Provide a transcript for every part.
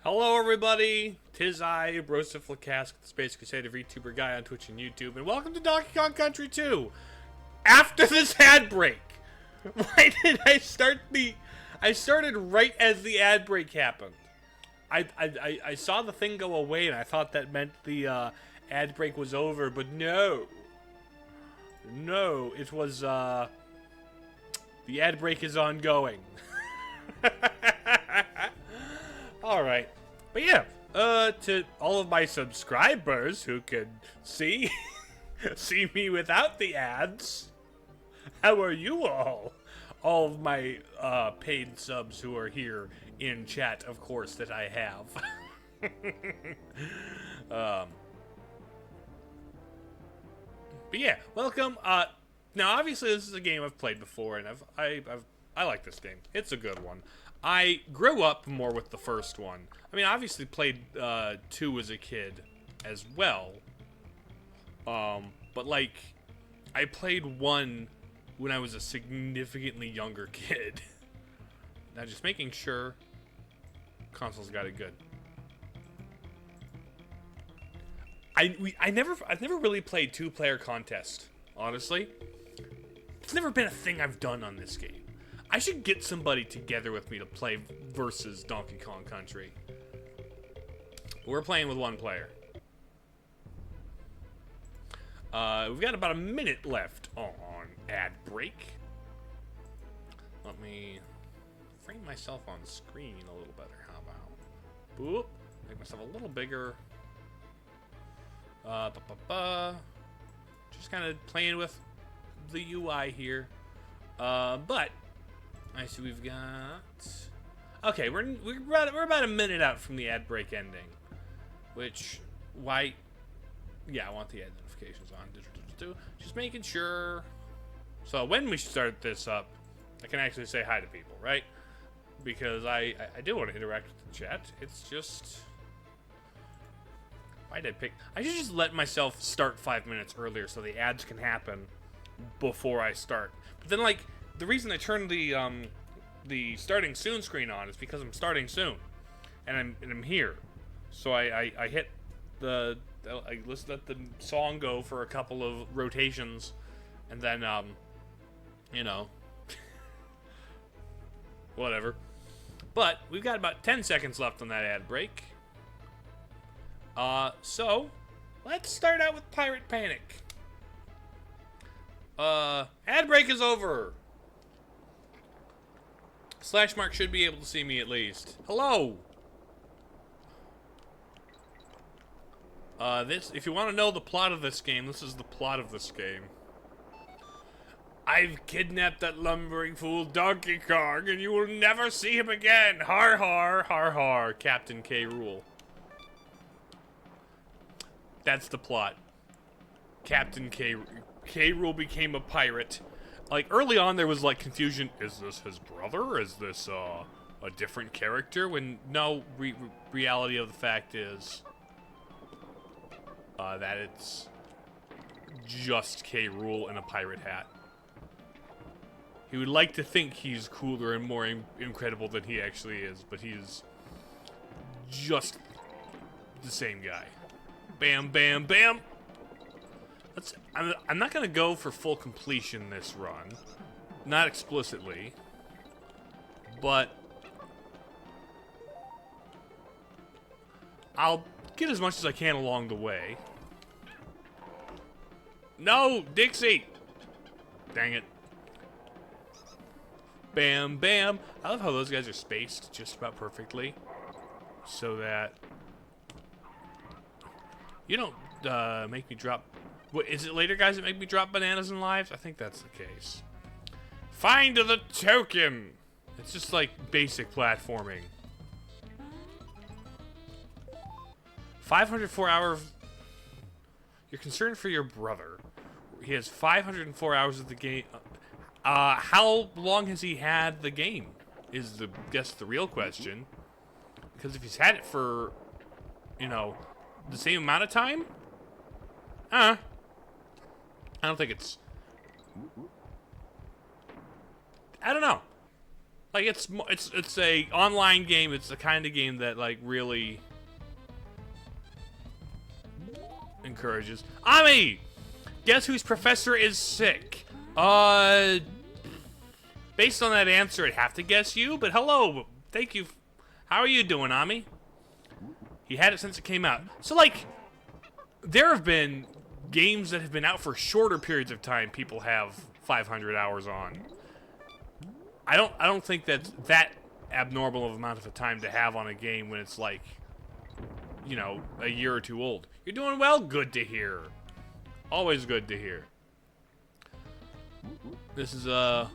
Hello everybody, 'tis I, Broseph, the Space Crusader Vtuber Guy on Twitch and YouTube, and welcome to Donkey Kong Country 2! After this ad break! Why did I start I started right as the ad break happened. I saw the thing go away and I thought that meant the ad break was over, but no. No, it was, the ad break is ongoing. Alright. But yeah, to all of my subscribers who can see me without the ads, how are you all? All of my paid subs who are here in chat, of course, that I have. But yeah, welcome. Now obviously this is a game I've played before, and I like this game. It's a good one. I grew up more with the first one. I mean, I obviously played 2 as a kid as well. But like, I played 1 when I was a significantly younger kid. Now just making sure consoles got it good. I've never really played 2-player contest, honestly. It's never been a thing I've done on this game. I should get somebody together with me to play versus Donkey Kong Country. We're playing with 1 player. We've got about a minute left on ad break. Let me frame myself on screen a little better. How about? Boop. Make myself a little bigger. Just kind of playing with the UI here. But I see we've got. Okay, we're about a minute out from the ad break ending, which why? Yeah, I want the ad notifications on. Just making sure. So when we start this up, I can actually say hi to people, right? Because I do want to interact with the chat. It's just. Why did I pick? I should just let myself start 5 minutes earlier so the ads can happen before I start. But then, like, the reason I turned the starting soon screen on is because I'm starting soon, and I'm here. So I hit I let the song go for a couple of rotations, and then you know, whatever. But we've got about 10 seconds left on that ad break. So let's start out with Pirate Panic. Ad break is over. Slashmark should be able to see me at least. Hello. If you want to know the plot of this game, this is the plot of this game. I've kidnapped that lumbering fool Donkey Kong, and you will never see him again. Har har, har har, Captain K. Rool. That's the plot. Captain K. Rool became a pirate. Like, early on, there was, like, confusion. Is this his brother? Is this, a different character? When, no, reality of the fact is, that it's just K. Rool in a pirate hat. He would like to think he's cooler and more incredible than he actually is, but he's just the same guy. Bam, bam, bam! I'm not gonna go for full completion this run, not explicitly, but I'll get as much as I can along the way. No, Dixie! Dang it. Bam, bam. I love how those guys are spaced just about perfectly, so that you don't make me drop. What, is it later guys that make me drop bananas and lives? I think that's the case. Find the token! It's just like basic platforming. 504 hours. You're concerned for your brother. He has 504 hours of the game. How long has he had the game? Is the real question. Because if he's had it for, you know, the same amount of time? I don't think it's. I don't know. Like, it's a online game. It's the kind of game that, like, really encourages. Ami! Guess whose professor is sick? Based on that answer, I'd have to guess you, but hello. Thank you. How are you doing, Ami? He had it since it came out. So, like, there have been games that have been out for shorter periods of time people have 500 hours on. I don't think that's that abnormal of amount of a time to have on a game when it's like, you know, a year or two old. You're doing well? Good to hear. Always good to hear. This is bonk,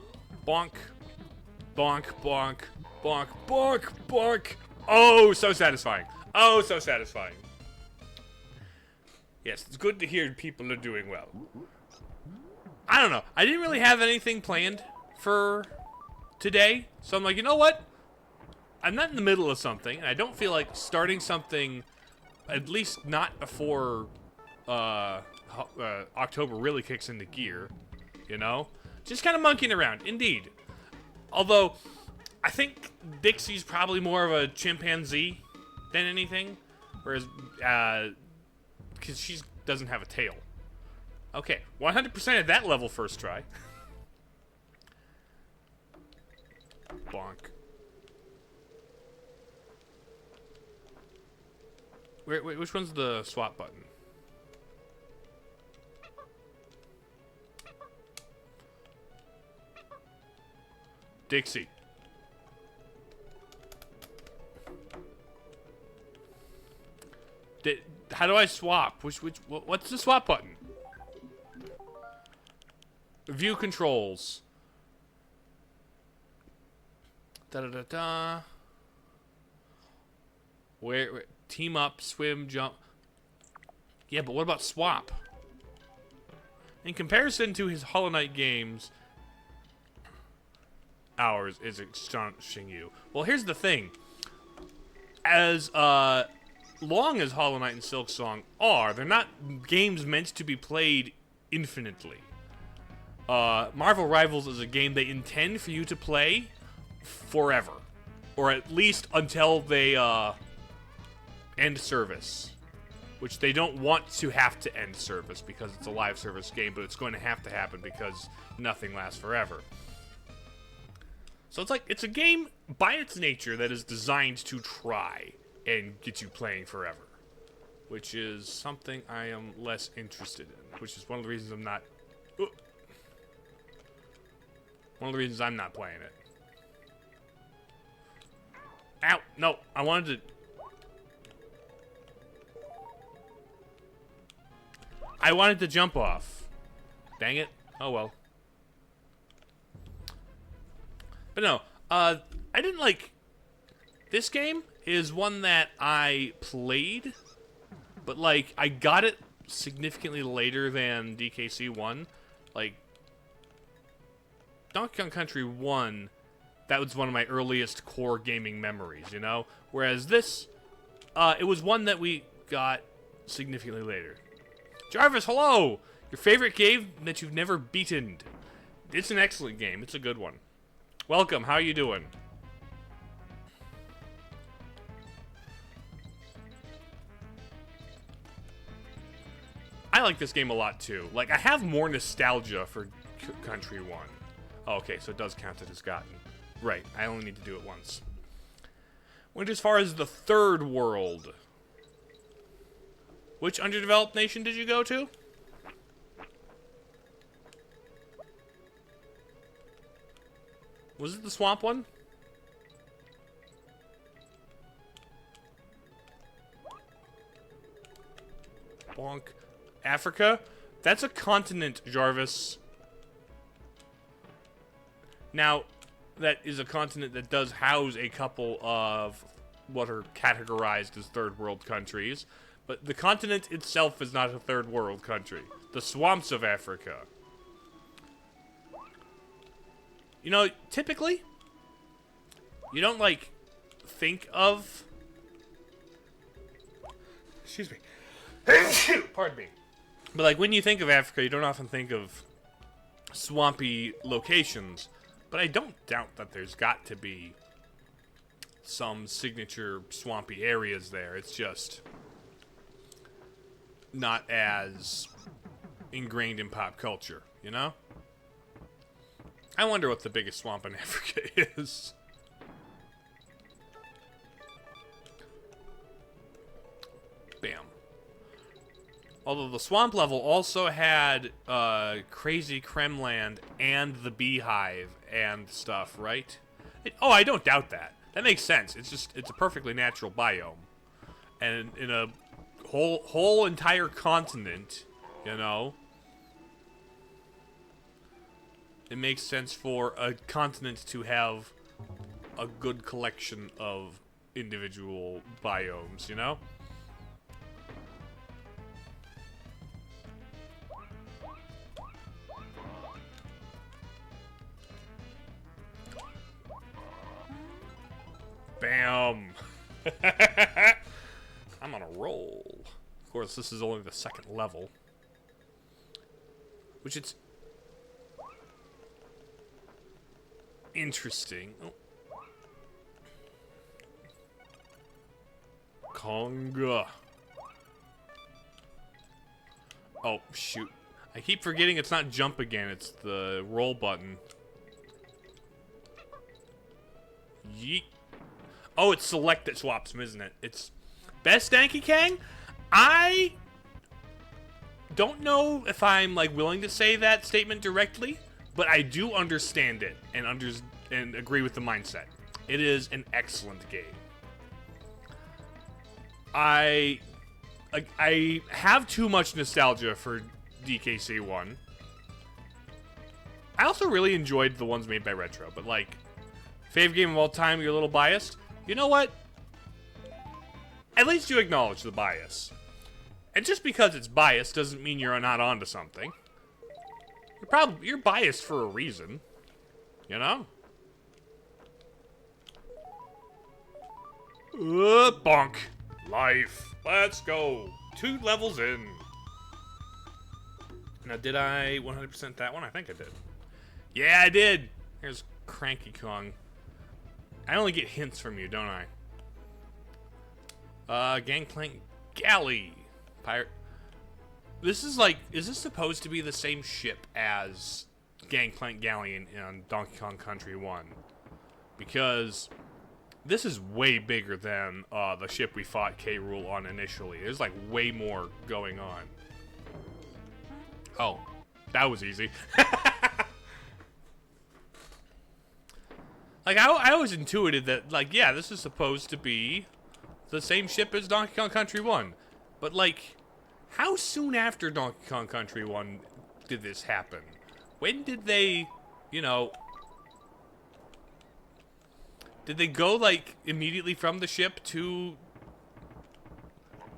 bonk, bonk, bonk, bonk, bonk. Oh, so satisfying. Oh, so satisfying. Yes, it's good to hear people are doing well. I don't know. I didn't really have anything planned for today, so I'm like, you know what? I'm not in the middle of something, and I don't feel like starting something, at least not before October really kicks into gear, you know? Just kind of monkeying around, indeed. Although, I think Dixie's probably more of a chimpanzee than anything, whereas, because she doesn't have a tail. Okay, 100% at that level first try. Bonk. Wait, which one's the swap button? Dixie. How do I swap? What's the swap button? View controls. Da-da-da-da. Where, team up, swim, jump. Yeah, but what about swap? In comparison to his Hollow Knight games, ours is astonishing you. Well, here's the thing. As long as Hollow Knight and Silksong are, they're not games meant to be played infinitely. Marvel Rivals is a game they intend for you to play forever. Or at least until they end service. Which they don't want to have to end service because it's a live service game, but it's going to happen because nothing lasts forever. So it's like, it's a game by its nature that is designed to try and get you playing forever. Which is something I am less interested in. Which is one of the reasons I'm not... One of the reasons I'm not playing it. Ow! No, I wanted to jump off. Dang it. Oh well. But no, I didn't like... This game is one that I played, but like, I got it significantly later than DKC 1. Like, Donkey Kong Country 1, that was one of my earliest core gaming memories, you know? Whereas this, it was one that we got significantly later. Jarvis, hello! Your favorite game that you've never beaten. It's an excellent game. It's a good one. Welcome. How are you doing? I like this game a lot, too. Like, I have more nostalgia for Country 1. Oh, okay, so it does count it as gotten. Right, I only need to do it once. Went as far as the third world. Which underdeveloped nation did you go to? Was it the swamp one? Bonk. Africa? That's a continent, Jarvis. Now, that is a continent that does house a couple of what are categorized as third world countries, but the continent itself is not a third world country. The swamps of Africa. You know, typically, you don't, like, think of... Excuse me. Pardon me. But, like, when you think of Africa, you don't often think of swampy locations. But I don't doubt that there's got to be some signature swampy areas there. It's just not as ingrained in pop culture, you know? I wonder what the biggest swamp in Africa is. Bam. Although the swamp level also had Crazy Kremland and the Beehive and stuff, right? Oh, I don't doubt that. That makes sense. It's a perfectly natural biome. And in a whole entire continent, you know, it makes sense for a continent to have a good collection of individual biomes, you know? Bam! I'm on a roll. Of course, this is only the second level. Which it's interesting. Oh. Conga. Oh, shoot. I keep forgetting it's not jump again, it's the roll button. Yeet. Oh, it's select that swaps them, isn't it? It's best Donkey Kong? I don't know if I'm like willing to say that statement directly, but I do understand it and agree with the mindset. It is an excellent game. I have too much nostalgia for DKC1. I also really enjoyed the ones made by Retro, but like, favorite game of all time, you're a little biased. You know what? At least you acknowledge the bias. And just because it's biased doesn't mean you're not onto something. You're biased for a reason. You know? Bonk. Life. Let's go. 2 levels in. Now, did I 100% that one? I think I did. Yeah, I did. Here's Cranky Kong. I only get hints from you, don't I? Gangplank Galley. Pirate. This is like, is this supposed to be the same ship as Gangplank Galley in Donkey Kong Country 1? Because this is way bigger than the ship we fought K. Rool on initially. There's like way more going on. Oh, that was easy. Like, I always intuited that, like, yeah, this is supposed to be the same ship as Donkey Kong Country 1. But, like, how soon after Donkey Kong Country 1 did this happen? When did they, you know... Did they go, like, immediately from the ship to...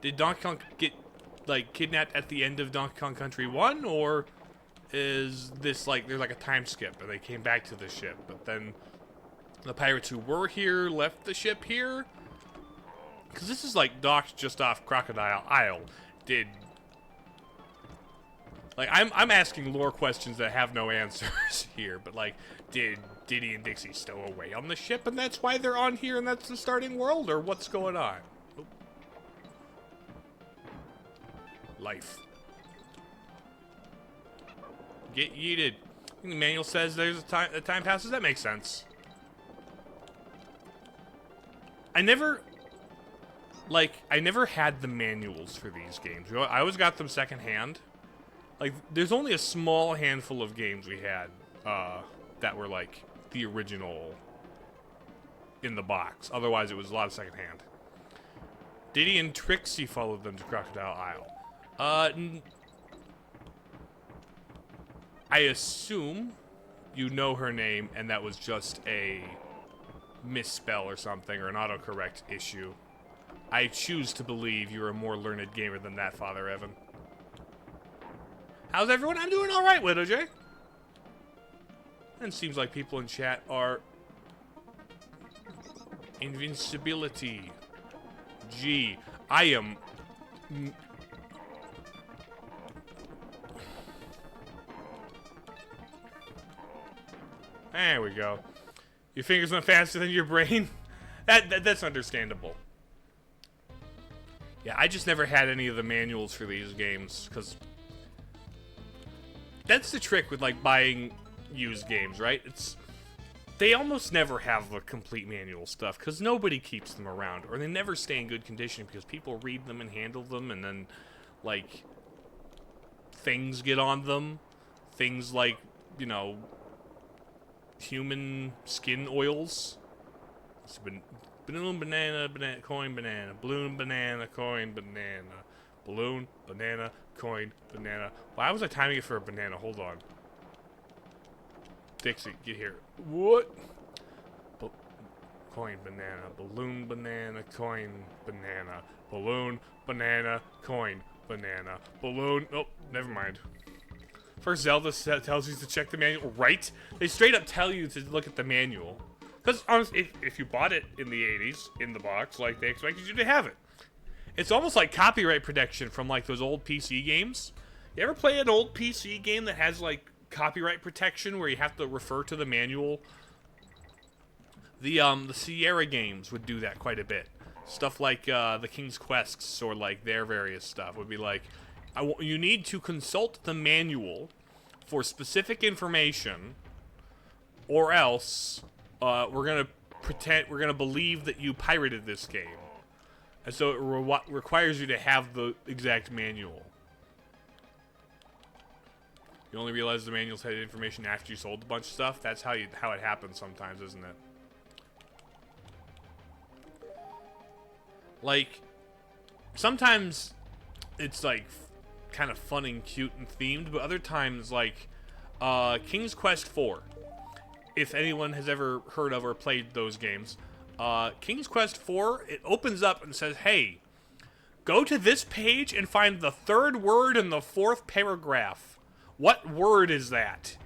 Did Donkey Kong get, like, kidnapped at the end of Donkey Kong Country 1? Or is this, like, there's, like, a time skip and they came back to the ship, but then... The pirates who were here left the ship here? Because this is like docked just off Crocodile Isle. Like, I'm asking lore questions that have no answers here, but like, did Diddy and Dixie stow away on the ship and that's why they're on here and that's the starting world? Or what's going on? Oh. Life. Get yeeted. The manual says there's a time passes. That makes sense. I never had the manuals for these games. I always got them secondhand. Like, there's only a small handful of games we had that were, like, the original in the box. Otherwise, it was a lot of secondhand. Diddy and Trixie followed them to Crocodile Isle. I assume you know her name, and that was just a misspell or something, or an autocorrect issue. I choose to believe you're a more learned gamer than that, Father Evan. How's everyone? I'm doing alright, Widow J. And seems like people in chat are... Invincibility. Gee, I am... There we go. Your fingers went faster than your brain. That's understandable. Yeah, I just never had any of the manuals for these games, because that's the trick with, like, buying used games, right? They almost never have the complete manual stuff, because nobody keeps them around, or they never stay in good condition because people read them and handle them, and then, like, things get on them. Things like, you know, human skin oils. It's been balloon, banana, coin, banana. Balloon, banana, coin, banana. Balloon, banana, coin, banana. Why was I timing it for a banana? Hold on. Dixie, get here. What? Coin, banana. Balloon, banana, coin, banana. Balloon, banana, coin, banana. Balloon. Oh, never mind. First, Zelda tells you to check the manual. Right? They straight up tell you to look at the manual. Because, honestly, if you bought it in the 80s, in the box, like, they expected you to have it. It's almost like copyright protection from, like, those old PC games. You ever play an old PC game that has, like, copyright protection where you have to refer to the manual? The Sierra games would do that quite a bit. Stuff like, the King's Quests or, like, their various stuff would be like, you need to consult the manual for specific information, or else we're gonna believe that you pirated this game, and so it requires you to have the exact manual. You only realize the manuals had information after you sold a bunch of stuff. That's how it happens sometimes, isn't it? Like, sometimes it's like kind of fun and cute and themed, but other times, like, King's Quest IV, if anyone has ever heard of or played those games, King's Quest IV, it opens up and says, hey, go to this page and find the third word in the fourth paragraph. What word is that?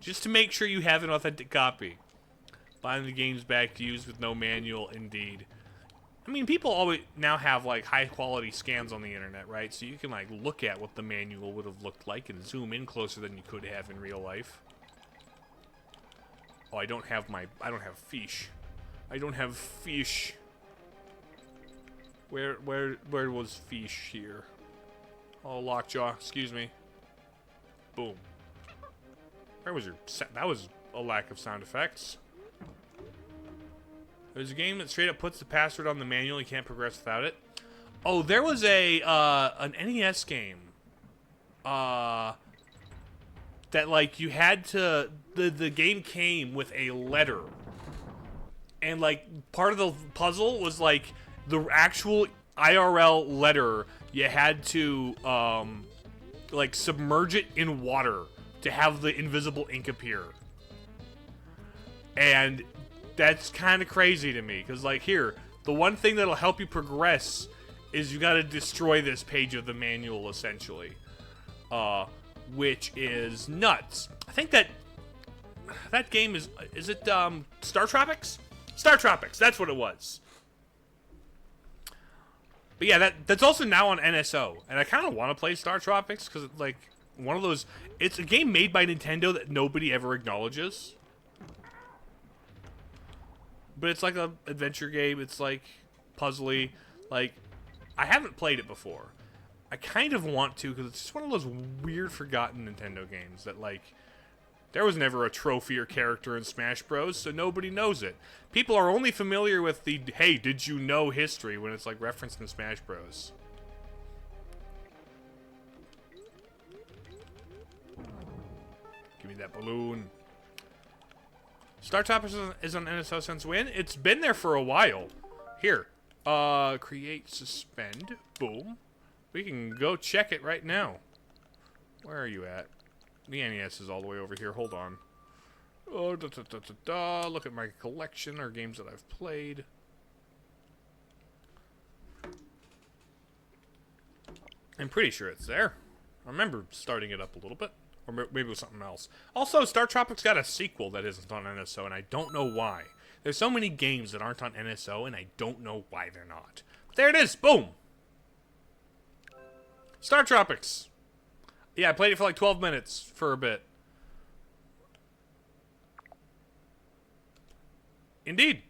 Just to make sure you have an authentic copy. Buying the games back to use with no manual, indeed. I mean, people always now have, like, high-quality scans on the internet, right? So you can, like, look at what the manual would have looked like and zoom in closer than you could have in real life. Oh, I don't have fish. I don't have fish. Where was fish here? Oh, lockjaw, excuse me. Boom. Where was your that was a lack of sound effects. There's a game that straight up puts the password on the manual. You can't progress without it. Oh, there was an NES game. That, like, you had to... The game came with a letter. And, like, part of the puzzle was, like, the actual IRL letter. You had to, like, submerge it in water to have the invisible ink appear. And that's kind of crazy to me, because, like, here, the one thing that'll help you progress is you gotta destroy this page of the manual, essentially. Which is nuts. I think that game is it, Star Tropics? Star Tropics, that's what it was. But yeah, that's also now on NSO, and I kind of want to play Star Tropics, because it's, like, one of those, it's a game made by Nintendo that nobody ever acknowledges. But it's like an adventure game. It's like puzzly. Like, I haven't played it before. I kind of want to, because it's just one of those weird forgotten Nintendo games that, like, there was never a trophy or character in Smash Bros, so nobody knows it. People are only familiar with the, hey, did you know history, when it's, like, referenced in Smash Bros. Give me that balloon. Star Tropics is on NSO since when? It's been there for a while. Here. Create, suspend. Boom. We can go check it right now. Where are you at? The NES is all the way over here. Hold on. Oh, Look at my collection, or games that I've played. I'm pretty sure it's there. I remember starting it up a little bit. Or maybe it was something else. Also, Star Tropics got a sequel that isn't on NSO, and I don't know why. There's so many games that aren't on NSO, and I don't know why they're not. But there it is! Boom! Star Tropics! Yeah, I played it for like 12 minutes for a bit. Indeed.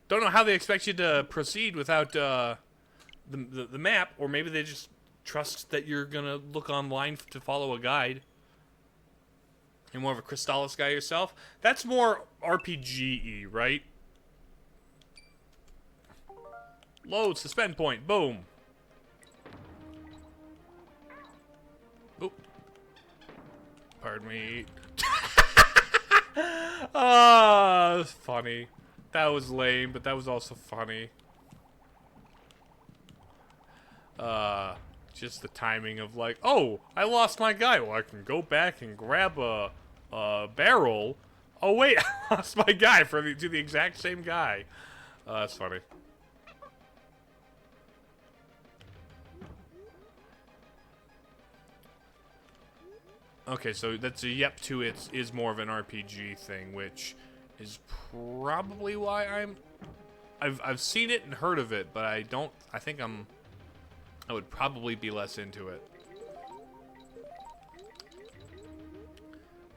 Don't know how they expect you to proceed without the map, or maybe they just trust that you're gonna look online to follow a guide. You're more of a Crystallis guy yourself. That's more RPG-y, right? Load, suspend point, boom. Oop. Pardon me. Ah, that's funny. That was lame, but that was also funny. Just the timing of like, oh, I lost my guy. Well, I can go back and grab a barrel. Oh wait, I lost my guy to the exact same guy. That's funny. Okay, so that's a yep to it is more of an RPG thing, which is probably why I've seen it and heard of it, but I think I would probably be less into it.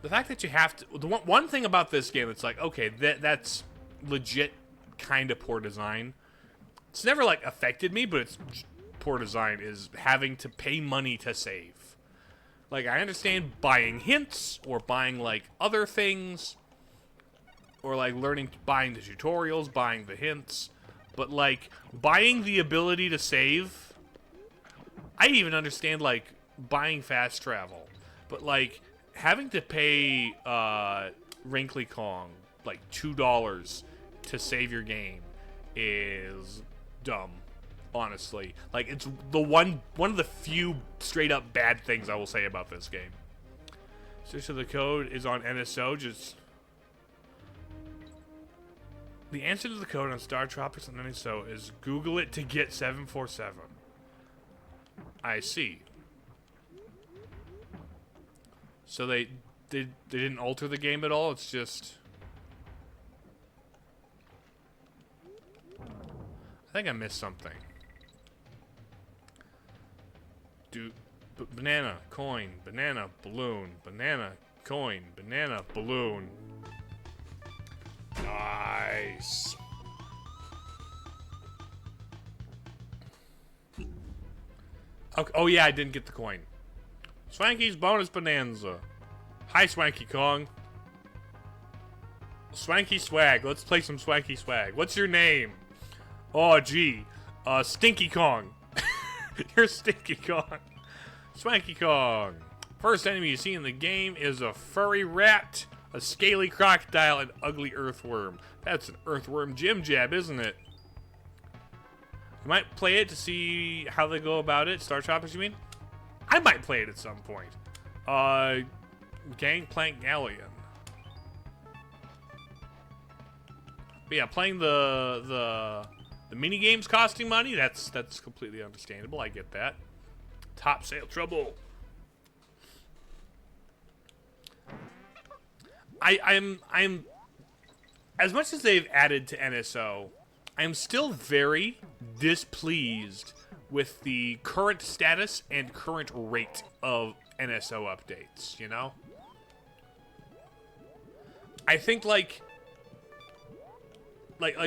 The fact that you have to, the one thing about this game that's like, okay, that's legit kind of poor design. It's never like affected me, but it's poor design is having to pay money to save. Like, I understand buying hints, or buying, like, other things, or, like, buying the tutorials, buying the hints, but, like, buying the ability to save, I even understand, like, buying fast travel, but, like, having to pay, Wrinkly Kong, like, $2 to save your game is dumb. Honestly, like, it's the one of the few straight up bad things I will say about this game. So the code is on NSO. Just the answer to the code on Star Tropics on NSO is Google it to get 747. I see. So they didn't alter the game at all. It's just, I think I missed something. Banana, coin, banana, balloon, banana, coin, banana, balloon. Nice. Okay. Oh yeah, I didn't get the coin. Swanky's bonus bonanza. Hi, Swanky Kong. Swanky swag. Let's play some Swanky swag. What's your name? Oh, gee. Stinky Kong. You're Stinky Kong. Swanky Kong. First enemy you see in the game is a furry rat, a scaly crocodile, and ugly earthworm. That's an earthworm Jim Jab, isn't it? You might play it to see how they go about it. Star Tropics, you mean? I might play it at some point. Gangplank Galleon. But yeah, playing the mini games costing money, that's completely understandable. I get that. Top sale trouble. I'm as much as they've added to NSO, I'm still very displeased with the current status and current rate of NSO updates, you know? I think like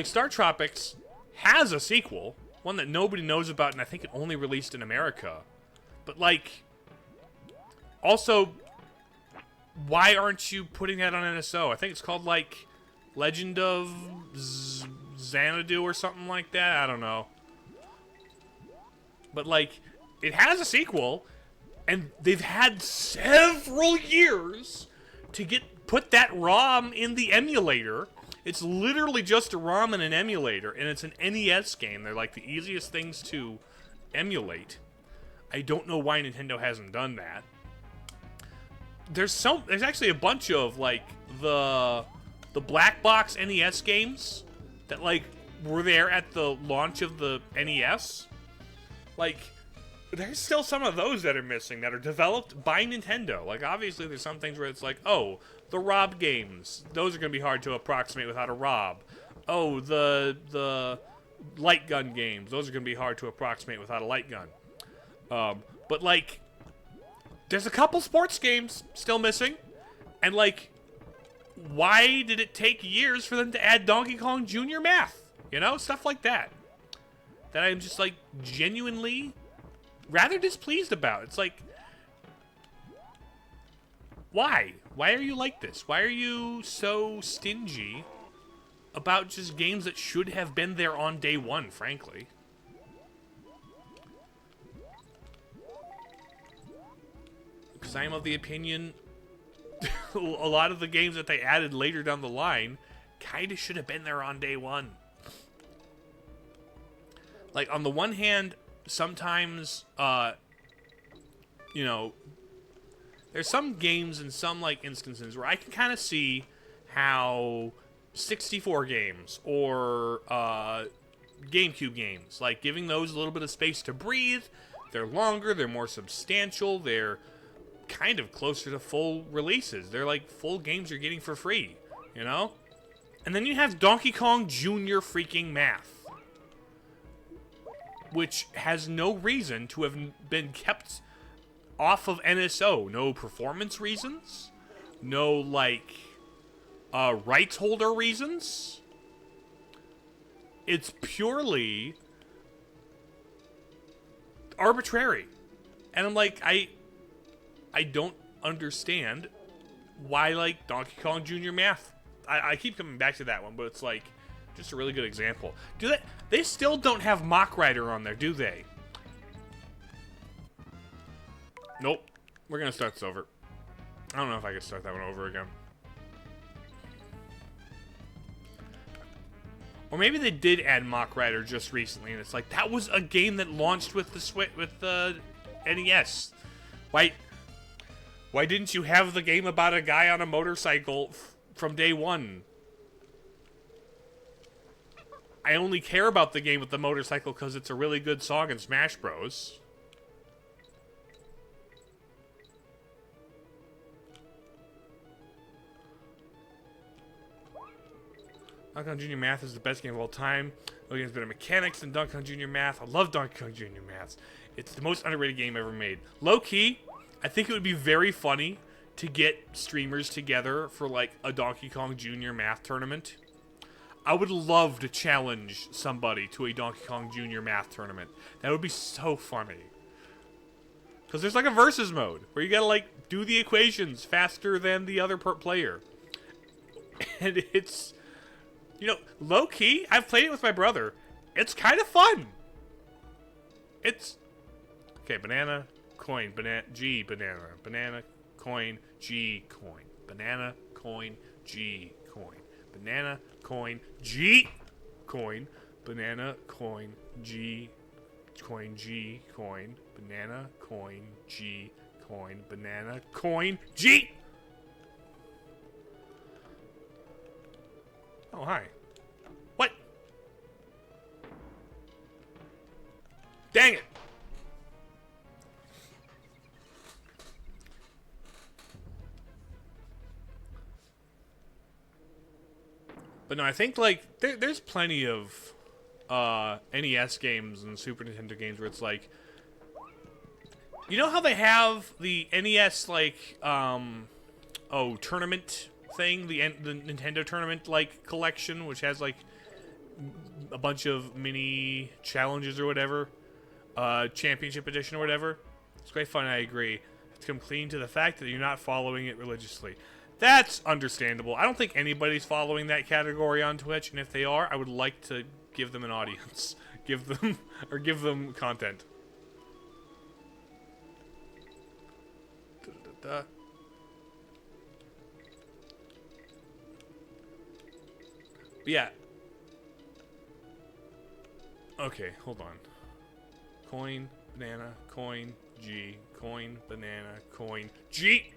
Star Tropics has a sequel, one that nobody knows about, and I think it only released in America. But, like, also, why aren't you putting that on NSO? I think it's called, like, Legend of Xanadu or something like that. I don't know. But, like, it has a sequel, and they've had several years to put that ROM in the emulator. It's literally just a ROM and an emulator, and it's an NES game. They're, like, the easiest things to emulate. I don't know why Nintendo hasn't done that. There's actually a bunch of, like, the black box NES games that, like, were there at the launch of the NES. Like, there's still some of those that are missing that are developed by Nintendo. Like, obviously there's some things where it's like, oh, the Rob games, those are going to be hard to approximate without a Rob. Oh, the light gun games, those are going to be hard to approximate without a light gun. But, like, there's a couple sports games still missing, and, like, why did it take years for them to add Donkey Kong Jr. math? You know, stuff like that. That I'm just, like, genuinely rather displeased about. It's like, why? Why are you like this? Why are you so stingy about just games that should have been there on day one, frankly? Because I am of the opinion a lot of the games that they added later down the line kind of should have been there on day one. Like, on the one hand, sometimes, you know, there's some games and some, like, instances where I can kind of see how 64 games or GameCube games, like, giving those a little bit of space to breathe. They're longer, they're more substantial, they're kind of closer to full releases. They're like full games you're getting for free, you know? And then you have Donkey Kong Jr. freaking math, which has no reason to have been kept off of NSO. No performance reasons, no, like, rights holder reasons. It's purely arbitrary. And I'm like, I don't understand why, like, Donkey Kong Jr. math. I keep coming back to that one, but it's, like, just a really good example. They still don't have Mach Rider on there, do they? Nope. We're gonna start this over. I don't know if I can start that one over again. Or maybe they did add Mach Rider just recently, and it's like, that was a game that launched with the NES. Why didn't you have the game about a guy on a motorcycle from day one? I only care about the game with the motorcycle because it's a really good song in Smash Bros. Donkey Kong Jr. Math is the best game of all time. No game's better mechanics than Donkey Kong Jr. Math. I love Donkey Kong Jr. Maths. It's the most underrated game ever made. Low-key, I think it would be very funny to get streamers together for, like, a Donkey Kong Jr. Math tournament. I would love to challenge somebody to a Donkey Kong Jr. Math tournament. That would be so funny. Because there's, like, a versus mode where you gotta, like, do the equations faster than the other player. And it's, you know, low-key, I've played it with my brother. It's kind of fun. It's, okay, banana, coin, banana, G, banana, banana, coin, G, coin, banana, coin, G, coin, banana, coin, G, coin, banana, coin, G, coin, G, coin, banana, coin, G, coin, banana, coin, G. Oh, hi. What? Dang it. But no, I think, like, there's plenty of NES games and Super Nintendo games where it's like, you know how they have the NES, like, tournament thing, the Nintendo tournament, like, collection, which has, like, a bunch of mini challenges or whatever, championship edition or whatever. It's quite fun, I agree. It's come clean to the fact that you're not following it religiously. That's understandable. I don't think anybody's following that category on Twitch, and if they are, I would like to give them an audience. Give them content. Yeah. Okay, hold on. Coin, banana, coin, G, coin, banana, coin, G.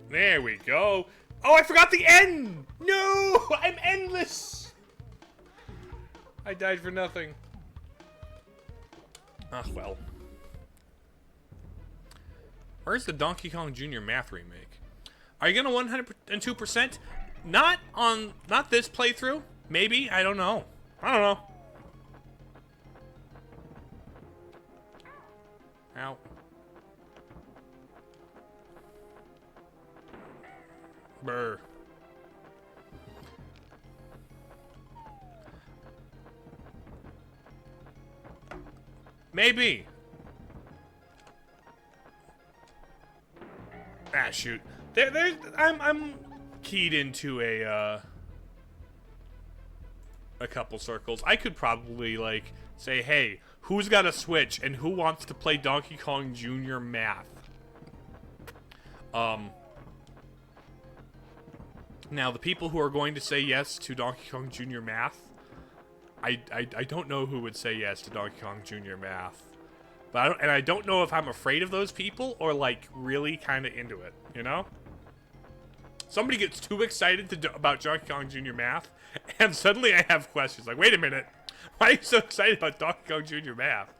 There we go. Oh, I forgot the N! No! I'm endless! I died for nothing. Ah, well. Where's the Donkey Kong Jr. Math remake? Are you gonna 102%? Not this playthrough. Maybe, I don't know. I don't know. Ow. Brr. Maybe. Ah, shoot. I'm keyed into a couple circles. I could probably, like, say, hey, who's got a Switch and who wants to play Donkey Kong Jr. Math? Now, the people who are going to say yes to Donkey Kong Jr. Math, I don't know who would say yes to Donkey Kong Jr. Math. But I don't know if I'm afraid of those people or, like, really kind of into it, you know? Somebody gets too excited about Donkey Kong Jr. Math, and suddenly I have questions. Like, wait a minute. Why are you so excited about Donkey Kong Jr. Math?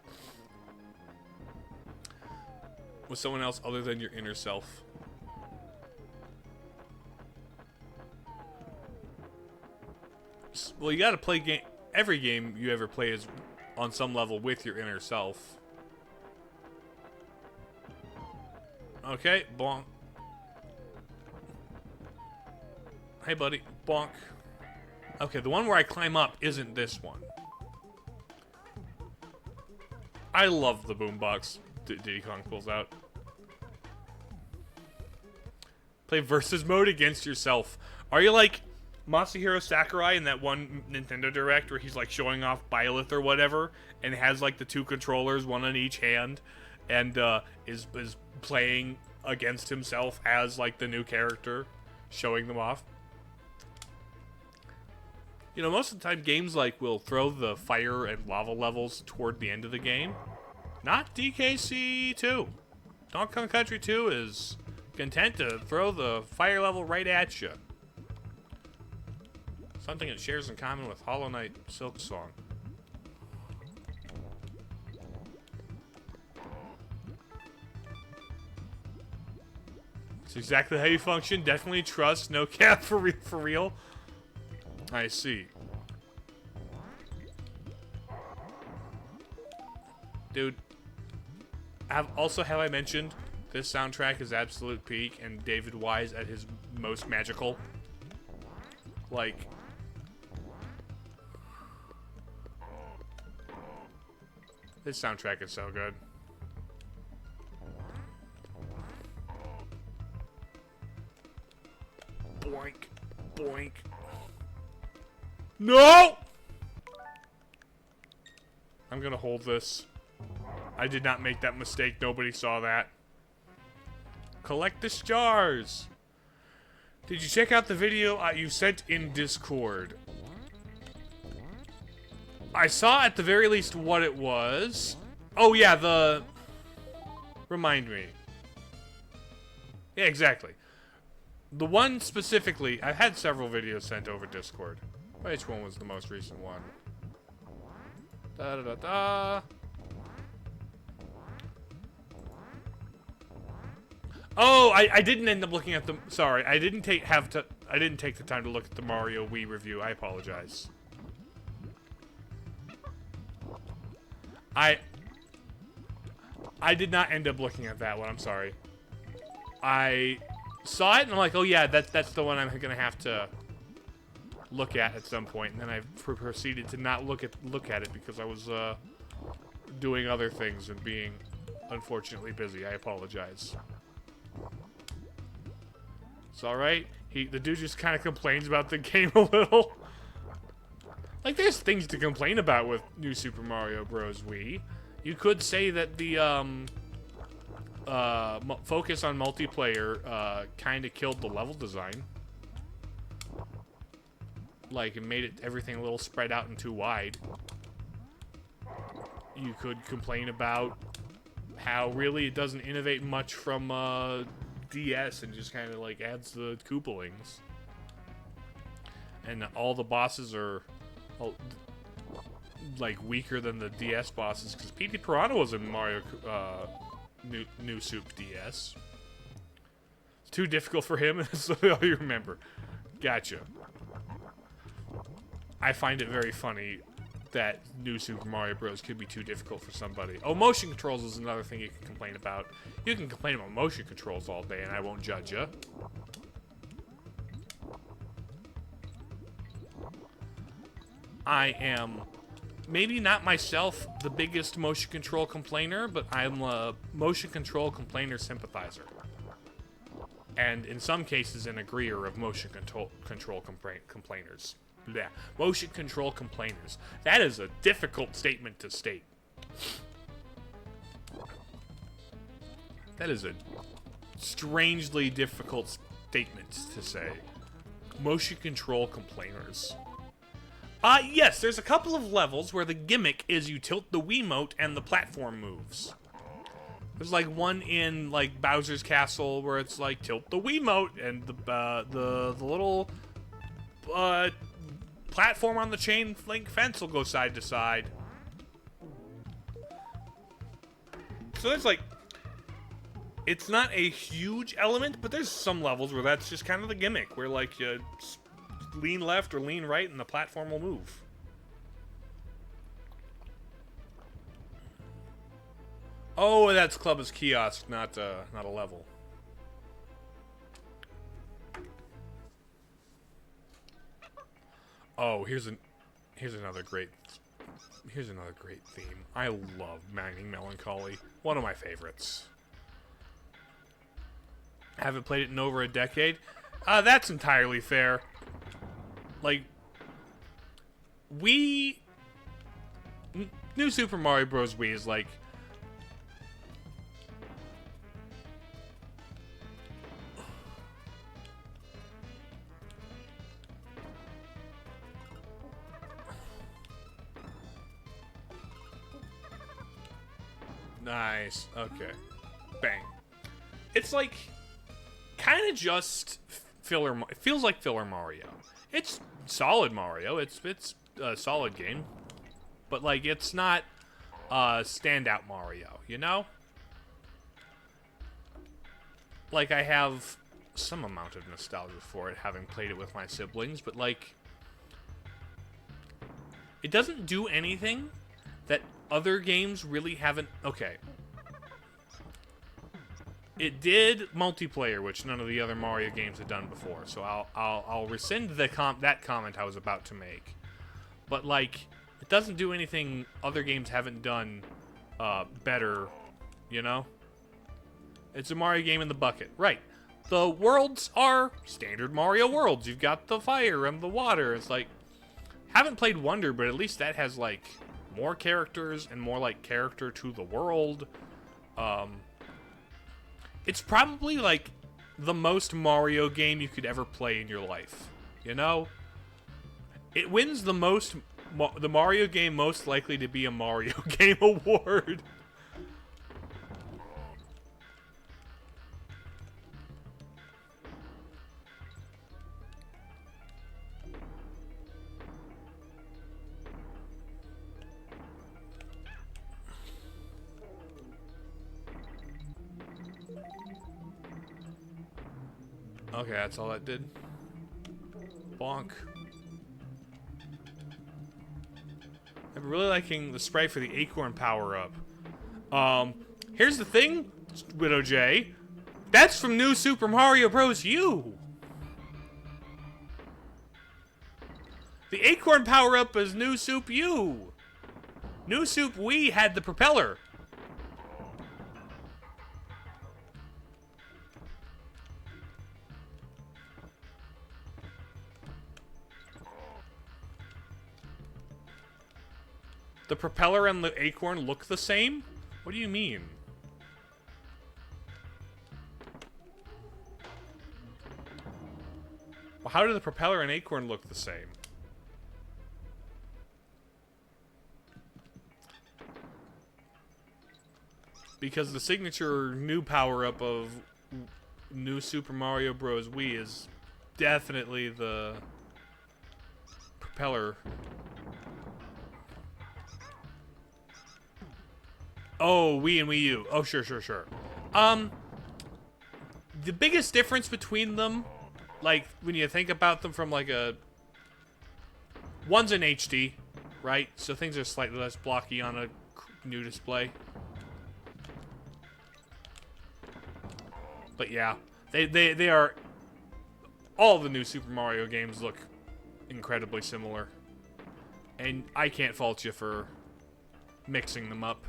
With someone else other than your inner self. Well, you gotta play every game you ever play is on some level with your inner self. Okay, bonk. Hey, buddy. Bonk. Okay, the one where I climb up isn't this one. I love the boombox Diddy Kong pulls out. Play versus mode against yourself. Are you like Masahiro Sakurai in that one Nintendo Direct where he's like showing off Byleth or whatever and has like the two controllers, one on each hand, and is playing against himself as like the new character, showing them off? You know, most of the time games like will throw the fire and lava levels toward the end of the game. Not DKC 2. Donkey Kong Country 2 is content to throw the fire level right at you. Something it shares in common with Hollow Knight Silk Song. It's exactly how you function. Definitely trust. No cap for real. I see. Dude. Have I mentioned this soundtrack is absolute peak and David Wise at his most magical? Like, this soundtrack is so good. Boink. Boink. No! I'm gonna hold this. I did not make that mistake. Nobody saw that. Collect the stars. Did you check out the video you sent in Discord? I saw at the very least what it was. Oh yeah, remind me. Yeah, exactly. The one specifically, I've had several videos sent over Discord. Which one was the most recent one? Da-da-da-da. Oh, I didn't end up looking at the... Sorry, I didn't take the time to look at the Mario Wii review. I apologize. I did not end up looking at that one. I'm sorry. I saw it and I'm like, oh yeah, that's the one I'm gonna have to look at some point. And then I proceeded to not look at it because I was doing other things and being unfortunately busy. I apologize. It's alright. The dude just kind of complains about the game a little. Like, there's things to complain about with New Super Mario Bros. Wii. You could say that the focus on multiplayer kind of killed the level design. Like, it made everything a little spread out and too wide. You could complain about how really it doesn't innovate much from DS and just kind of like adds the Koopalings. And all the bosses are like weaker than the DS bosses because P.T. Piranha was in Mario New Soup DS. It's too difficult for him. That's all you remember. Gotcha. I find it very funny that New Super Mario Bros. Could be too difficult for somebody. Oh, motion controls is another thing you can complain about. You can complain about motion controls all day and I won't judge you. I am maybe not myself the biggest motion control complainer, but I'm a motion control complainer sympathizer. And in some cases, an agreeer of motion control complainers. Yeah, motion control complainers. That is a difficult statement to state. That is a strangely difficult statement to say. Motion control complainers. Yes, there's a couple of levels where the gimmick is you tilt the Wiimote and the platform moves. There's like one in like Bowser's Castle where it's like tilt the Wiimote and the little platform on the chain link fence will go side to side. So there's like, it's not a huge element, but there's some levels where that's just kind of the gimmick, where like you lean left or lean right and the platform will move. Oh, that's Clubba's kiosk, not a level. Oh, here's another great theme. I love Mining Melancholy. One of my favorites. Haven't played it in over a decade. That's entirely fair. Like, New Super Mario Bros. Wii is like, nice. Okay. Bang. It's like kind of just filler. It feels like filler Mario. It's solid Mario. It's a solid game, but like it's not standout Mario. You know? Like I have some amount of nostalgia for it, having played it with my siblings, but like it doesn't do anything that other games really haven't. Okay. It did multiplayer, which none of the other Mario games had done before. So I'll rescind that comment I was about to make. But like, it doesn't do anything other games haven't done better. You know, it's a Mario game in the bucket, right? The worlds are standard Mario worlds. You've got the fire and the water. It's like, haven't played Wonder, but at least that has like more characters and more like character to the world. It's probably like the most Mario game you could ever play in your life. You know? It wins the Mario game most likely to be a Mario game award. Okay, that's all that did. Bonk. I'm really liking the spray for the acorn power-up. Here's the thing, Widow J. That's from New Super Mario Bros. U. The acorn power-up is New Soup U. New Soup Wii had the propeller. The propeller and the acorn look the same? What do you mean? Well, how do the propeller and acorn look the same? Because the signature new power-up of New Super Mario Bros. Wii is definitely the propeller. Oh, Wii and Wii U. Oh, sure. The biggest difference between them, like, when you think about them from, like, one's in HD, right? So things are slightly less blocky on a new display. But yeah, they are... All the new Super Mario games look incredibly similar. And I can't fault you for mixing them up.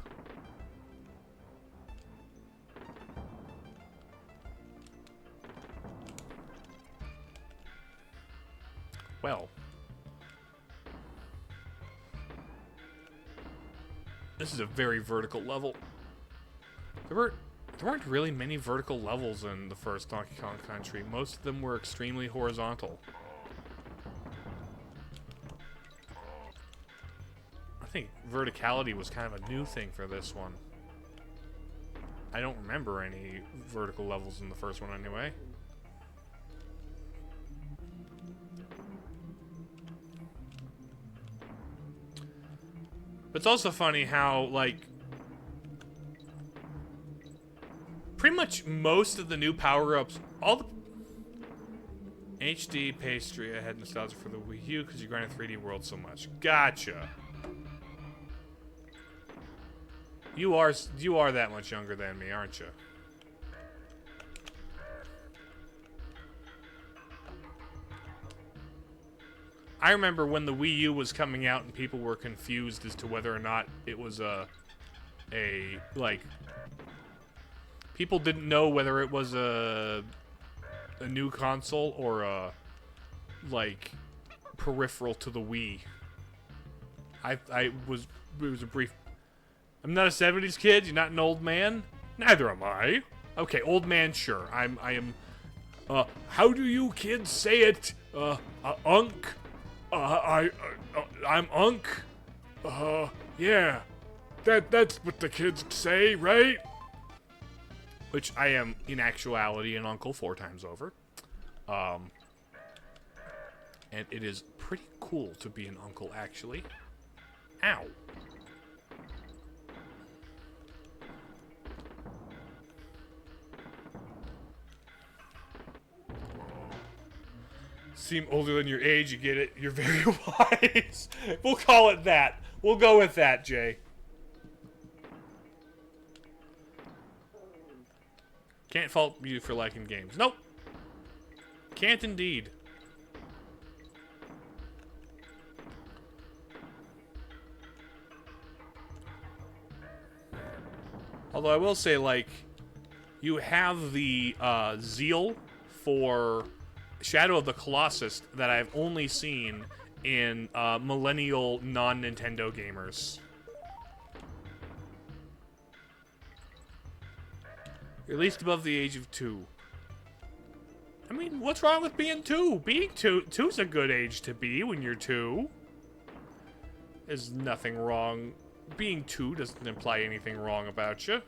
Well. This is a very vertical level. There weren't really many vertical levels in the first Donkey Kong Country. Most of them were extremely horizontal. I think verticality was kind of a new thing for this one. I don't remember any vertical levels in the first one anyway. But it's also funny how, like, pretty much most of the new power-ups, all the HD pastry, I had nostalgia for the Wii U because you grind a 3D world so much. Gotcha. You are that much younger than me, aren't you? I remember when the Wii U was coming out and people were confused as to whether or not it was like, people didn't know whether it was a new console or a, like, peripheral to the Wii. It was a brief. I'm not a 70s kid. You're not an old man. Neither am I. Okay, old man, sure. I am. How do you kids say it? Unk. I'm Unk. Yeah. That's what the kids say, right? Which I am, in actuality, an uncle 4 times over. And it is pretty cool to be an uncle, actually. Ow. Seem older than your age, you get it? You're very wise. We'll call it that. We'll go with that, Jay. Can't fault you for liking games. Nope. Can't indeed. Although I will say, like, you have the zeal for Shadow of the Colossus that I've only seen in millennial non-Nintendo gamers. You're at least above the age of 2. I mean, what's wrong with being 2? Being 2's a good age to be when you're 2. There's nothing wrong. Being 2 doesn't imply anything wrong about you.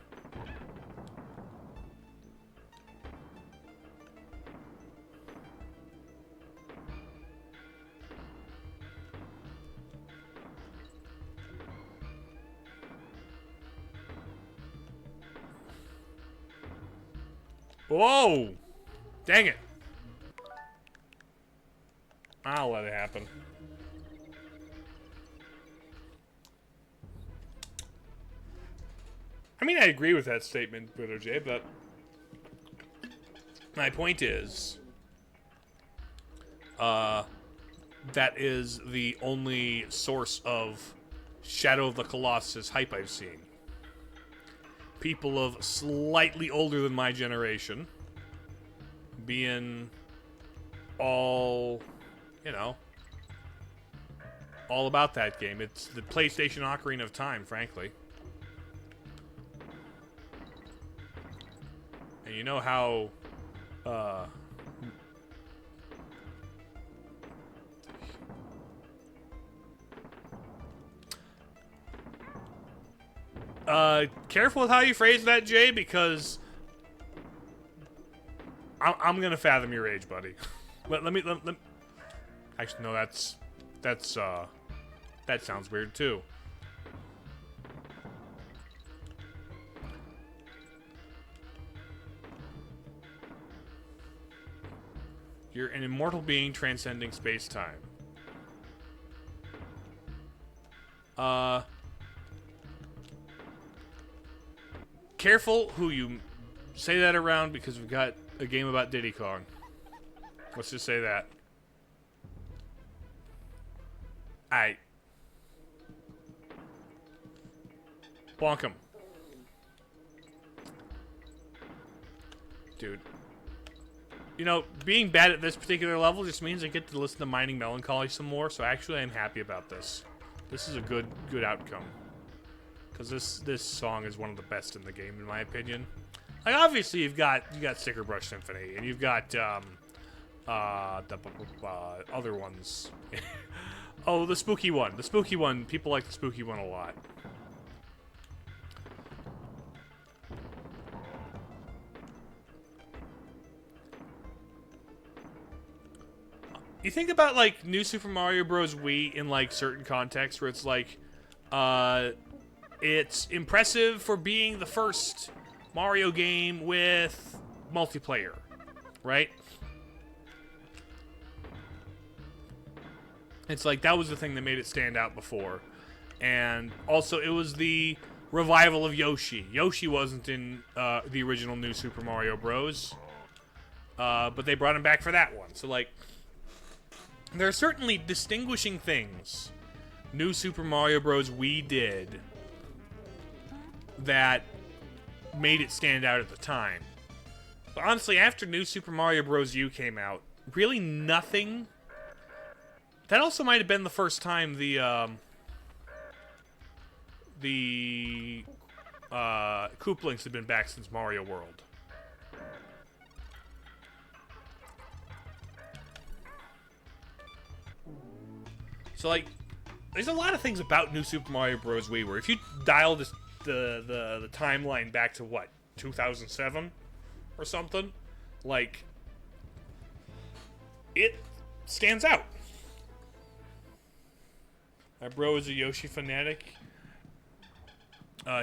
Whoa! Dang it. I'll let it happen. I mean, I agree with that statement, Brother Jay, but my point is, that is the only source of Shadow of the Colossus hype I've seen. People of slightly older than my generation being all, you know, all about that game. It's the PlayStation Ocarina of Time, frankly. And you know how, careful with how you phrase that, Jay, because I'm gonna fathom your age, buddy. let me. Actually, no, that sounds weird too. You're an immortal being transcending space-time. Careful who you say that around, because we've got a game about Diddy Kong. Let's just say that. Bonk him. Dude. You know, being bad at this particular level just means I get to listen to Mining Melancholy some more, so actually I'm happy about this. This is a good outcome. Because this song is one of the best in the game, in my opinion. Like, obviously, you got Sticker Brush Symphony, and you've got, the other ones. Oh, the spooky one. The spooky one, people like the spooky one a lot. You think about, like, New Super Mario Bros. Wii in, like, certain contexts where it's like, it's impressive for being the first Mario game with multiplayer, right? It's like, that was the thing that made it stand out before. And also, it was the revival of Yoshi. Yoshi wasn't in the original New Super Mario Bros. But they brought him back for that one. So, like, there are certainly distinguishing things New Super Mario Bros. Wii did that made it stand out at the time. But honestly, after New Super Mario Bros. U came out, really nothing. That also might have been the first time the Koopalings had been back since Mario World. So, like, there's a lot of things about New Super Mario Bros. Wii where if you dial this, the timeline back to, what, 2007 or something, like, it stands out. My bro is a Yoshi fanatic.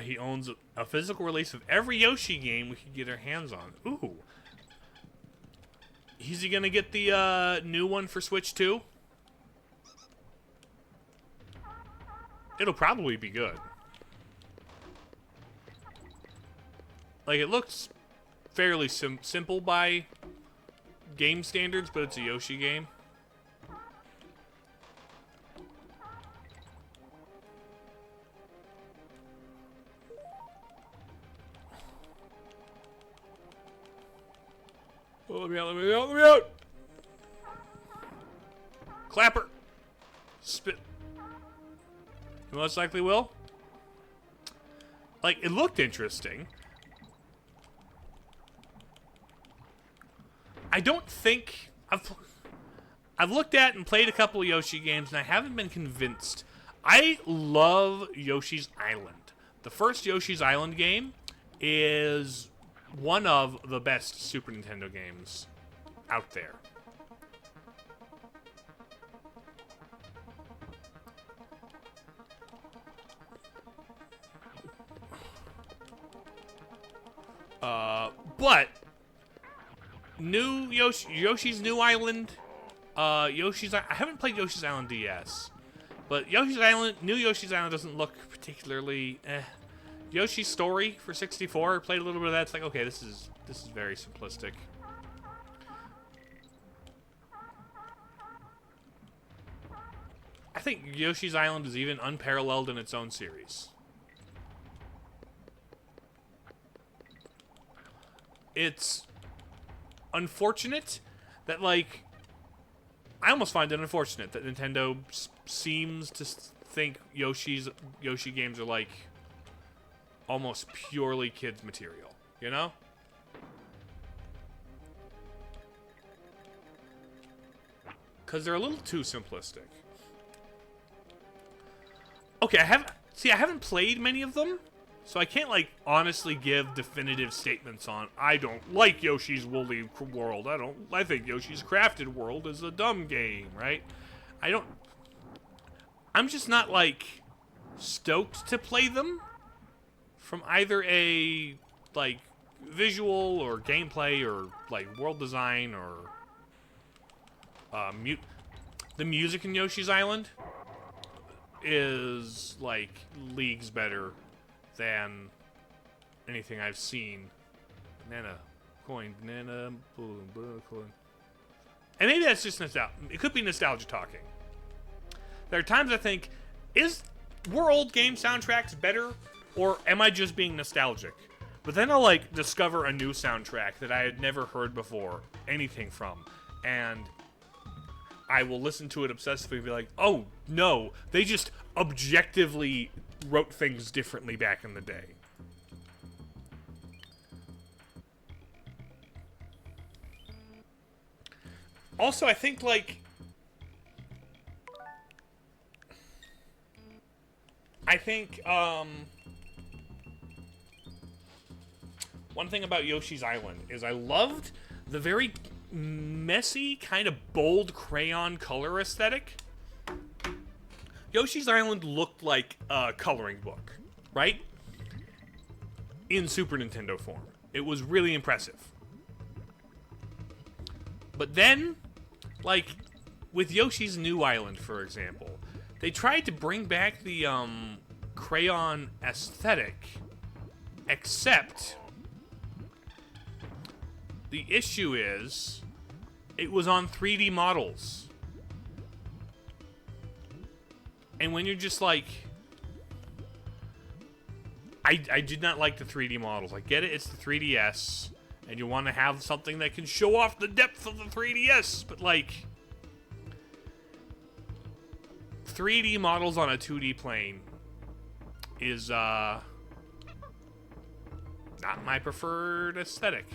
He owns a physical release of every Yoshi game we could get our hands on. Ooh. Is he gonna get the new one for Switch 2? It'll probably be good. Like, it looks fairly simple by game standards, but it's a Yoshi game. Oh, let me out, let me out, let me out! Clapper! Spit. You most likely will. Like, it looked interesting. I don't think... I've looked at and played a couple of Yoshi games, and I haven't been convinced. I love Yoshi's Island. The first Yoshi's Island game is one of the best Super Nintendo games out there. But Yoshi's New Island, I haven't played Yoshi's Island DS, but New Yoshi's Island doesn't look particularly. Yoshi's Story for 64, played a little bit of that. It's like, okay, this is very simplistic. I think Yoshi's Island is even unparalleled in its own series. It's unfortunate that, like, I almost find it unfortunate that Nintendo seems to think Yoshi games are, like, almost purely kids material, you know? Because they're a little too simplistic. Okay, I haven't played many of them, so I can't, like, honestly give definitive statements on, I don't like Yoshi's Woolly World, I think Yoshi's Crafted World is a dumb game, right? I'm just not, like, stoked to play them from either a, like, visual or gameplay or, like, world design or the music in Yoshi's Island is, like, leagues better than anything I've seen. Banana coin, banana boom, coin. And maybe that's just nostalgia. It could be nostalgia talking. There are times I think, were old game soundtracks better, Or am I just being nostalgic? But then I'll, like, discover a new soundtrack that I had never heard before anything from. And I will listen to it obsessively and be like, oh, no, they just objectively wrote things differently back in the day. Also, I think, like... one thing about Yoshi's Island is I loved the very messy, kind of bold crayon color aesthetic. Yoshi's Island looked like a coloring book, right? In Super Nintendo form. It was really impressive. But then, like, with Yoshi's New Island, for example, they tried to bring back the crayon aesthetic, except the issue is it was on 3D models. And when you're just like, I did not like the 3D models. I get it, it's the 3DS, and you want to have something that can show off the depth of the 3DS, but like 3D models on a 2D plane is not my preferred aesthetic.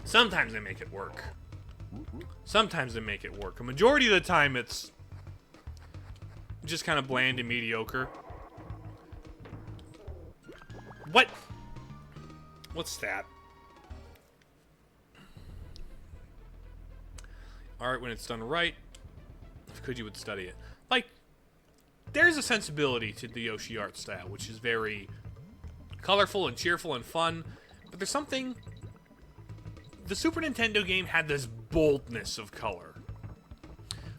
Sometimes they make it work. Sometimes they make it work. A majority of the time it's just kind of bland and mediocre. What's that? Art, when it's done right, if could you would study it. Like, there's a sensibility to the Yoshi art style, which is very colorful and cheerful and fun, but there's something... The Super Nintendo game had this boldness of color.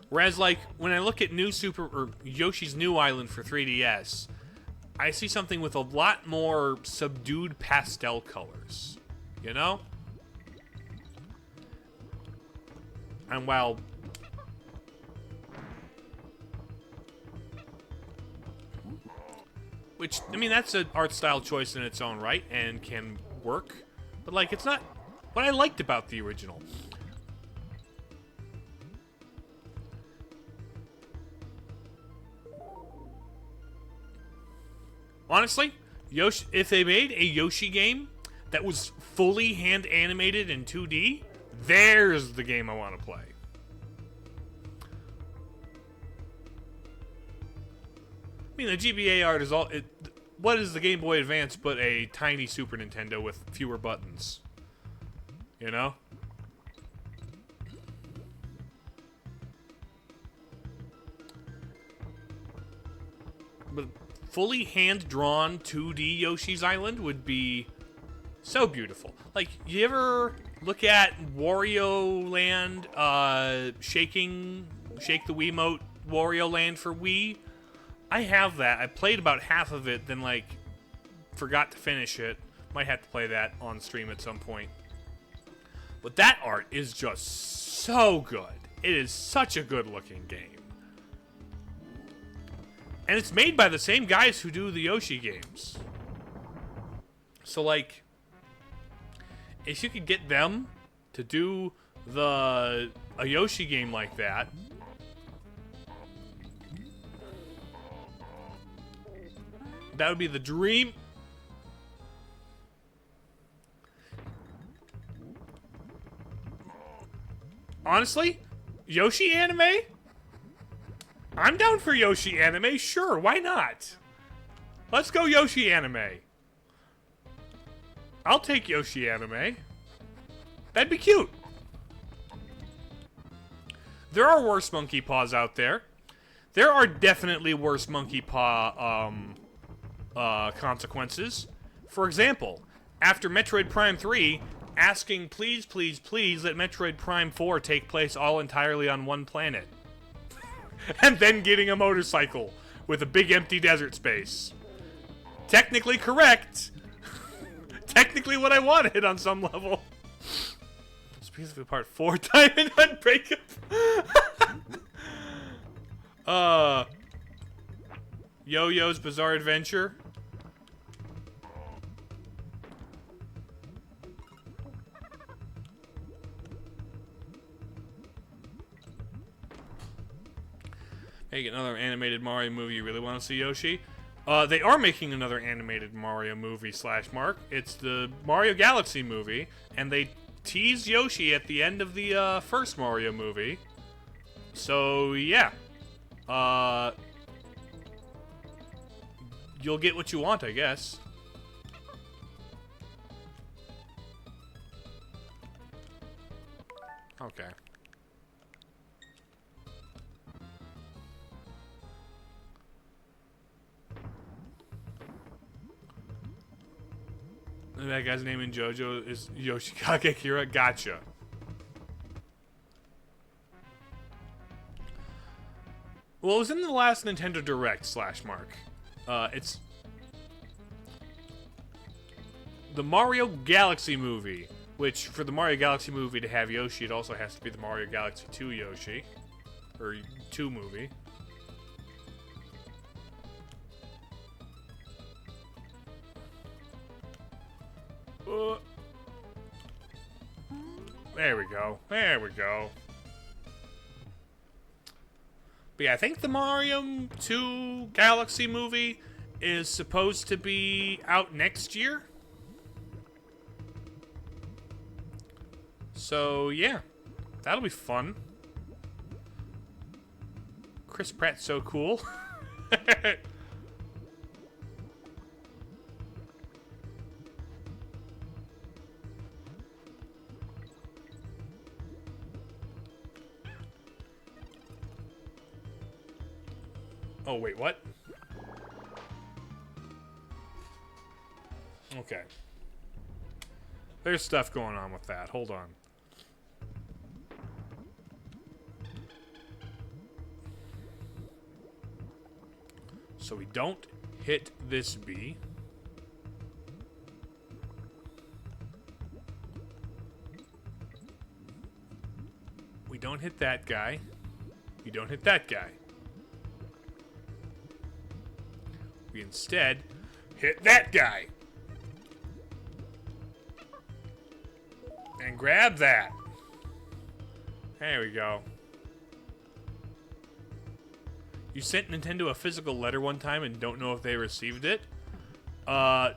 Whereas, like, when I look at Yoshi's New Island for 3DS, I see something with a lot more subdued pastel colors. You know? And while... Which, I mean, that's an art style choice in its own right and can work. But, like, it's not what I liked about the original. Honestly, Yoshi, if they made a Yoshi game that was fully hand animated in 2D, there's the game I want to play. I mean, the GBA art is all... what is the Game Boy Advance but a tiny Super Nintendo with fewer buttons? You know? But fully hand-drawn 2D Yoshi's Island would be so beautiful. Like, you ever look at Wario Land, Shake the Wiimote Wario Land for Wii? I have that. I played about half of it, then, like, forgot to finish it. Might have to play that on stream at some point. But that art is just so good. It is such a good-looking game. And it's made by the same guys who do the Yoshi games. So, like, if you could get them to do a Yoshi game like that, that would be the dream. Honestly, Yoshi anime? I'm down for Yoshi anime, sure, why not? Let's go Yoshi anime. I'll take Yoshi anime. That'd be cute. There are worse monkey paws out there. There are definitely worse monkey paw consequences. For example, after Metroid Prime 3, asking please, please, please let Metroid Prime 4 take place all entirely on one planet. And then getting a motorcycle with a big empty desert space. Technically correct. Technically what I wanted on some level. Specifically part 4, Diamond Hunt Breakup. Yo-Yo's Bizarre Adventure. Make another animated Mario movie. You really want to see Yoshi? They are making another animated Mario movie / Mark. It's the Mario Galaxy movie, and they teased Yoshi at the end of the first Mario movie. So yeah, you'll get what you want, I guess. Okay. That guy's name in JoJo is Yoshikage Kira. Gotcha. Well, it was in the last Nintendo Direct / Mark. It's the Mario Galaxy movie, which for the Mario Galaxy movie to have Yoshi, it also has to be the Mario Galaxy 2 Yoshi. Or 2 movie. There we go. There we go. But yeah, I think the Mario 2 Galaxy movie is supposed to be out next year. So yeah, that'll be fun. Chris Pratt's so cool. Oh, wait, what? Okay. There's stuff going on with that. Hold on. So we don't hit this bee. We don't hit that guy. We don't hit that guy. We instead hit that guy. And grab that. There we go. You sent Nintendo a physical letter one time and don't know if they received it? Oh,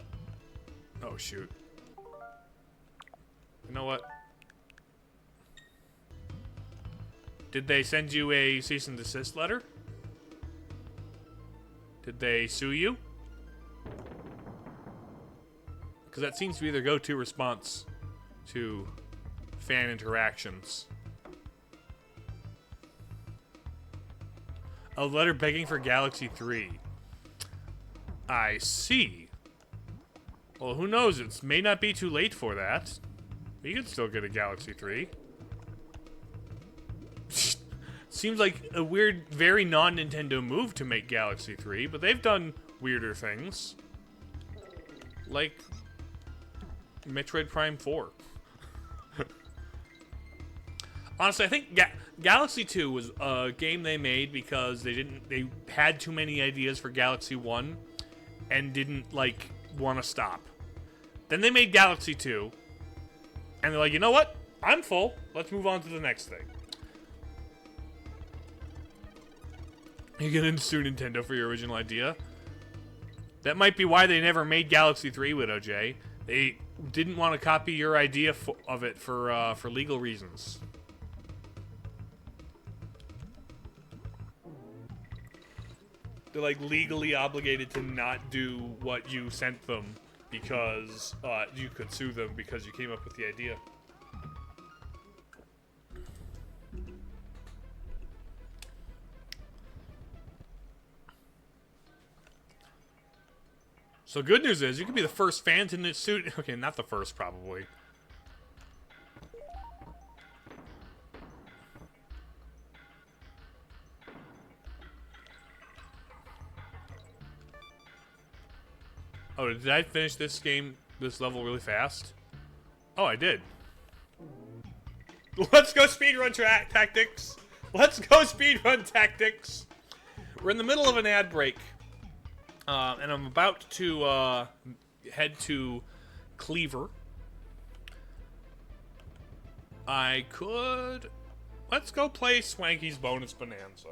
shoot. You know what? Did they send you a cease and desist letter? Did they sue you? Because that seems to be their go-to response to fan interactions. A letter begging for Galaxy 3. I see. Well, who knows? It may not be too late for that. You could still get a Galaxy 3. Seems like a weird, very non-Nintendo move to make Galaxy 3, but they've done weirder things. Like Metroid Prime 4. Honestly, I think Galaxy 2 was a game they made because they had too many ideas for Galaxy 1 and didn't, like, want to stop. Then they made Galaxy 2, and they're like, you know what? I'm full. Let's move on to the next thing. You're gonna sue Nintendo for your original idea? That might be why they never made Galaxy 3, Widow J. They didn't want to copy your idea of it for legal reasons. They're like legally obligated to not do what you sent them because you could sue them because you came up with the idea. So good news is, you could be the first fan to suit... Okay, not the first, probably. Oh, did I finish this level really fast? Oh, I did. Let's go speedrun tactics! Let's go speedrun tactics! We're in the middle of an ad break. And I'm about to head to Cleaver. I could... Let's go play Swanky's Bonus Bonanza.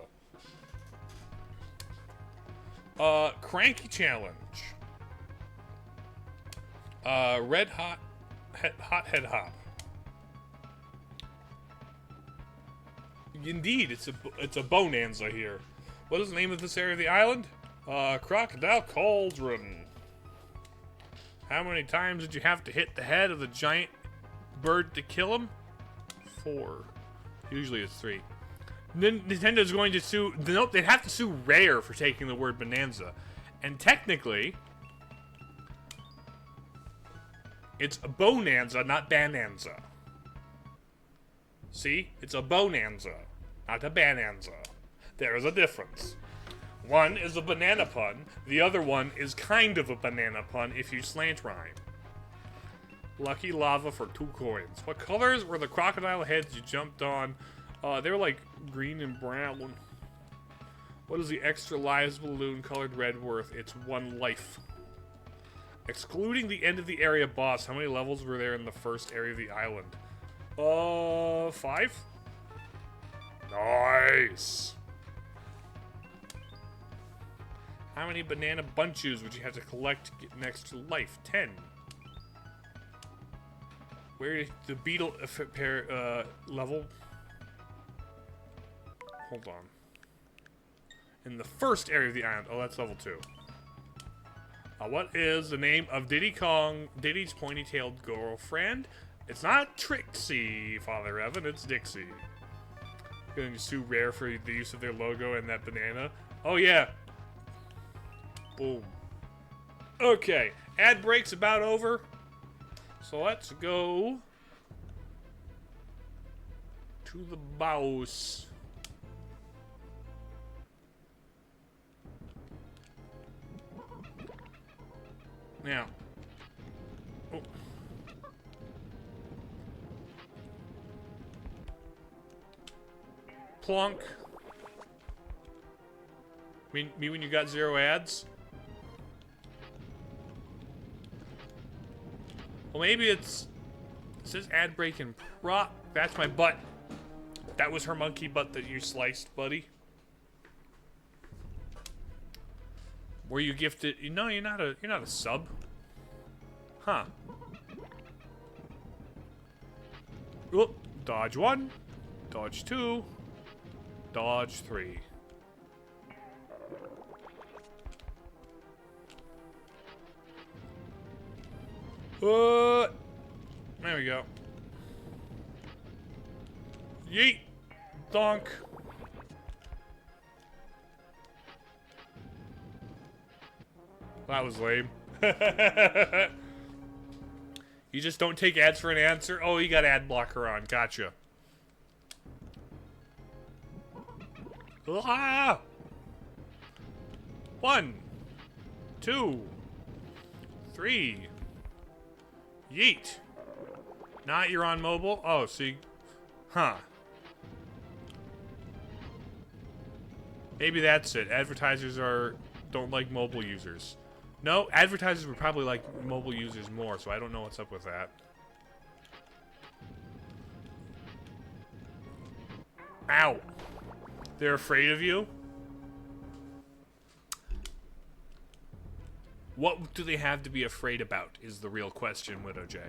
Cranky Challenge. Red Hot Head Hop. Indeed, it's a bonanza here. What is the name of this area of the island? Crocodile Cauldron. How many times did you have to hit the head of the giant bird to kill him? 4. Usually it's 3. Nintendo's going to sue... Nope, they'd have to sue Rare for taking the word bonanza. And technically... It's a bonanza, not bananza. See? It's a bonanza, not a bananza. There is a difference. One is a banana pun. The other one is kind of a banana pun if you slant rhyme. Lucky lava for 2 coins. What colors were the crocodile heads you jumped on? They were like green and brown. What is the extra lives balloon colored red worth? It's 1 life. Excluding the end of the area boss, how many levels were there in the first area of the island? 5? Nice! How many banana bunches would you have to collect to get next to life? 10. Where did the beetle level? Hold on. In the first area of the island. Oh, that's level 2. What is the name of Diddy's pointy-tailed girlfriend? It's not Trixie, Father Evan, it's Dixie. Going to sue Rare for the use of their logo and that banana. Oh, yeah. Boom. Okay, ad break's about over. So let's go to the boss. Now. Oh. Plonk. Me when you got 0 ads? Well, maybe it says ad break and prop. That's my butt. That was her monkey butt that you sliced, buddy. Were you gifted? No, you're not a sub. Huh. Oop. Dodge 1. Dodge 2. Dodge 3. There we go. Yeet. Donk. That was lame. You just don't take ads for an answer? Oh, you got ad blocker on. Gotcha. Ah! 1, 2, 3. Yeet. Not you're on mobile? Oh, see. Huh. Maybe that's it. Advertisers don't like mobile users. No, advertisers would probably like mobile users more, so I don't know what's up with that. Ow. They're afraid of you? What do they have to be afraid about is the real question, Widow J.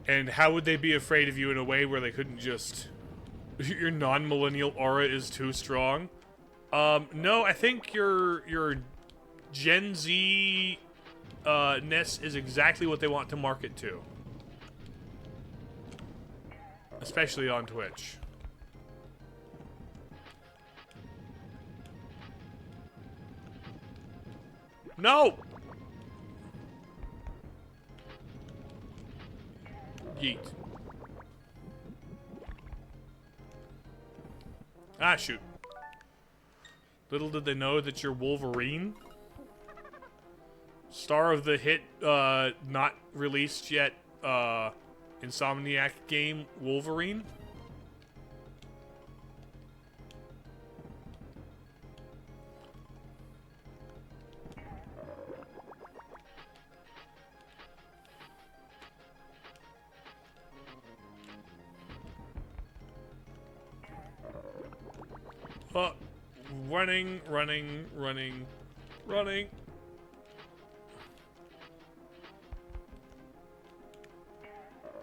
And how would they be afraid of you in a way where they couldn't just... Your non-millennial aura is too strong? No, I think your Gen Z ness is exactly what they want to market to. Especially on Twitch. No! Yeet. Ah, shoot. Little did they know that you're Wolverine. Star of the hit, not released yet, Insomniac game Wolverine. Running, running, running, running.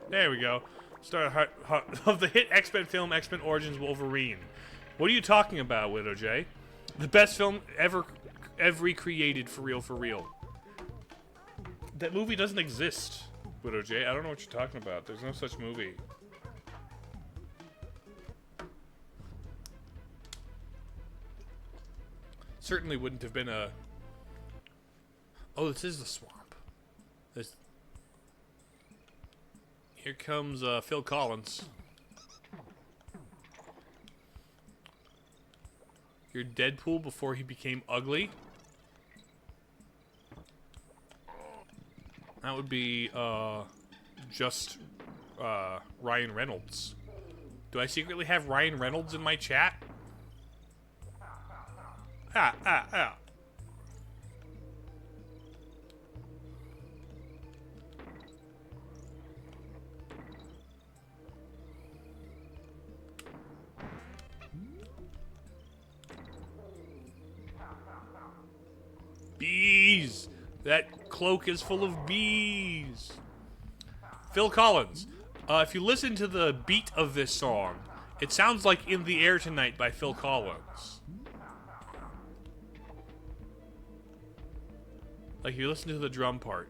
There we go. Start of the hit X-Men film, X-Men Origins Wolverine. What are you talking about, Widow J? The best film ever created, for real, for real. That movie doesn't exist, Widow J. I don't know what you're talking about. There's no such movie. Certainly wouldn't have been a... Oh, this is the swamp. This... Here comes Phil Collins. You're Deadpool before he became ugly? That would be, just, Ryan Reynolds. Do I secretly have Ryan Reynolds in my chat? Ah. Bees! That cloak is full of bees! Phil Collins. If you listen to the beat of this song, it sounds like In the Air Tonight by Phil Collins. Like, you listen to the drum part.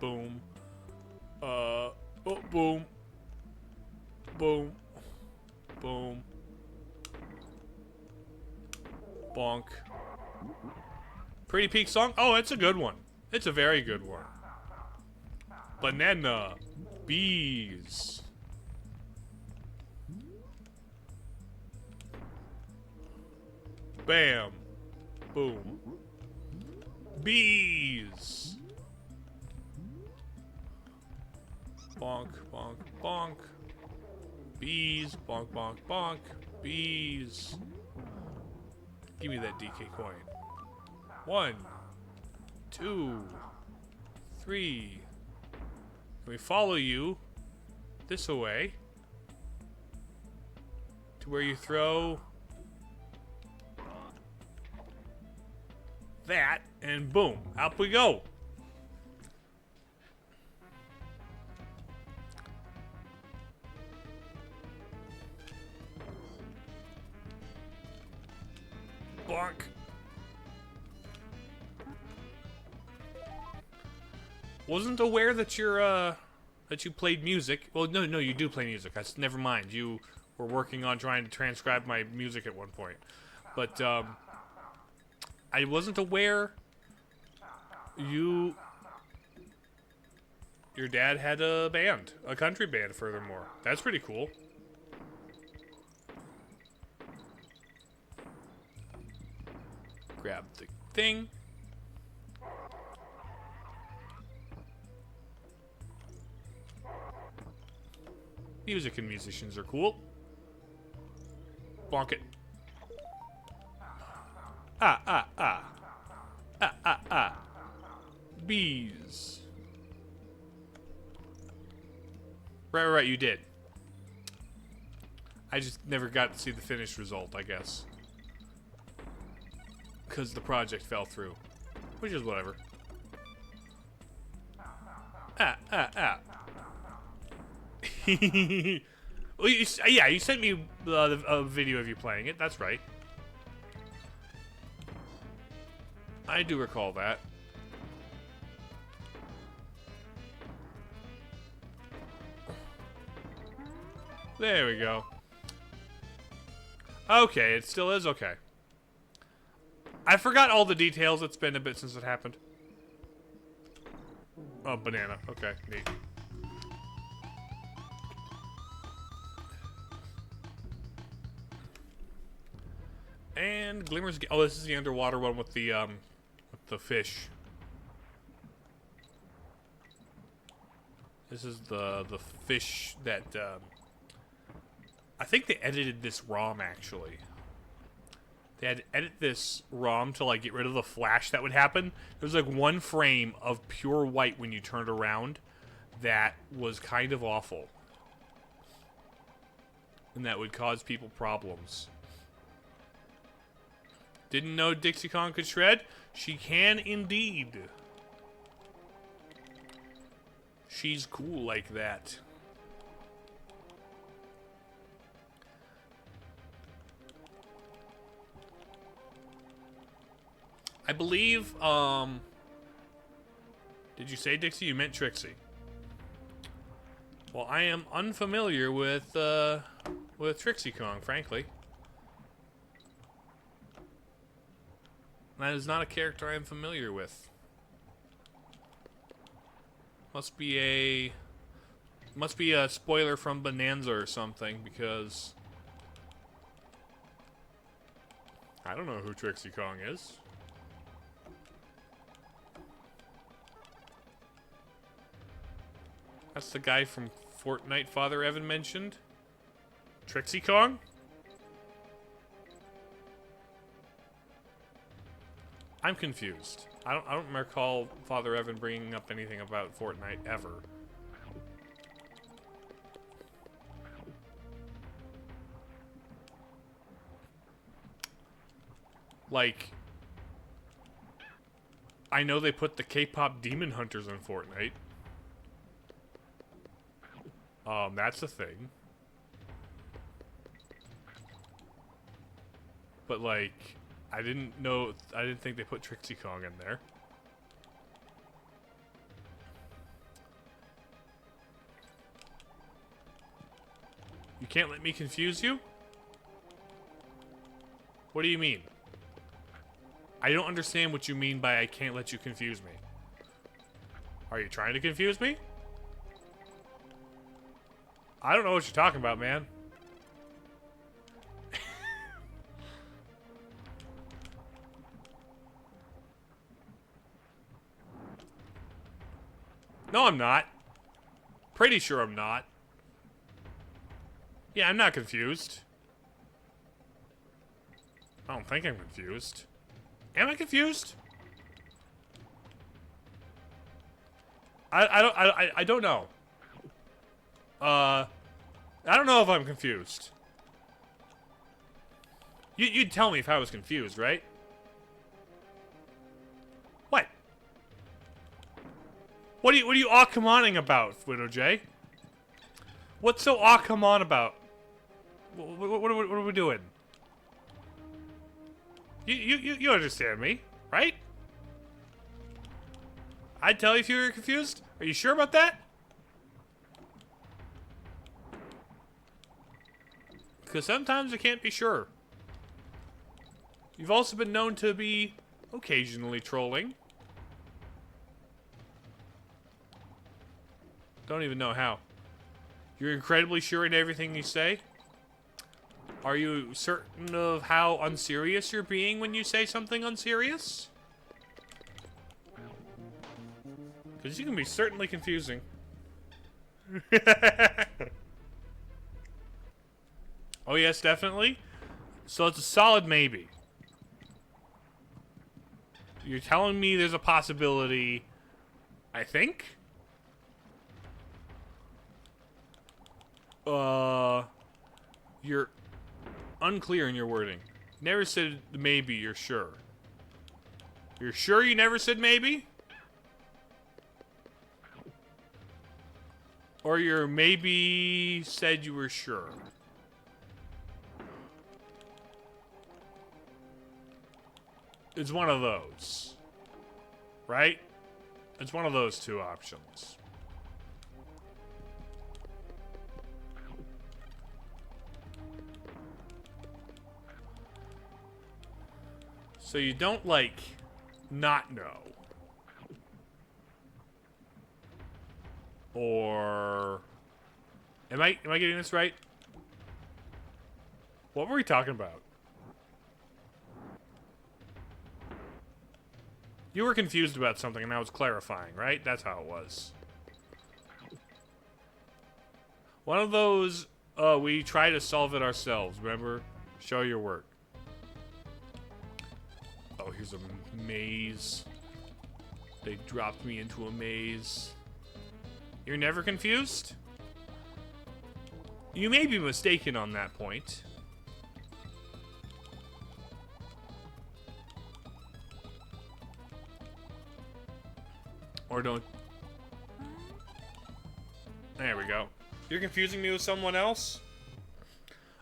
Boom. Oh, boom. Boom. Boom. Bonk. Pretty Peak song? Oh, it's a good one. It's a very good one. Banana. Bees. Bam. Boom. Bees. Bonk, bonk, bonk. Bees. Bonk, bonk, bonk. Bees. Give me that DK coin. 1, 2, 3. We follow you this away to where you throw that, and boom, up we go. Bonk. Wasn't aware that that you played music. Well, no, you do play music. Never mind. You were working on trying to transcribe my music at one point. But, I wasn't aware your dad had a band. A country band, furthermore. That's pretty cool. Grab the thing. Music and musicians are cool. Bonk it. Ah. Bees. Right, you did. I just never got to see the finished result, I guess. Because the project fell through. Which is whatever. Well, yeah, you sent me a video of you playing it. That's right. I do recall that. There we go. Okay, it still is okay. I forgot all the details. It's been a bit since it happened. Oh, banana. Okay, neat. And Glimmer's... Oh, this is the underwater one with the fish. This is the fish that, I think they edited this ROM, actually. They had to edit this ROM to like get rid of the flash that would happen. There was like one frame of pure white when you turned around that was kind of awful. And that would cause people problems. Didn't know Dixie Kong could shred? She can indeed. She's cool like that. I believe, did you say Dixie? You meant Trixie. Well, I am unfamiliar with Trixie Kong, frankly. That is not a character I am familiar with. Must be a spoiler from Bonanza or something, because I don't know who Trixie Kong is. That's the guy from Fortnite Father Evan mentioned. Trixie Kong? I'm confused. I don't recall Father Evan bringing up anything about Fortnite ever. Like, I know they put the K-pop Demon Hunters in Fortnite. That's a thing. But like, I didn't think they put Trixie Kong in there. You can't let me confuse you? What do you mean? I don't understand what you mean by I can't let you confuse me. Are you trying to confuse me? I don't know what you're talking about, man. No, I'm not. Pretty sure I'm not. Yeah, I'm not confused. I don't think I'm confused. Am I confused? I don't know. I don't know if I'm confused. You'd tell me if I was confused, right? What? What are you aw-come-oning about, Widow J? What's so aw-come-on about? What are we doing? You understand me, right? I'd tell you if you were confused. Are you sure about that? Because sometimes I can't be sure. You've also been known to be occasionally trolling. Don't even know how. You're incredibly sure in everything you say? Are you certain of how unserious you're being when you say something unserious? Because you can be certainly confusing. Oh yes, definitely. So it's a solid maybe. You're telling me there's a possibility, I think? You're unclear in your wording. Never said maybe, you're sure. You're sure you never said maybe? Or you're maybe said you were sure? It's one of those. Right? It's one of those two options. So you don't, like, not know. Or... Am I getting this right? What were we talking about? You were confused about something and I was clarifying, right? That's how it was. One of those, we try to solve it ourselves, remember? Show your work. here's a maze. They dropped me into a maze. You're never confused? You may be mistaken on that point. Or don't... There we go. You're confusing me with someone else?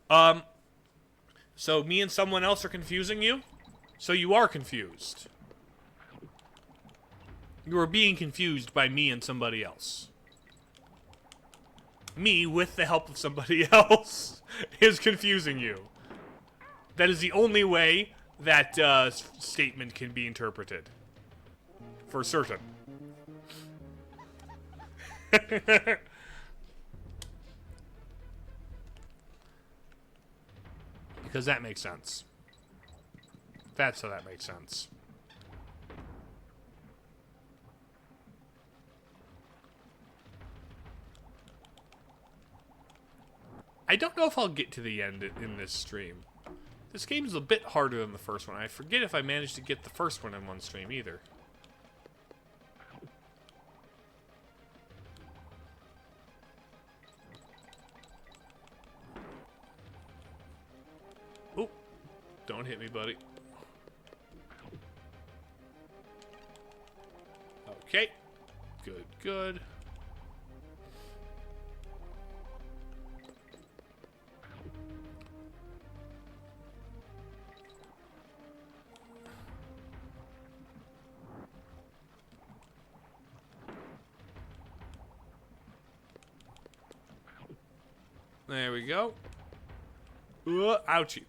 So me and someone else are confusing you? So you are confused. You are being confused by me and somebody else. Me, with the help of somebody else, is confusing you. That is the only way that statement can be interpreted. For certain. Because that makes sense. That's how that makes sense. I don't know if I'll get to the end in this stream. This game is a bit harder than the first one. I forget if I managed to get the first one in one stream either. Oh, don't hit me, buddy. Okay. Good, good. There we go. Ouchie.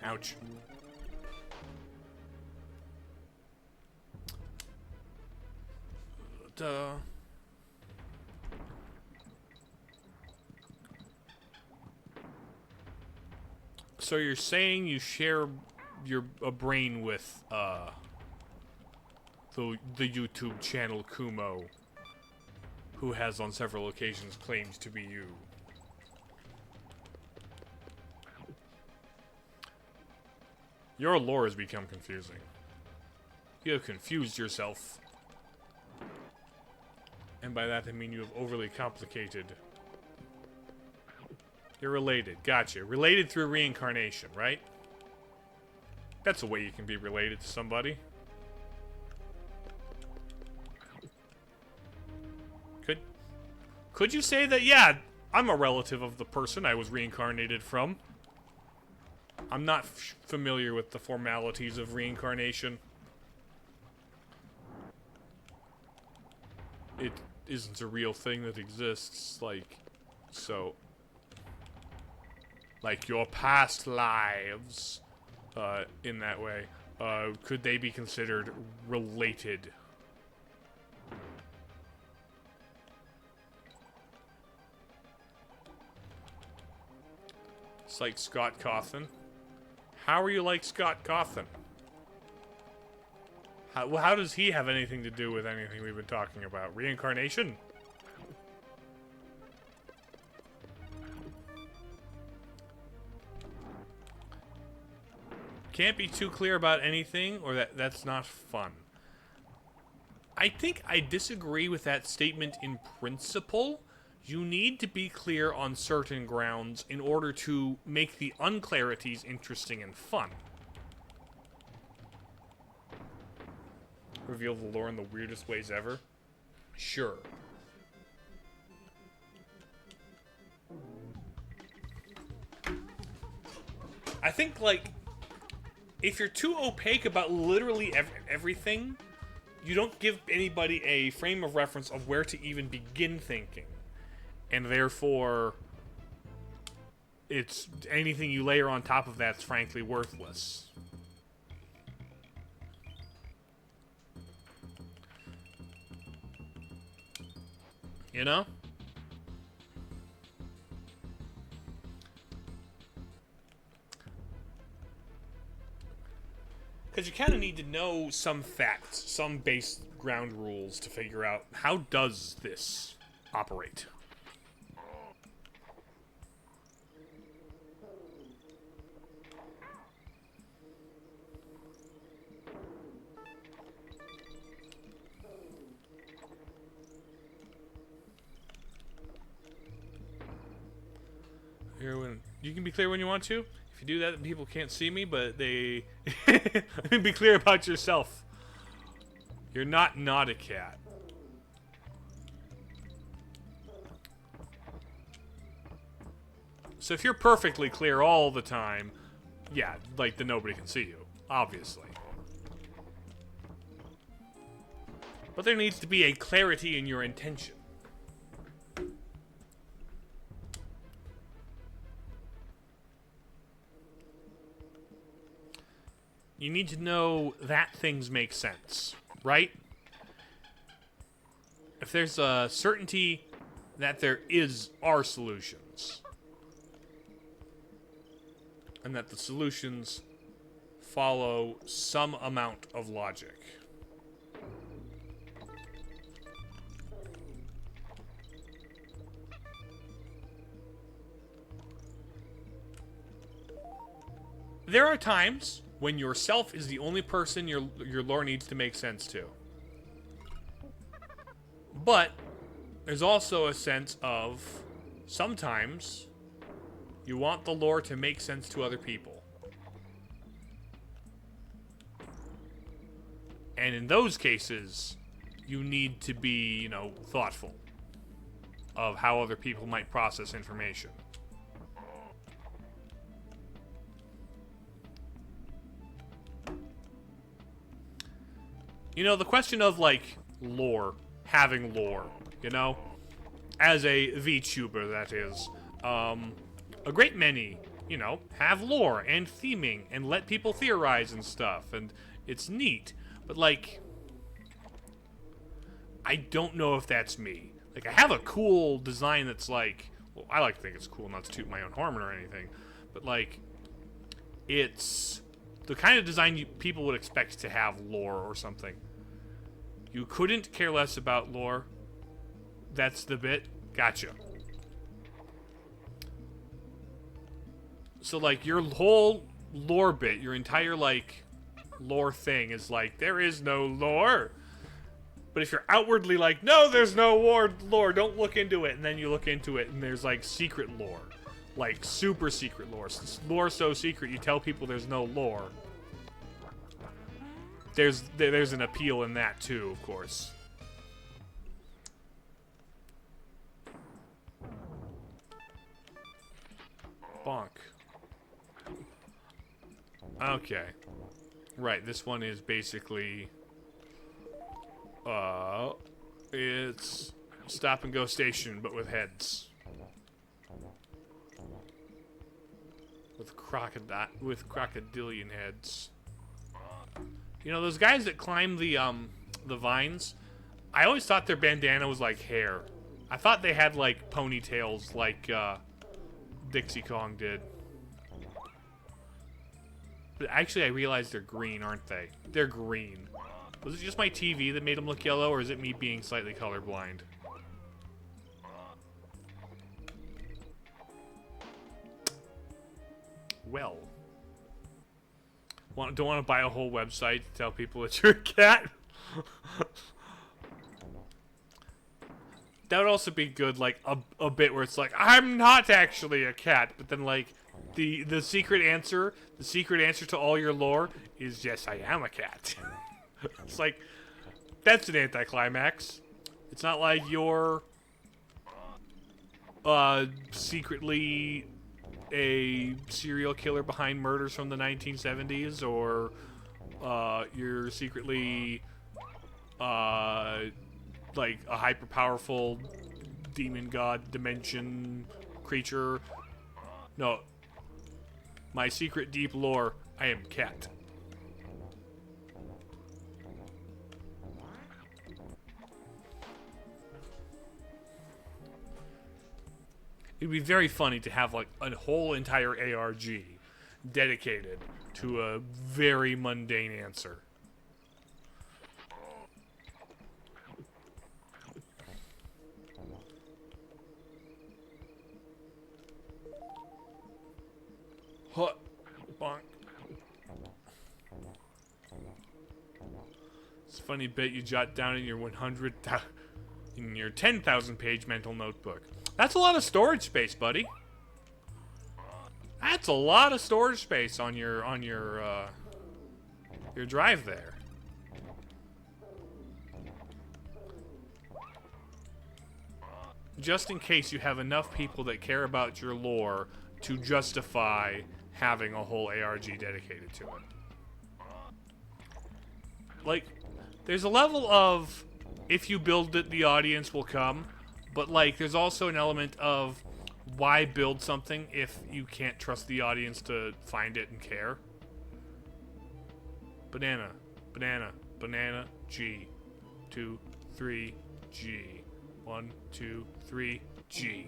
Ouch. Duh. So you're saying you share a brain with the YouTube channel Kumo, who has on several occasions claimed to be you. Your lore has become confusing. You have confused yourself. And by that I mean you have overly complicated. You're related. Gotcha. Related through reincarnation, right? That's a way you can be related to somebody. Could you say that, yeah, I'm a relative of the person I was reincarnated from? I'm not familiar with the formalities of reincarnation. It isn't a real thing that exists, like, so... Like, your past lives, in that way, could they be considered related? It's like Scott Cawthon. How are you like Scott Cawthon? How does he have anything to do with anything we've been talking about? Reincarnation? Can't be too clear about anything, or that's not fun. I think I disagree with that statement in principle. You need to be clear on certain grounds in order to make the unclarities interesting and fun. Reveal the lore in the weirdest ways ever? Sure. I think, like, if you're too opaque about literally everything, you don't give anybody a frame of reference of where to even begin thinking. And therefore, it's anything you layer on top of that's frankly worthless. You know? Because you kind of need to know some facts, some base ground rules to figure out how does this operate. You can be clear when you want to. If you do that, people can't see me, but they... Let me be clear about yourself. You're not a cat. So if you're perfectly clear all the time, yeah, like, then nobody can see you, obviously. But there needs to be a clarity in your intention. You need to know that things make sense, right? If there's a certainty that there are solutions, and that the solutions follow some amount of logic. There are times when yourself is the only person your lore needs to make sense to. But there's also a sense of sometimes you want the lore to make sense to other people. And in those cases, you need to be, you know, thoughtful of how other people might process information. You know, the question of, like, lore, having lore, you know? As a VTuber, that is. A great many, you know, have lore and theming and let people theorize and stuff, and it's neat. But, like, I don't know if that's me. Like, I have a cool design that's, like, well, I like to think it's cool, not to toot my own horn or anything, but, like, it's the kind of design people would expect to have lore or something. You couldn't care less about lore. That's the bit. Gotcha. So, like, your whole lore bit, your entire, like, lore thing is like, there is no lore. But if you're outwardly like, no, there's no lore, don't look into it, and then you look into it, and there's, like, secret lore. Like, super secret lore. Lore so secret, you tell people there's no lore. There's an appeal in that, too, of course. Bonk. Okay. Right, this one is basically... it's stop and go station, but with heads. With crocodilian heads. You know, those guys that climb the vines, I always thought their bandana was like hair. I thought they had, like, ponytails like, Dixie Kong did. But actually, I realized they're green, aren't they? They're green. Was it just my TV that made them look yellow, or is it me being slightly colorblind? Well. Don't want to buy a whole website to tell people it's your cat? That would also be good, like, a bit where it's like, I'm not actually a cat, but then, like, the secret answer to all your lore is, yes, I am a cat. It's like, that's an anticlimax. It's not like you're, secretly a serial killer behind murders from the 1970s, or, you're secretly, like, a hyper-powerful demon god dimension creature. No. My secret deep lore, I am cat. It'd be very funny to have, like, a whole entire ARG dedicated to a very mundane answer. Huh. Bonk. It's a funny bit you jot down in your 10,000 page mental notebook. That's a lot of storage space, buddy. That's a lot of storage space on your drive there. Just in case you have enough people that care about your lore to justify having a whole ARG dedicated to it. Like, there's a level of, if you build it, the audience will come, but like, there's also an element of, why build something if you can't trust the audience to find it and care? Banana, banana, banana, G. 2, 3, G. 1, 2, 3, G.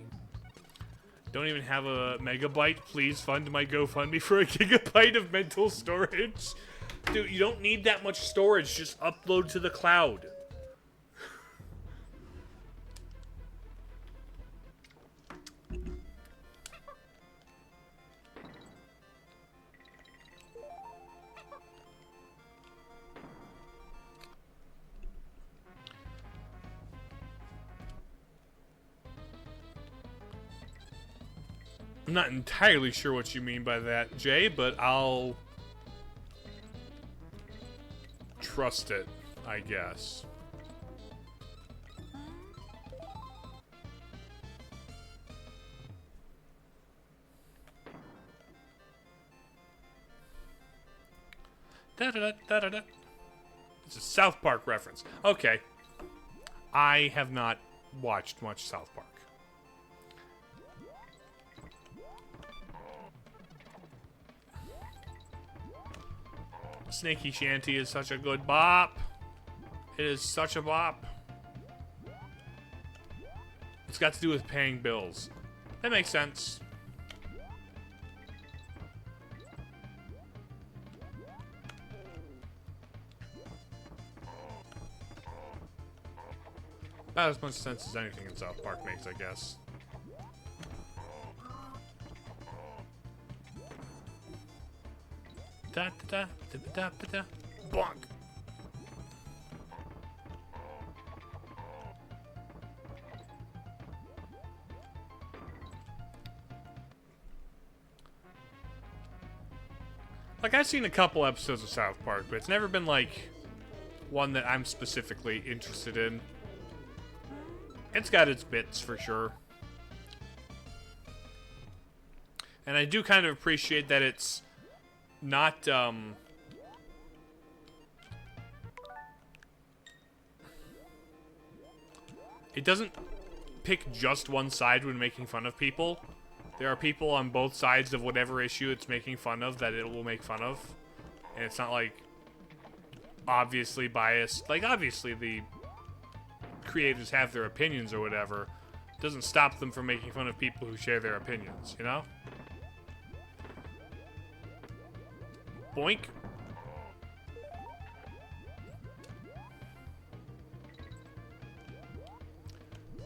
Don't even have a megabyte? Please fund my GoFundMe for a gigabyte of mental storage. Dude, you don't need that much storage. Just upload to the cloud. I'm not entirely sure what you mean by that, Jay, but I'll trust it, I guess. Da-da-da-da-da-da. It's a South Park reference. Okay. I have not watched much South Park. Snaky Shanty is such a good bop. It is such a bop. It's got to do with paying bills. That makes sense. About as much sense as anything in South Park makes, I guess. Da da da da da da. Bonk. Like, I've seen a couple episodes of South Park, but it's never been like one that I'm specifically interested in. It's got its bits for sure. And I do kind of appreciate that it's not, it doesn't pick just one side when making fun of people. There are people on both sides of whatever issue it's making fun of that it will make fun of. And it's not, like, obviously biased. Like, obviously the creators have their opinions or whatever. It doesn't stop them from making fun of people who share their opinions, you know? Boink.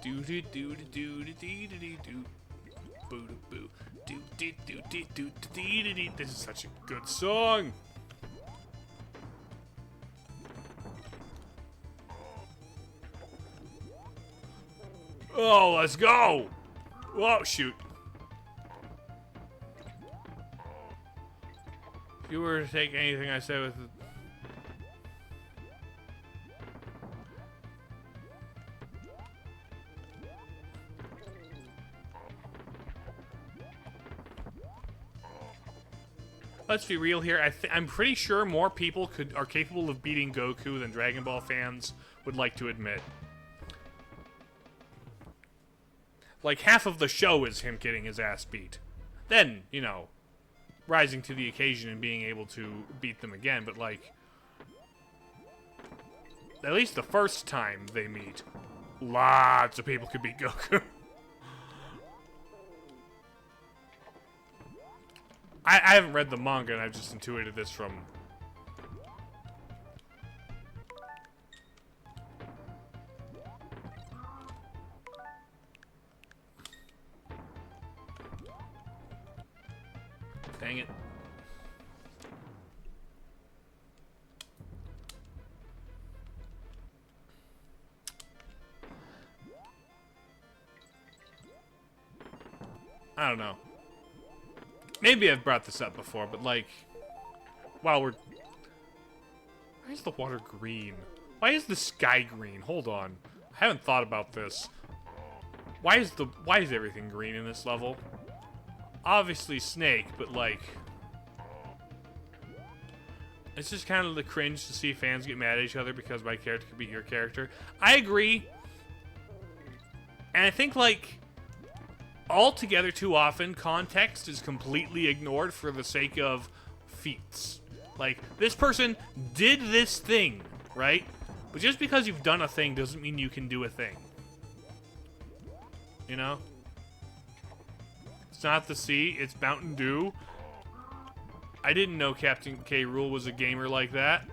Do do do do do do do do do. Boo boo. Do do do do do do do. This is such a good song. Oh, let's go. Whoa, shoot. If you were to take anything I said with... Let's be real here. I'm pretty sure more people are capable of beating Goku than Dragon Ball fans would like to admit. Like, half of the show is him getting his ass beat. Then, you know, rising to the occasion and being able to beat them again, but like, at least the first time they meet, lots of people could beat Goku. I haven't read the manga, and I've just intuited this from... Dang it. I don't know. Maybe I've brought this up before, but like, while we're... Why is the water green? Why is the sky green? Hold on. I haven't thought about this. Why is everything green in this level? Obviously Snake, but like... It's just kind of the cringe to see fans get mad at each other because my character could be your character. I agree. And I think, like, altogether too often, context is completely ignored for the sake of feats. Like, this person did this thing, right? But just because you've done a thing doesn't mean you can do a thing. You know? It's not the sea, it's Mountain Dew. I didn't know Captain K. Rool was a gamer like that.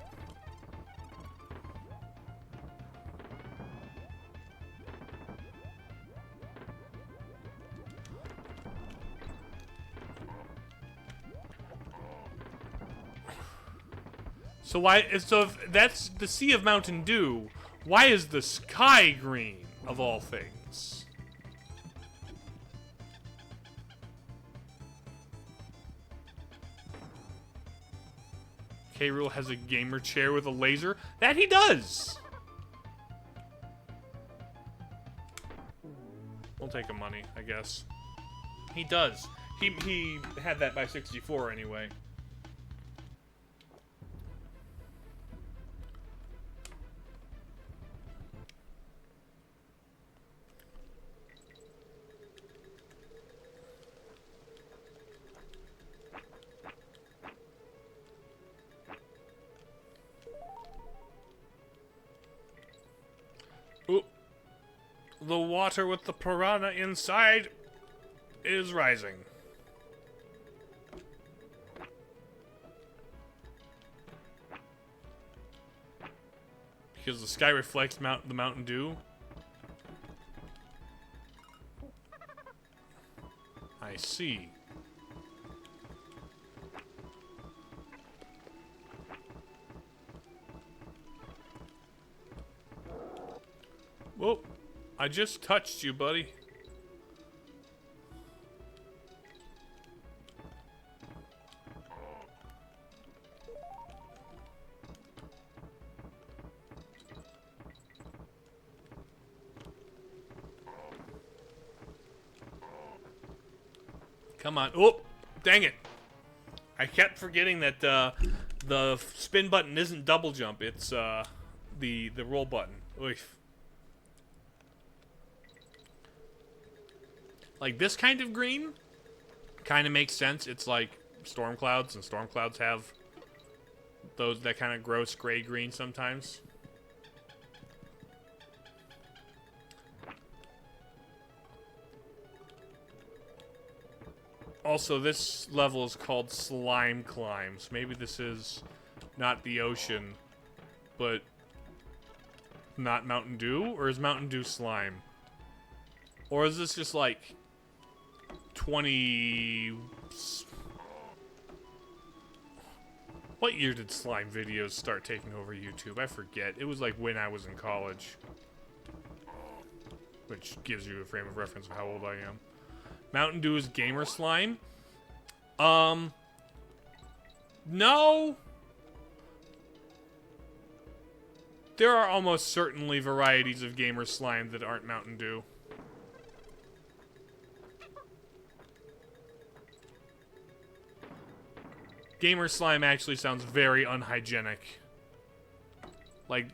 So if that's the Sea of Mountain Dew, why is the sky green of all things? K. Rool has a gamer chair with a laser. That he does! We'll take the money, I guess. He does. He had that by 64 anyway. Ooh. The water with the piranha inside is rising. Because the sky reflects the Mountain Dew. I see. Whoa, I just touched you, buddy. Come on. Oh, dang it. I kept forgetting that the spin button isn't double jump. It's the roll button. Oof. Like, this kind of green kind of makes sense. It's like storm clouds, and storm clouds have those, that kind of gross gray green sometimes. Also, this level is called Slime Climbs. Maybe this is not the ocean, but not Mountain Dew? Or is Mountain Dew slime? Or is this just like 20... What year did slime videos start taking over YouTube? I forget. It was like when I was in college. Which gives you a frame of reference of how old I am. Mountain Dew is gamer slime? No. There are almost certainly varieties of gamer slime that aren't Mountain Dew. Gamer slime actually sounds very unhygienic. Like...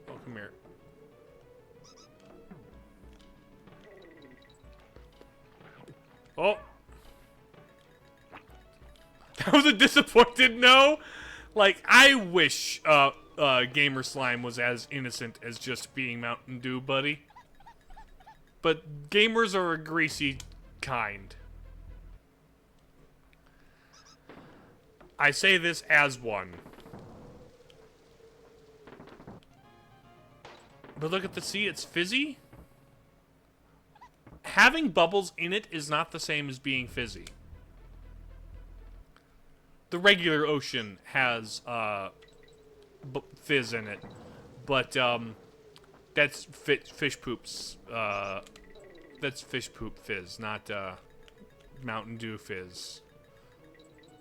Oh, come here. Oh! That was a disappointed no! Like, I wish, Gamer Slime was as innocent as just being Mountain Dew, buddy. But gamers are a greasy kind. I say this as one. But look at the sea, it's fizzy? having bubbles in it is not the same as being fizzy. The regular ocean has fizz in it, but that's fish poops. That's fish poop fizz, not Mountain Dew fizz.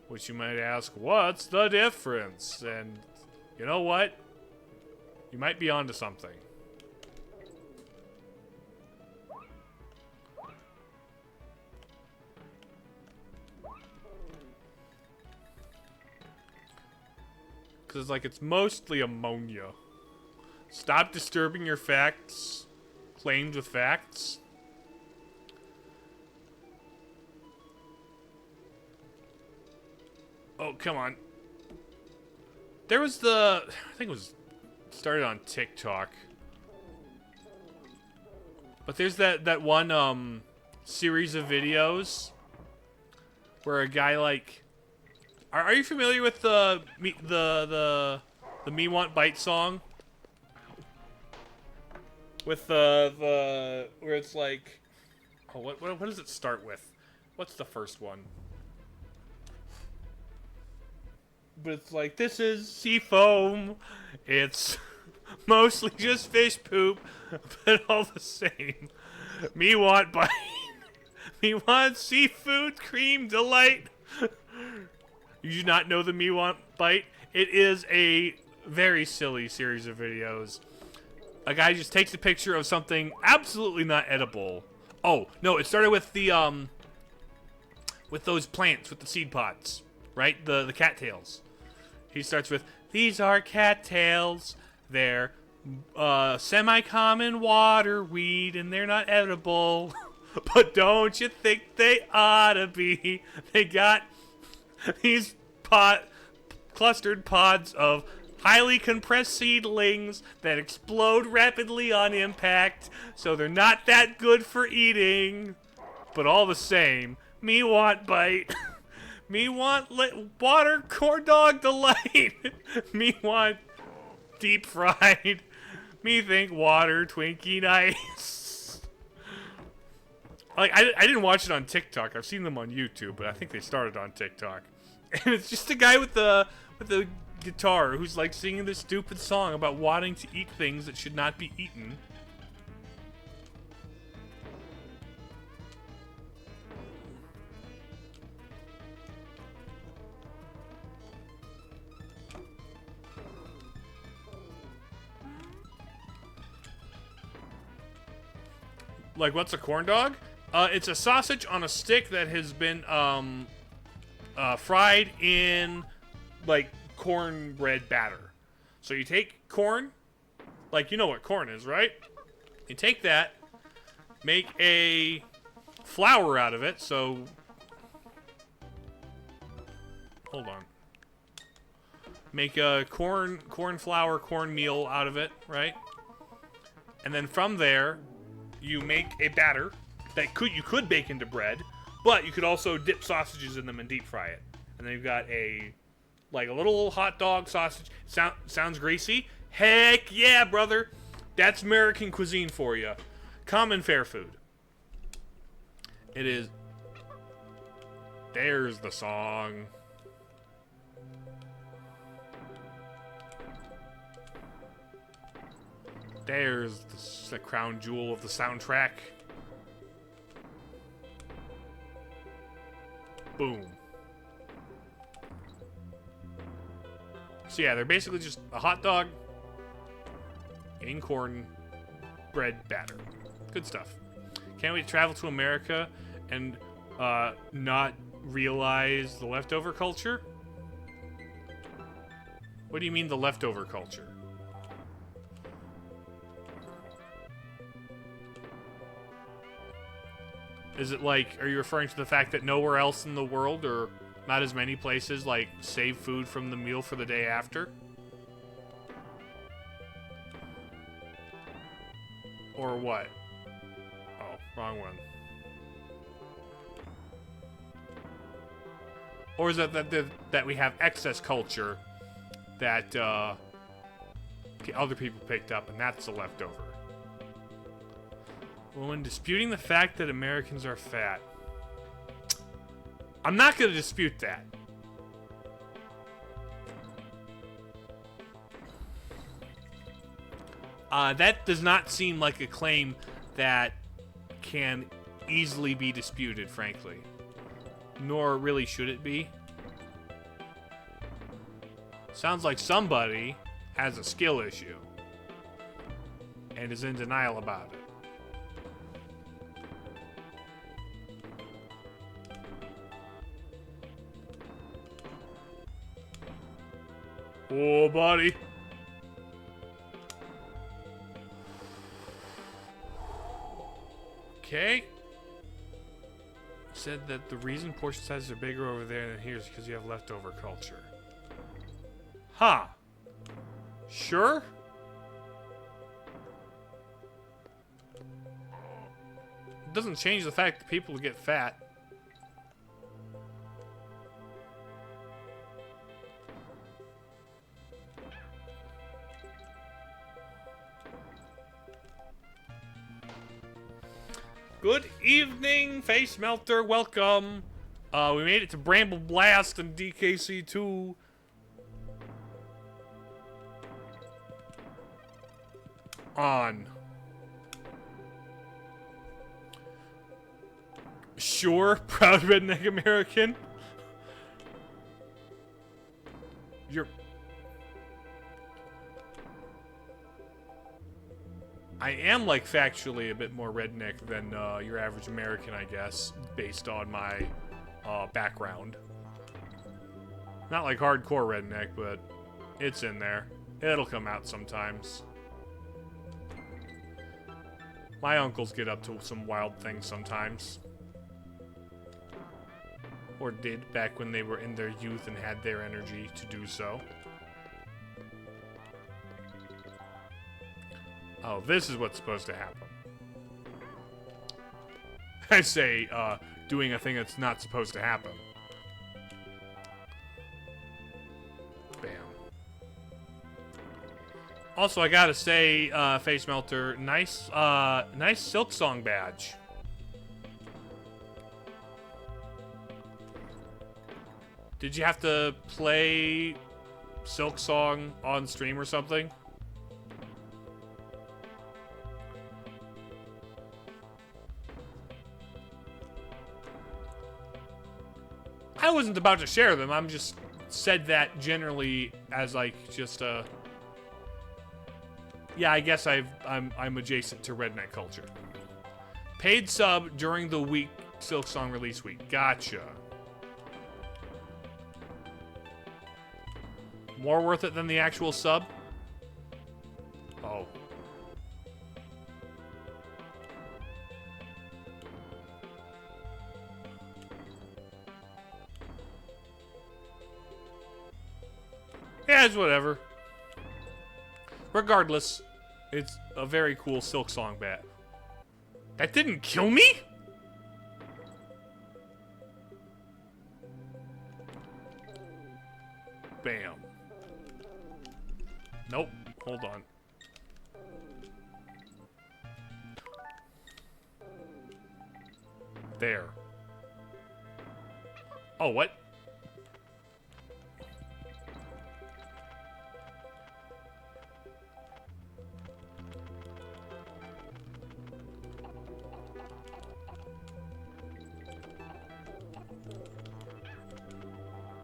Which you might ask, what's the difference? And you know what? You might be onto something. Because like it's mostly ammonia. Stop disturbing your facts. Claimed with facts. Oh, come on. There was I think it was started on TikTok. But there's that one series of videos where a guy like Are you familiar with the Me Want Bite song? With the where it's like, oh, what does it start with? What's the first one? But it's like, this is sea foam. It's mostly just fish poop, but all the same. Me want bite. Me want seafood cream delight. You do not know the Me Want Bite? It is a very silly series of videos. A guy just takes a picture of something absolutely not edible. Oh, no, it started with the, with those plants, with the seed pods, right? The cattails. He starts with, these are cattails. They're, semi-common water weed, and they're not edible. But don't you think they ought to be? They got these clustered pods of highly compressed seedlings that explode rapidly on impact, so they're not that good for eating. But all the same, me want bite. Me want water corn dog delight. Me want deep fried. Me think water Twinkie nice. Like I didn't watch it on TikTok. I've seen them on YouTube, but I think they started on TikTok. And it's just a guy with the guitar who's like singing this stupid song about wanting to eat things that should not be eaten. Like, what's a corn dog? It's a sausage on a stick that has been fried in like cornbread batter. So you take corn, like, you know what corn is, right? You take that, make a flour out of it. So hold on. Make a corn flour, cornmeal out of it, right? And then from there, you make a batter that you could bake into bread, but you could also dip sausages in them and deep fry it. And then you've got a little hot dog sausage. Sounds greasy? Heck yeah, brother. That's American cuisine for you. Common fare food. It is. There's the song. There's the crown jewel of the soundtrack. Boom. So yeah, they're basically just a hot dog in corn bread batter. Good stuff. Can't we travel to America and not realize the leftover culture? What do you mean the leftover culture? Is it like, are you referring to the fact that nowhere else in the world, or not as many places, like, save food from the meal for the day after? Or what? Oh, wrong one. Or is it that we have excess culture that other people picked up, and that's the leftover? When disputing the fact that Americans are fat. I'm not going to dispute that. That does not seem like a claim that can easily be disputed, frankly. Nor really should it be. Sounds like somebody has a skill issue and is in denial about it. Oh, buddy. Okay. Said that the reason portion sizes are bigger over there than here is because you have leftover culture. Huh. Sure? It doesn't change the fact that people get fat. Good evening, Face Melter. Welcome. We made it to Bramble Blast and DKC2. On. Sure, proud redneck American. You're... I am, like, factually a bit more redneck than your average American, I guess, based on my background. Not like hardcore redneck, but it's in there. It'll come out sometimes. My uncles get up to some wild things sometimes. Or did, back when they were in their youth and had their energy to do so. Oh, this is what's supposed to happen. I say, doing a thing that's not supposed to happen. Bam. Also, I gotta say, Face Melter, nice Silk Song badge. Did you have to play Silk Song on stream or something? I wasn't about to share them. I'm just said that generally as like just a... Yeah, I guess I'm adjacent to redneck culture. Paid sub during the week Silk Song release week. Gotcha. More worth it than the actual sub? Oh. Yeah, it's whatever. Regardless, it's a very cool Silk Song bat. That didn't kill me? Bam. Nope. Hold on. There. Oh, what?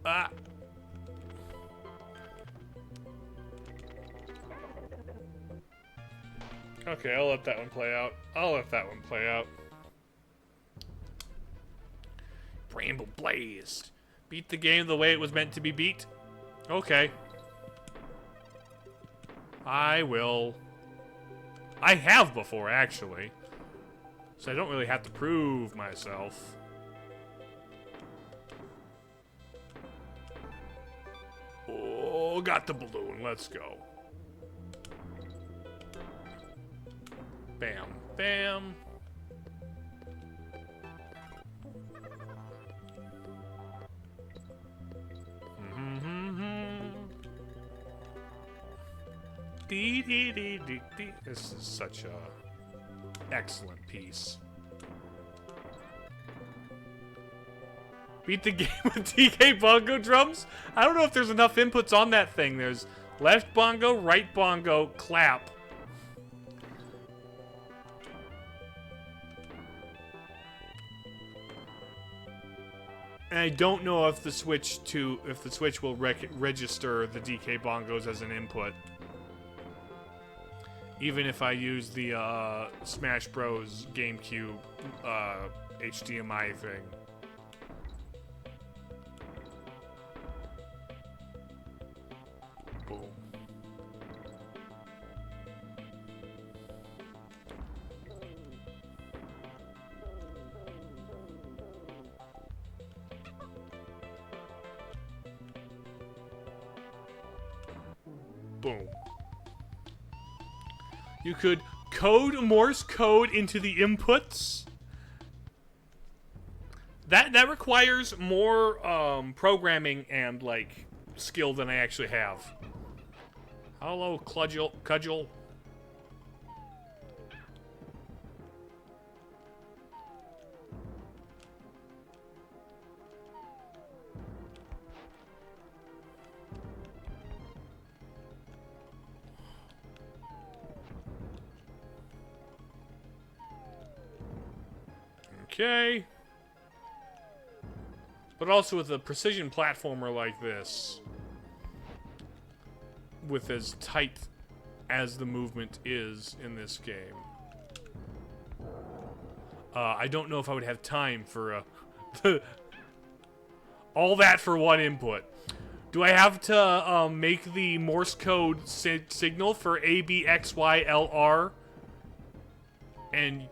Ah. Okay, I'll let that one play out. Bramble Blazed. Beat the game the way it was meant to be beat? Okay. I will. I have before, actually. So I don't really have to prove myself. Oh, got the balloon. Let's go. Bam. Bam. Dee dee dee dee dee. This is such a... Excellent piece. Beat the game with DK bongo drums? I don't know if there's enough inputs on that thing. There's left bongo, right bongo, clap. And I don't know if the Switch will register the DK bongos as an input. Even if I use the Smash Bros. GameCube HDMI thing. Boom. Boom. You could code Morse code into the inputs. That requires more programming and like skill than I actually have. Hello, Cudgel. Okay. But also with a precision platformer like this, with as tight as the movement is in this game, I don't know if I would have time for all that for one input. Do I have to make the Morse code signal for A, B, X, Y, L, R? And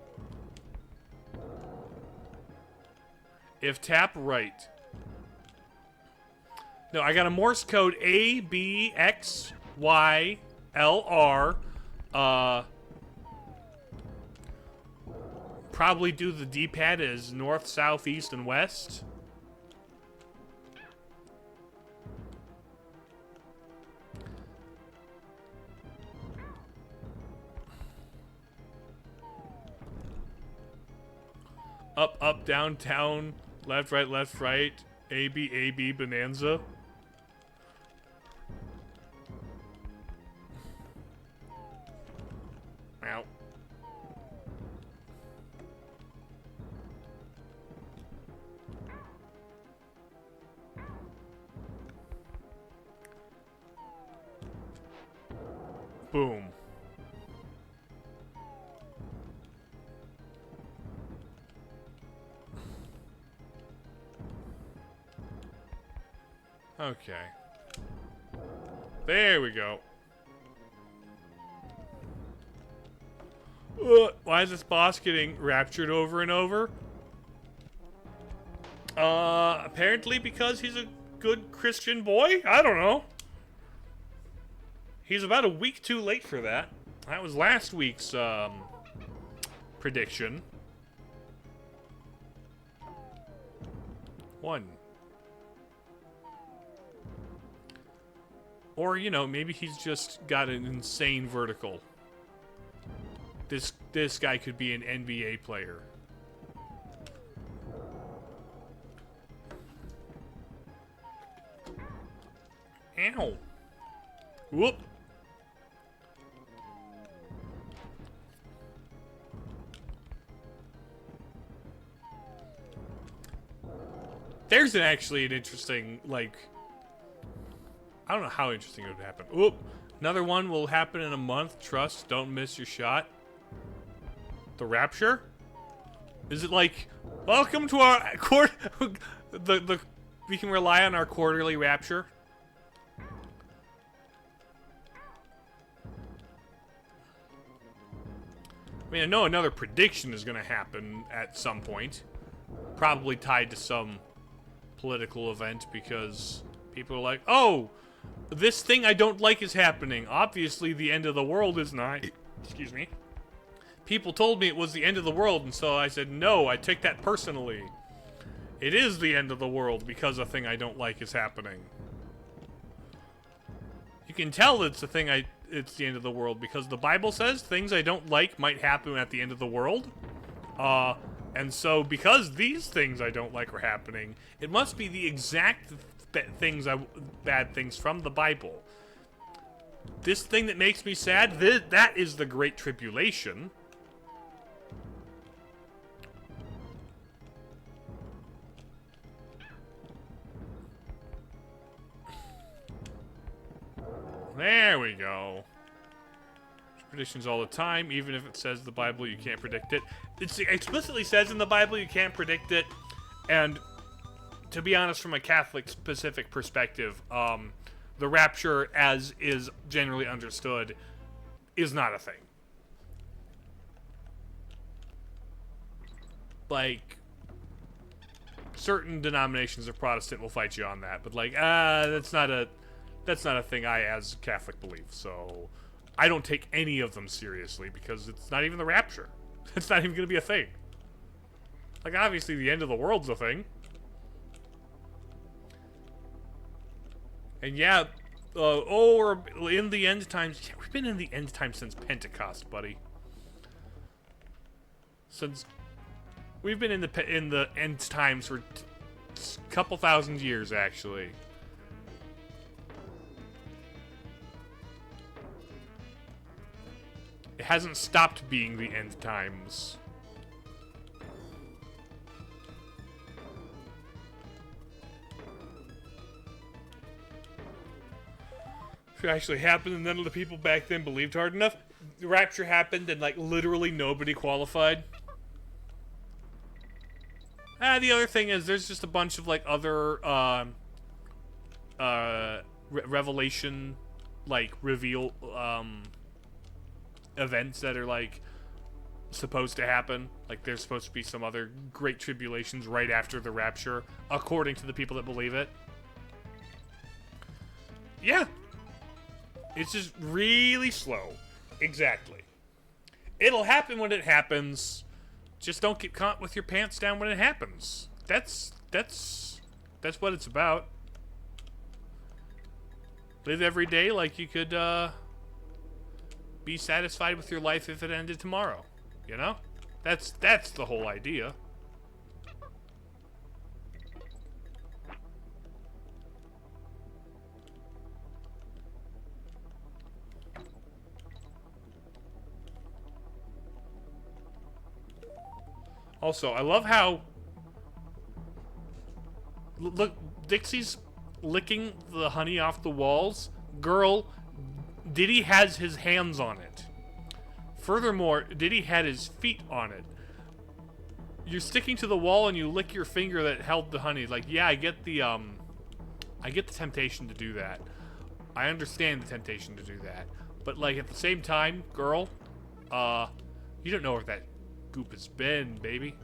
if tap right. No, I got a Morse code A, B, X, Y, L, R. Probably do the D-pad as north, south, east, and west. Up, up, down, down, left, right, A, B, bonanza. Ow. Boom. Okay. There we go. Why is this boss getting raptured over and over? Apparently because he's a good Christian boy? I don't know. He's about a week too late for that. That was last week's, prediction. 1. Or, you know, maybe he's just got an insane vertical. This guy could be an NBA player. Ow. Whoop. There's actually an interesting, like... I don't know how interesting it would happen. Oop. Another one will happen in a month. Trust. Don't miss your shot. The Rapture? Is it like, welcome to our we can rely on our quarterly Rapture? I mean, I know another prediction is going to happen at some point. Probably tied to some political event because people are like, oh, this thing I don't like is happening. Obviously, the end of the world is nigh. Excuse me. People told me it was the end of the world, and so I said, no, I take that personally. It is the end of the world because a thing I don't like is happening. You can tell it's a thing it's the end of the world, because the Bible says things I don't like might happen at the end of the world. And so because these things I don't like are happening, it must be the exact bad things from the Bible. This thing that makes me sad, that is the Great Tribulation. There we go. Predictions all the time, even if it says the Bible you can't predict it. It explicitly says in the Bible you can't predict it, and to be honest, from a Catholic specific perspective, the rapture, as is generally understood, is not a thing. Like, certain denominations of Protestant will fight you on that, but like, that's not a thing I, as Catholic, believe. So I don't take any of them seriously, because it's not even the rapture. It's not even going to be a thing. Like, obviously, the end of the world's a thing. And yeah, we're in the end times. Yeah, we've been in the end times since Pentecost, buddy. Since we've been in the end times for a couple thousand years, actually. It hasn't stopped being the end times. If it actually happened and none of the people back then believed hard enough, the rapture happened and like literally nobody qualified. The other thing is there's just a bunch of like other revelation, like reveal events that are like supposed to happen. Like there's supposed to be some other great tribulations right after the rapture, according to the people that believe it. Yeah. It's just really slow. Exactly. It'll happen when it happens. Just don't get caught with your pants down when it happens. That's what it's about. Live every day like you could be satisfied with your life if it ended tomorrow. You know? That's the whole idea. Also, I love how... Look, Dixie's licking the honey off the walls. Girl, Diddy has his hands on it. Furthermore, Diddy had his feet on it. You're sticking to the wall and you lick your finger that held the honey. Like, yeah, I get the temptation to do that. I understand the temptation to do that. But, like, at the same time, girl, you don't know where that goop has been, baby.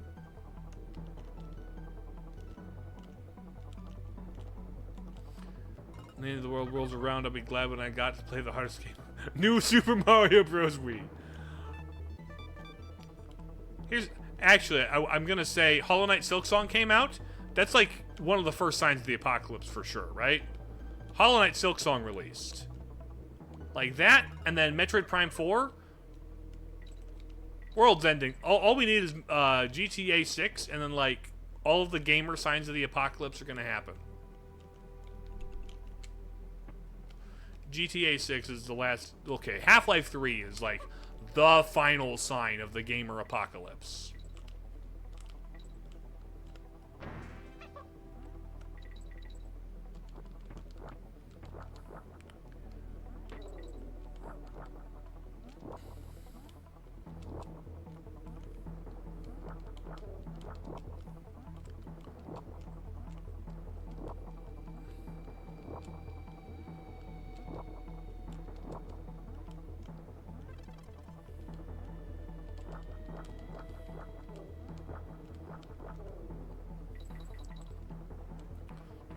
When the end of the world rolls around, I'll be glad when I got to play the hardest game. New Super Mario Bros. Wii. Here's... Actually, I'm gonna say Hollow Knight Silksong came out. That's like one of the first signs of the apocalypse for sure, right? Hollow Knight Silksong released. Like that, and then Metroid Prime 4... World's ending. All we need is GTA 6, and then, like, all of the gamer signs of the apocalypse are going to happen. GTA 6 is the last... Okay, Half-Life 3 is, like, the final sign of the gamer apocalypse.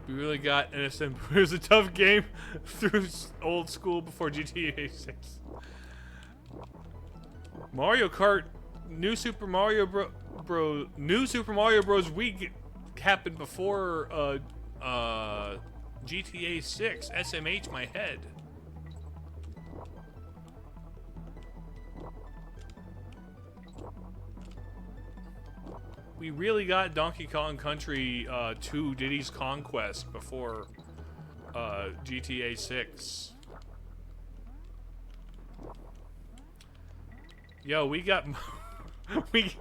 We really got innocent. It was a tough game through old school before GTA 6. Mario Kart, New Super Mario Bros. Wii happened before GTA 6. SMH my head. we really got Donkey Kong Country 2 Diddy's Conquest before GTA 6. Yo, we got we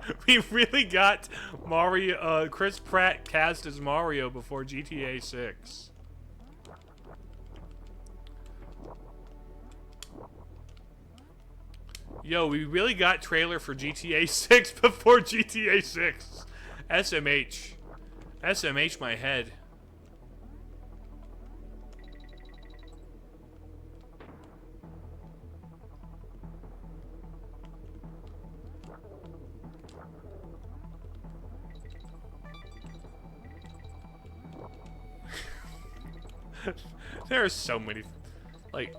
really got Mario Chris Pratt cast as Mario before GTA 6. Yo, we really got trailer for GTA 6 before GTA 6. SMH. SMH my head. There are so many, like,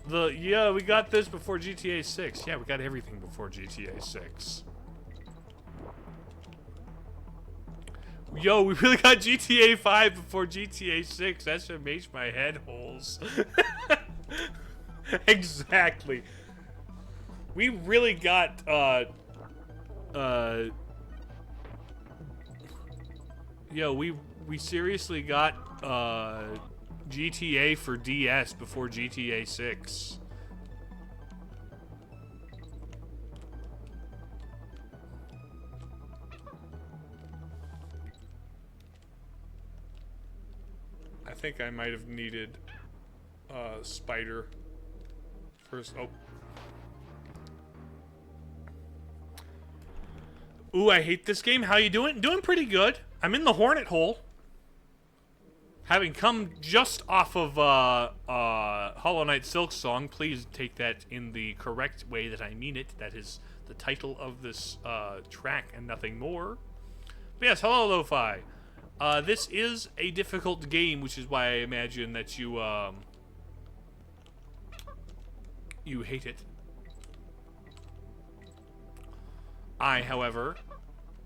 yeah, we got this before GTA 6. Yeah, we got everything before GTA 6. Yo, we really got GTA 5 before GTA 6. That should make my head holes. Exactly. We really got, yo, we seriously got, GTA for DS before GTA 6. I think I might have needed Spider first. Oh. Ooh, I hate this game. How you doing? Doing pretty good. I'm in the Hornet Hole. Having come just off of Hollow Knight Silksong, please take that in the correct way that I mean it. That is the title of this track and nothing more. But yes, hello, Lo-Fi. This is a difficult game, which is why I imagine that you hate it. I, however,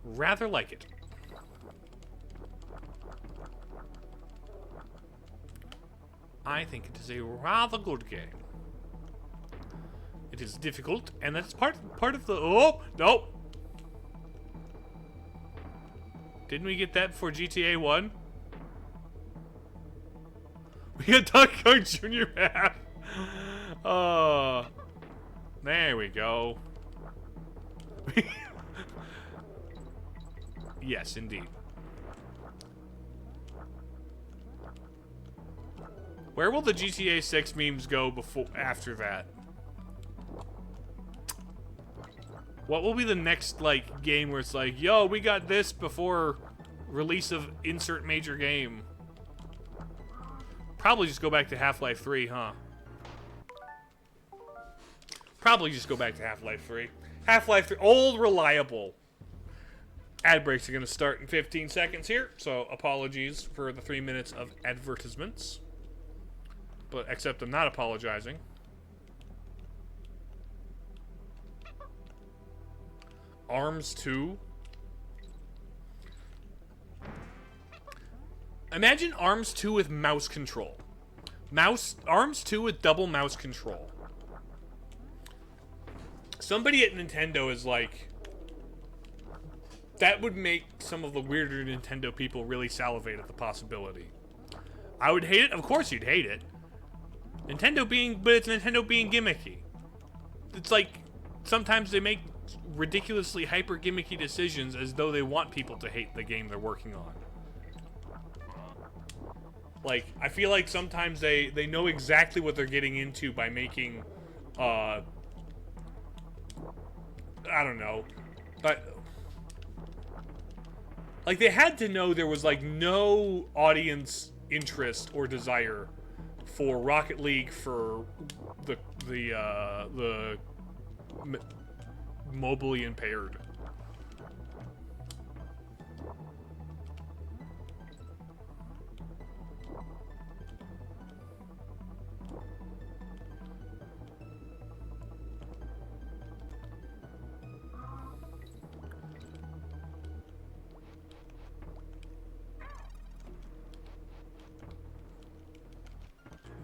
rather like it. I think it is a rather good game. It is difficult, and that's part of the... Oh, no! Didn't we get that for GTA 1? We got Donkey Kong Jr. map. Oh, there we go. Yes, indeed. Where will the GTA 6 memes go after that? What will be the next, like, game where it's like, yo, we got this before release of insert major game? Probably just go back to Half-Life 3, huh? Probably just go back to Half-Life 3. Half-Life 3, old, reliable. Ad breaks are going to start in 15 seconds here, so apologies for the 3 minutes of advertisements. But except I'm not apologizing. ARMS 2. Imagine ARMS 2 with mouse control. ARMS 2 with double mouse control. Somebody at Nintendo is like, that would make some of the weirder Nintendo people really salivate at the possibility. I would hate it. Of course you'd hate it. But it's Nintendo being gimmicky. It's like, sometimes they make ridiculously hyper gimmicky decisions as though they want people to hate the game they're working on. Like, I feel like sometimes they know exactly what they're getting into by making, I don't know, but, like, they had to know there was, like, no audience interest or desire for Rocket League for the mobily impaired.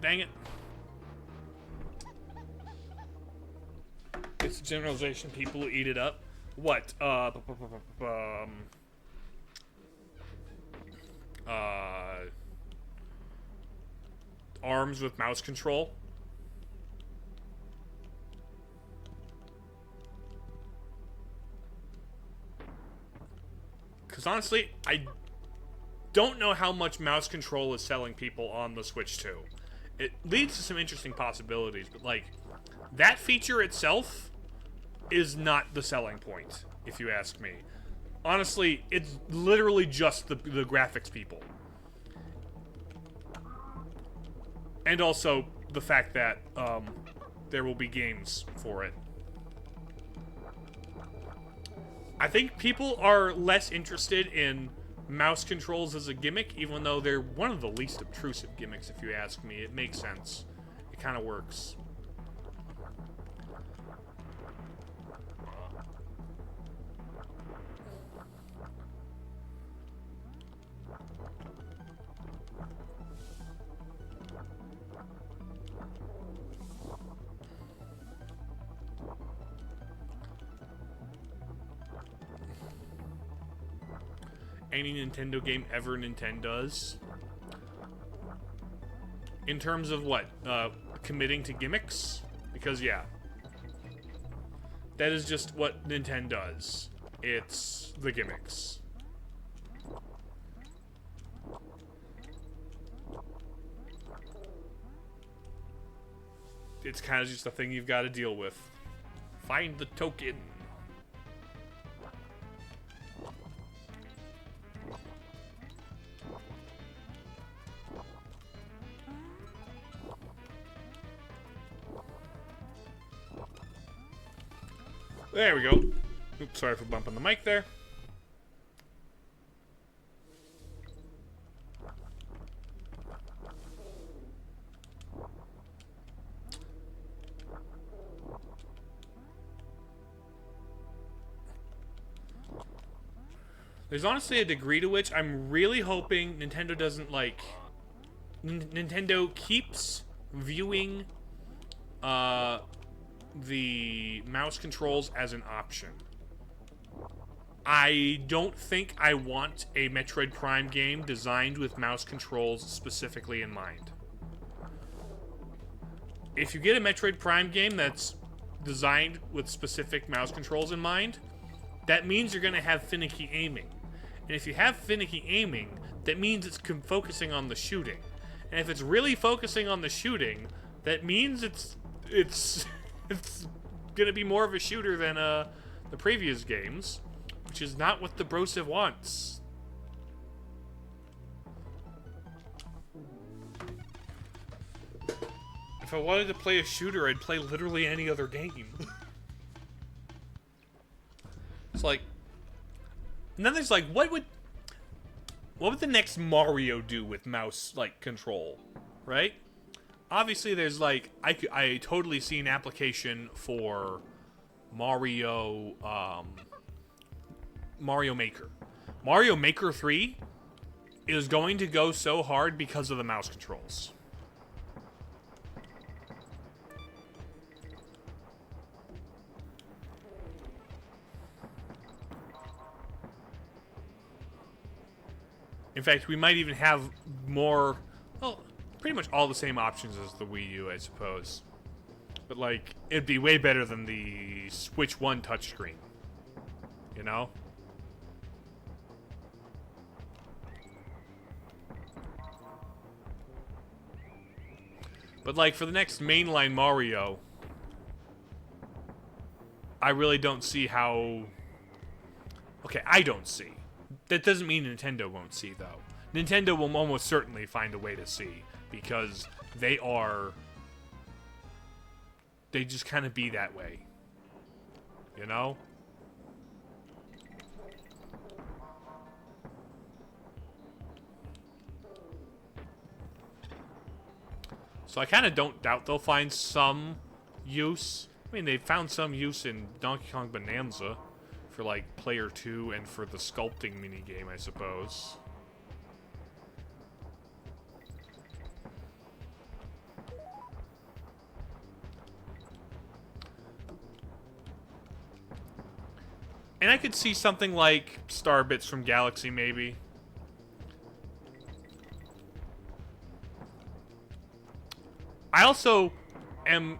Dang it. It's a generalization. People will eat it up. what? Arms with mouse control. Because honestly, I don't know how much mouse control is selling people on the Switch 2. It leads to some interesting possibilities, but like, that feature itself is not the selling point, if you ask me. Honestly, it's literally just the graphics people. And also the fact that there will be games for it. I think people are less interested in mouse controls as a gimmick, even though they're one of the least obtrusive gimmicks, if you ask me. It makes sense. It kind of works. Any Nintendo game ever Nintendo's. In terms of what? Committing to gimmicks? Because, yeah. That is just what Nintendo does. It's the gimmicks. It's kind of just a thing you've got to deal with. Find the token. There we go. Oops, sorry for bumping the mic there. There's honestly a degree to which I'm really hoping Nintendo doesn't, like... Nintendo keeps viewing, the mouse controls as an option. I don't think I want a Metroid Prime game designed with mouse controls specifically in mind. If you get a Metroid Prime game that's designed with specific mouse controls in mind, that means you're going to have finicky aiming. And if you have finicky aiming, that means it's focusing on the shooting. And if it's really focusing on the shooting, that means it's gonna be more of a shooter than the previous games, which is not what the Broseph wants. If I wanted to play a shooter, I'd play literally any other game. It's like, and then there's like, what would the next Mario do with mouse like control, right? Obviously, there's like I totally see an application for Mario Maker. Mario Maker 3 is going to go so hard because of the mouse controls. In fact, we might even have more, well, pretty much all the same options as the Wii U, I suppose. But, like, it'd be way better than the Switch 1 touchscreen. You know? But, like, for the next mainline Mario, I really don't see how... Okay, I don't see. That doesn't mean Nintendo won't see, though. Nintendo will almost certainly find a way to see, because they just kind of be that way. You know? So I kind of don't doubt they'll find some use. I mean, they found some use in Donkey Kong Bonanza for, like, Player 2 and for the sculpting minigame, I suppose. could see something like Star Bits from Galaxy, maybe. I also am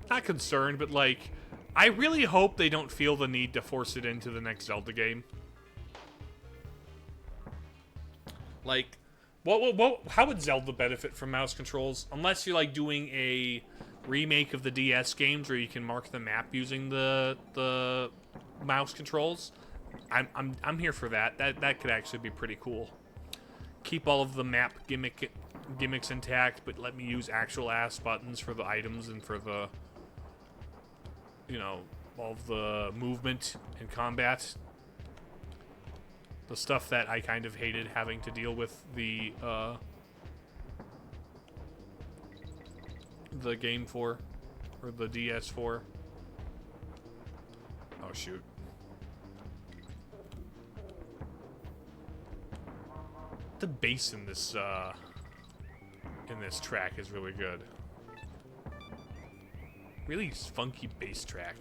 not concerned, but like, I really hope they don't feel the need to force it into the next Zelda game. Like, how would Zelda benefit from mouse controls? Unless you're like doing a remake of the DS games where you can mark the map using the mouse controls. I'm here for that. That could actually be pretty cool. Keep all of the map gimmicks intact, but let me use actual ass buttons for the items and for the, you know, all of the movement and combat. The stuff that I kind of hated having to deal with the game for, or the DS for. Oh shoot. The bass in this track is really good. Really funky bass track.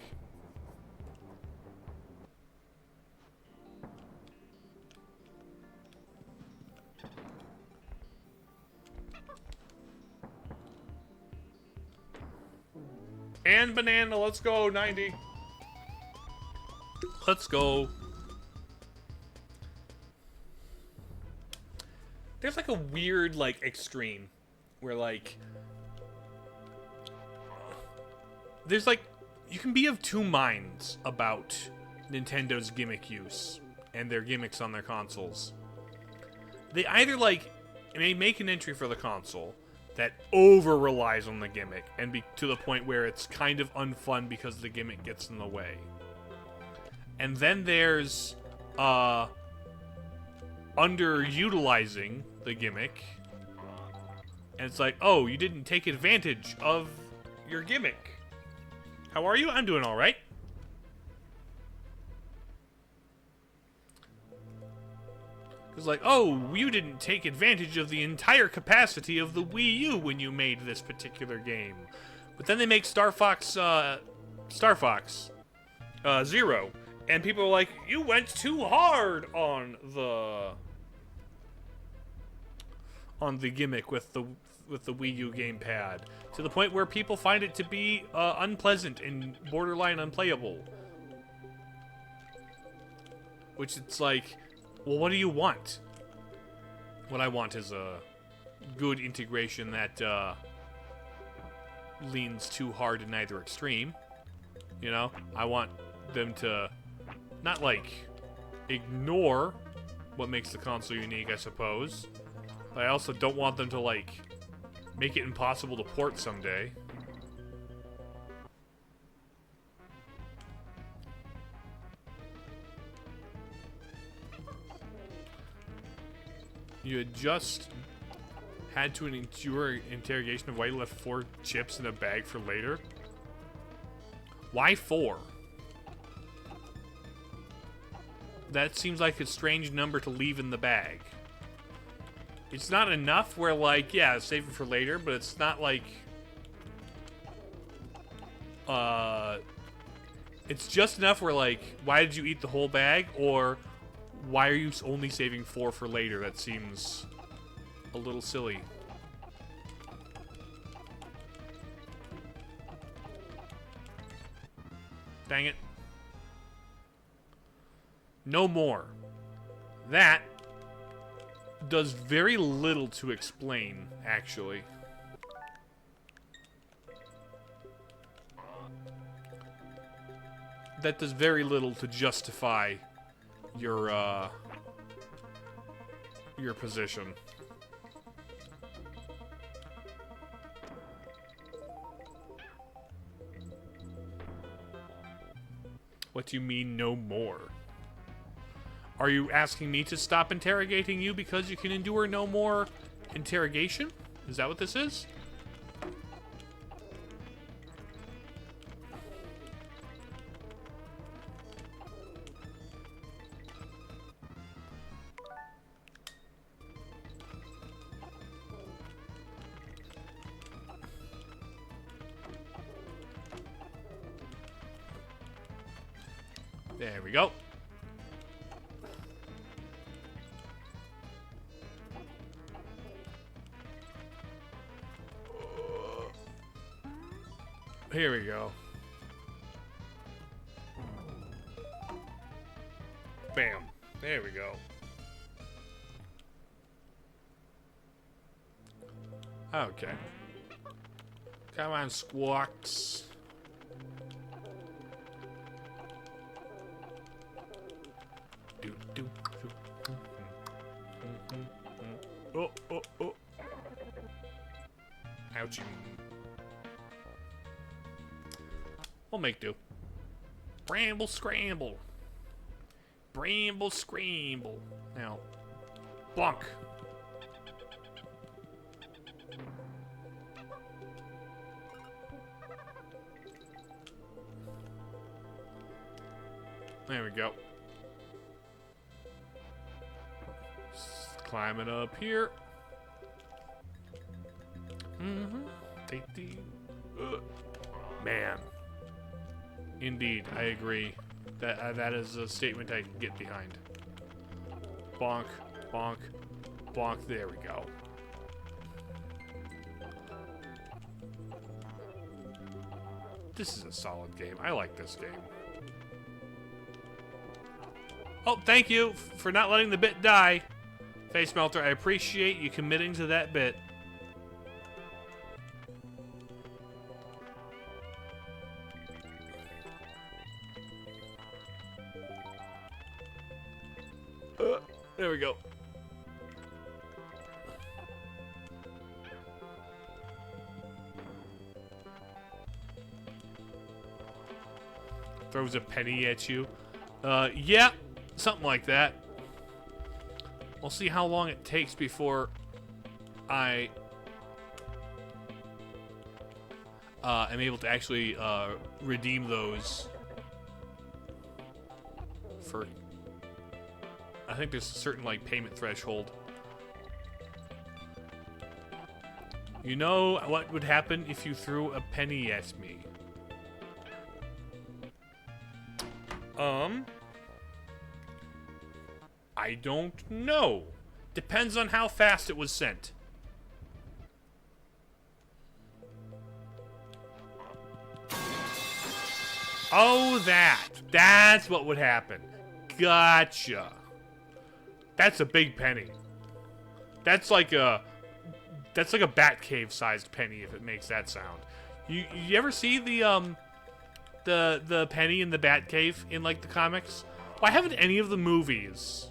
And banana, let's go, 90. Let's go. There's like a weird, like, extreme where, like, there's like, you can be of two minds about Nintendo's gimmick use and their gimmicks on their consoles. They either, like, may make an entry for the console that over relies on the gimmick and be to the point where it's kind of unfun because the gimmick gets in the way. And then there's underutilizing the gimmick, and it's like, oh, you didn't take advantage of your gimmick. How are you? I'm doing all right. It's like, oh, you didn't take advantage of the entire capacity of the Wii U when you made this particular game. But then they make Star Fox Zero, and people are like, you went too hard on the gimmick with the Wii U gamepad, to the point where people find it to be unpleasant and borderline unplayable. Which it's like, well, what do you want? What I want is a good integration that leans too hard in either extreme. You know, I want them to not, like, ignore what makes the console unique, I suppose. But I also don't want them to, like, make it impossible to port someday. You had just had to endure interrogation of why you left 4 chips in a bag for later. Why 4? That seems like a strange number to leave in the bag. It's not enough where, like, yeah, save it for later, but it's not like... It's just enough where, like, why did you eat the whole bag? Or why are you only saving 4 for later? That seems a little silly. Dang it. No more. That does very little to explain, actually. That does very little to justify your position. What do you mean, no more? Are you asking me to stop interrogating you because you can endure no more interrogation? Is that what this is? There we go. Here we go. Bam. There we go. Okay. Come on, Squawks. Oh, oh, oh. Ouchie. We'll make do. Bramble scramble. Bramble scramble. Now, bonk. There we go. Climbing up here. Take the... Man. Indeed, I agree. That is a statement I can get behind. Bonk, bonk, bonk. There we go. This is a solid game. I like this game. Oh, thank you for not letting the bit die. Face Melter, I appreciate you committing to that bit. There we go. Throws a penny at you. Yeah, something like that. We'll see how long it takes before I am able to actually redeem those for... I think there's a certain, like, payment threshold. You know what would happen if you threw a penny at me? I don't know. Depends on how fast it was sent. Oh, that's what would happen. Gotcha. That's a big penny. That's like a Batcave sized penny if it makes that sound. You ever see the penny in the Batcave in like the comics? Why haven't any of the movies?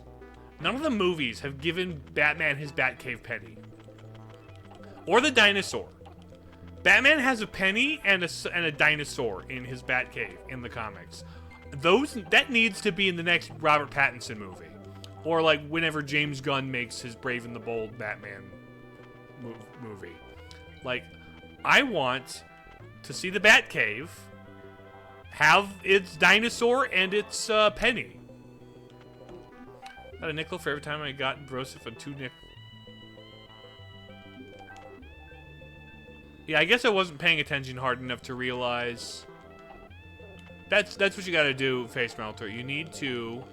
None of the movies have given Batman his Batcave penny. Or the dinosaur. Batman has a penny and a dinosaur in his Batcave in the comics. That needs to be in the next Robert Pattinson movie. Or like whenever James Gunn makes his Brave and the Bold Batman movie. Like, I want to see the Batcave have its dinosaur and its penny. Got a nickel for every time I got Broseph on 2 nickels. Yeah, I guess I wasn't paying attention hard enough to realize. That's what you gotta do, Face Melter. You need to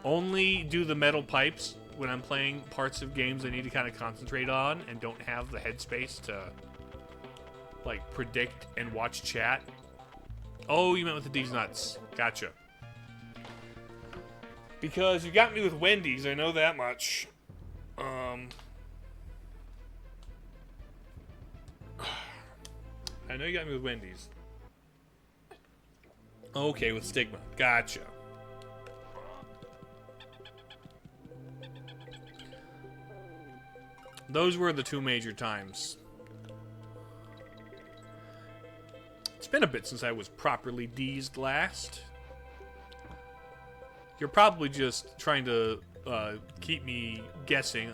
only do the metal pipes when I'm playing parts of games I need to kind of concentrate on and don't have the headspace to, like, predict and watch chat. Oh, you meant with the D's nuts. Gotcha. Because you got me with Wendy's, I know that much. I know you got me with Wendy's. Okay, with Stigma. Gotcha. Those were the 2 major times. It's been a bit since I was properly D'd last. You're probably just trying to keep me guessing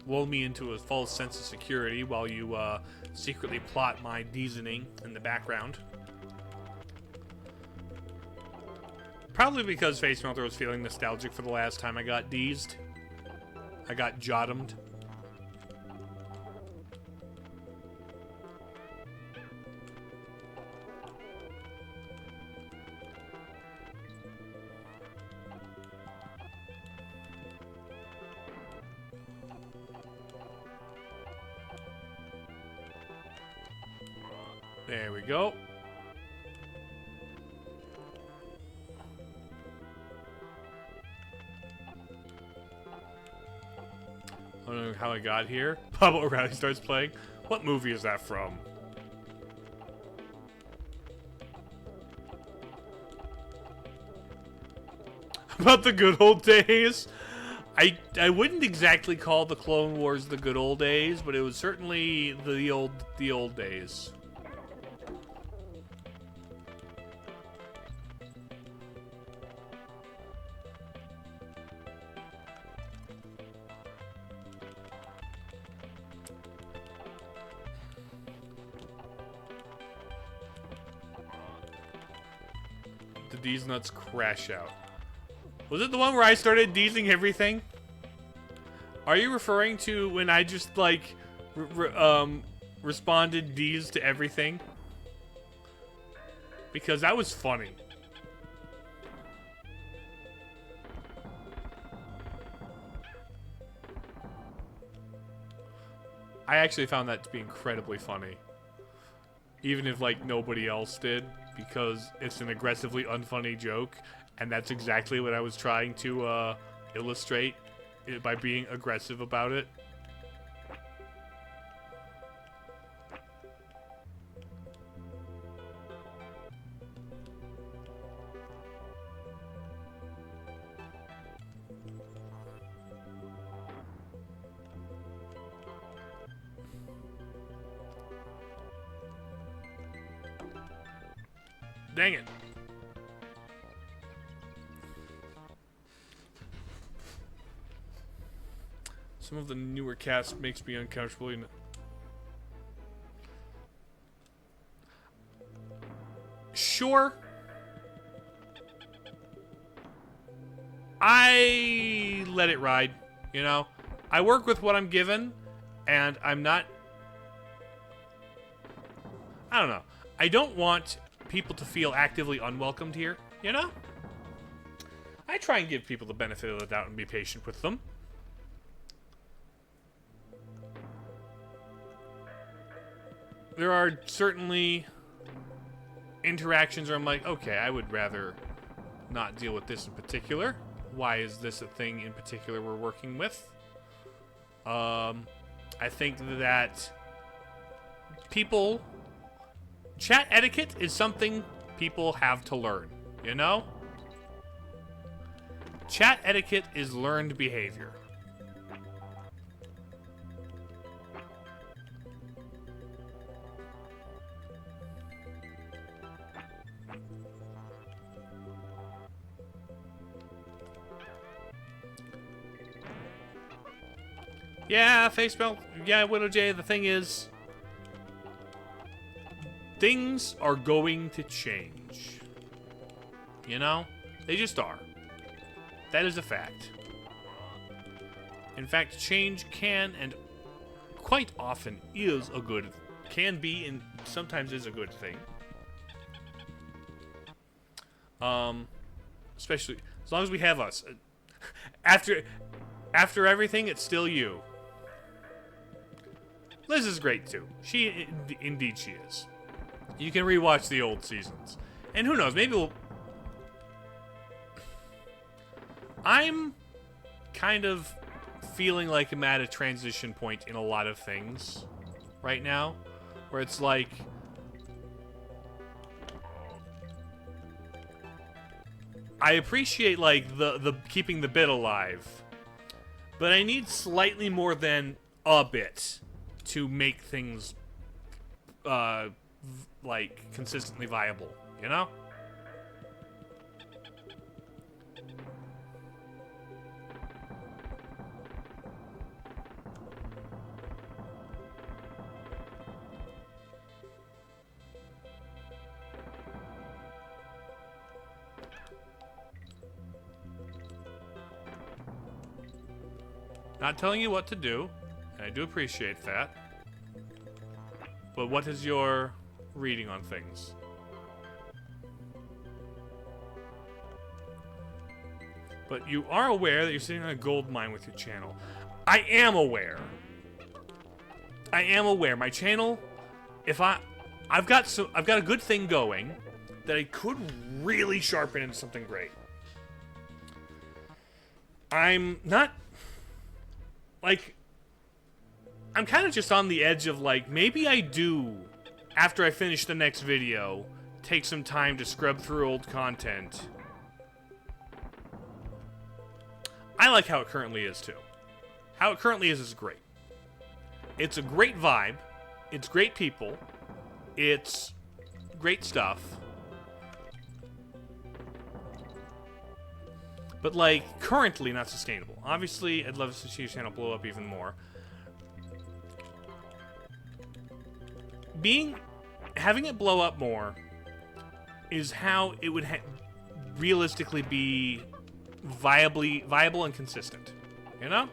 lull me into a false sense of security while you secretly plot my D'ing in the background. Probably because Face Melter was feeling nostalgic for the last time I got D'd. I got Jottomed. There we go. I don't know how I got here. Pablo O'Reilly starts playing. What movie is that from? About the good old days? I wouldn't exactly call the Clone Wars the good old days, but it was certainly the old days. Did these nuts crash out? Was it the one where I started deezing everything? Are you referring to when I just, like, responded D's to everything? Because that was funny. I actually found that to be incredibly funny. Even if, like, nobody else did. Because it's an aggressively unfunny joke. And that's exactly what I was trying to illustrate by being aggressive about it. Dang it. Some of the newer cast makes me uncomfortable. You know. Sure. I let it ride, you know. I work with what I'm given, and I'm not... I don't know. I don't want people to feel actively unwelcomed here, you know? I try and give people the benefit of the doubt and be patient with them. There are certainly interactions where I'm like, okay, I would rather not deal with this in particular. Why is this a thing in particular we're working with? I think that people... Chat etiquette is something people have to learn, you know? Chat etiquette is learned behavior. Yeah, face melt. Yeah, Widow J, the thing is... Things are going to change. You know? They just are. That is a fact. In fact, change can and quite often is a good... Can be and sometimes is a good thing. Especially... As long as we have us. After everything, it's still you. Liz is great, too. Indeed she is. You can rewatch the old seasons. And who knows, maybe we'll... I'm kind of feeling like I'm at a transition point in a lot of things right now. Where it's like... I appreciate, like, the keeping the bit alive. But I need slightly more than a bit to make things, like, consistently viable, you know? Not telling you what to do, and I do appreciate that. But what is your reading on things? But you are aware that you're sitting on a gold mine with your channel. I am aware. I am aware. My channel, if I... I've got a good thing going that I could really sharpen into something great. I'm not, like, I'm kind of just on the edge of, like, maybe I do, after I finish the next video, take some time to scrub through old content. I like how it currently is, too. How it currently is great. It's a great vibe. It's great people. It's great stuff. But, like, currently not sustainable. Obviously, I'd love to see your channel blow up even more. Having it blow up more is how it would realistically be viable and consistent. You know?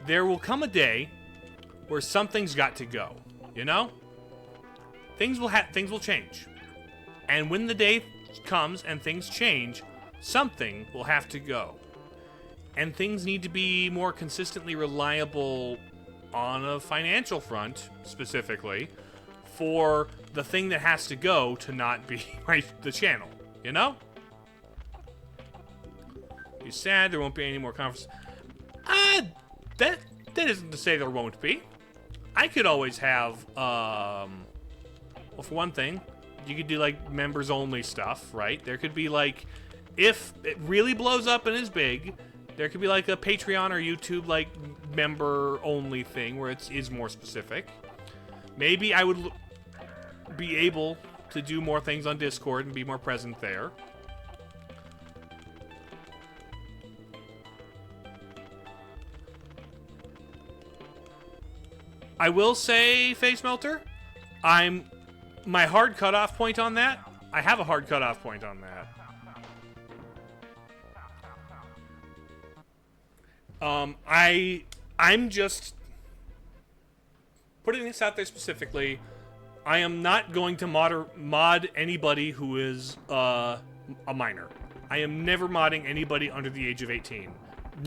There will come a day where something's got to go. You know? Things will change. And when the day comes and things change, something will have to go. And things need to be more consistently reliable on a financial front, specifically, for the thing that has to go to not be the channel, you know? Be sad there won't be any more conferences. That isn't to say there won't be. I could always have, well, for one thing, you could do, like, members-only stuff, right? There could be, like, if it really blows up and is big, there could be, like, a Patreon or YouTube, like, member-only thing where it is more specific. Maybe I would be able to do more things on Discord and be more present there. I will say, Face Melter, my hard cutoff point on that, I have a hard cutoff point on that. I'm just putting this out there specifically. I am not going to mod anybody who is a minor. I am never modding anybody under the age of 18,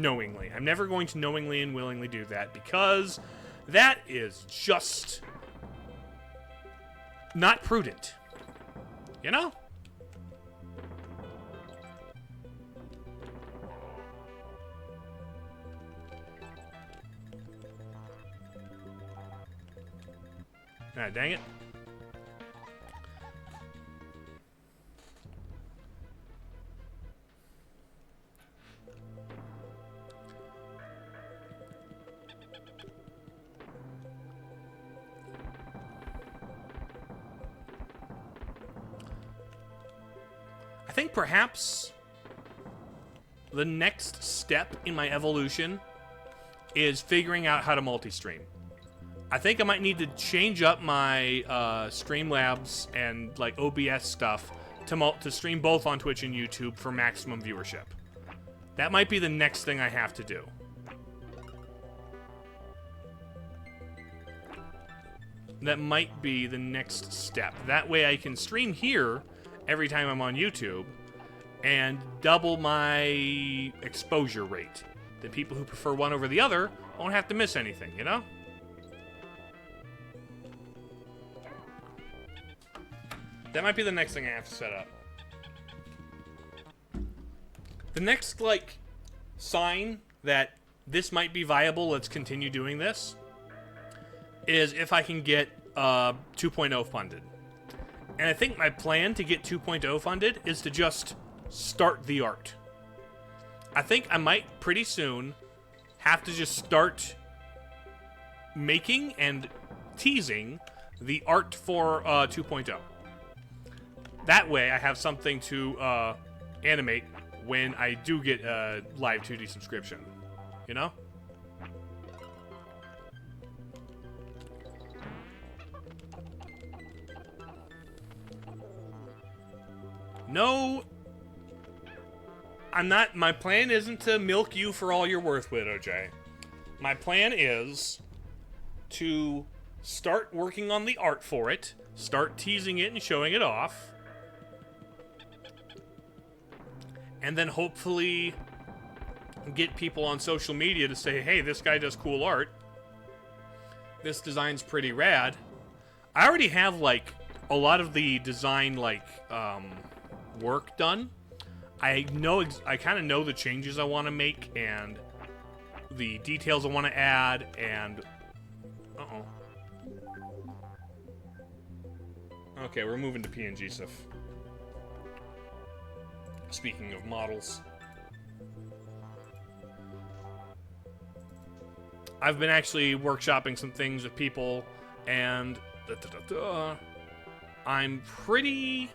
knowingly. I'm never going to knowingly and willingly do that because that is just not prudent. You know? Ah, dang it. I think perhaps the next step in my evolution is figuring out how to multi-stream. I think I might need to change up my Streamlabs and, like, OBS stuff to stream both on Twitch and YouTube for maximum viewership. That might be the next thing I have to do. That might be the next step. That way I can stream here every time I'm on YouTube and double my exposure rate. The people who prefer one over the other won't have to miss anything, you know? That might be the next thing I have to set up. The next, like, sign that this might be viable, let's continue doing this, is if I can get 2.0 funded. And I think my plan to get 2.0 funded is to just start the art. I think I might pretty soon have to just start making and teasing the art for 2.0. That way, I have something to animate when I do get a live 2D subscription. You know? No, I'm not. My plan isn't to milk you for all you're worth, Widow J. My plan is to start working on the art for it, start teasing it and showing it off, and then hopefully get people on social media to say, hey, this guy does cool art. this design's pretty rad. I already have, like, a lot of the design, like, work done. I kind of know the changes I want to make and the details I want to add, and... Uh-oh. Okay, we're moving to PNG-sif. Speaking of models. I've been actually workshopping some things with people, and I'm pretty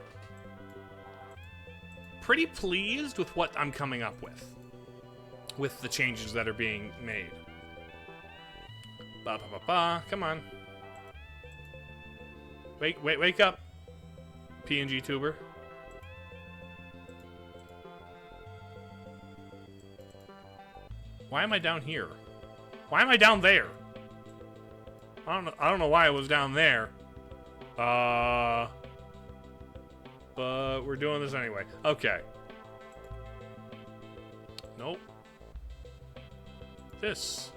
pleased with what I'm coming up with the changes that are being made. Come on. Wake up, PNG tuber. Why am I down here? Why am I down there? I don't know why I was down there. But we're doing this anyway. Okay. Nope. This.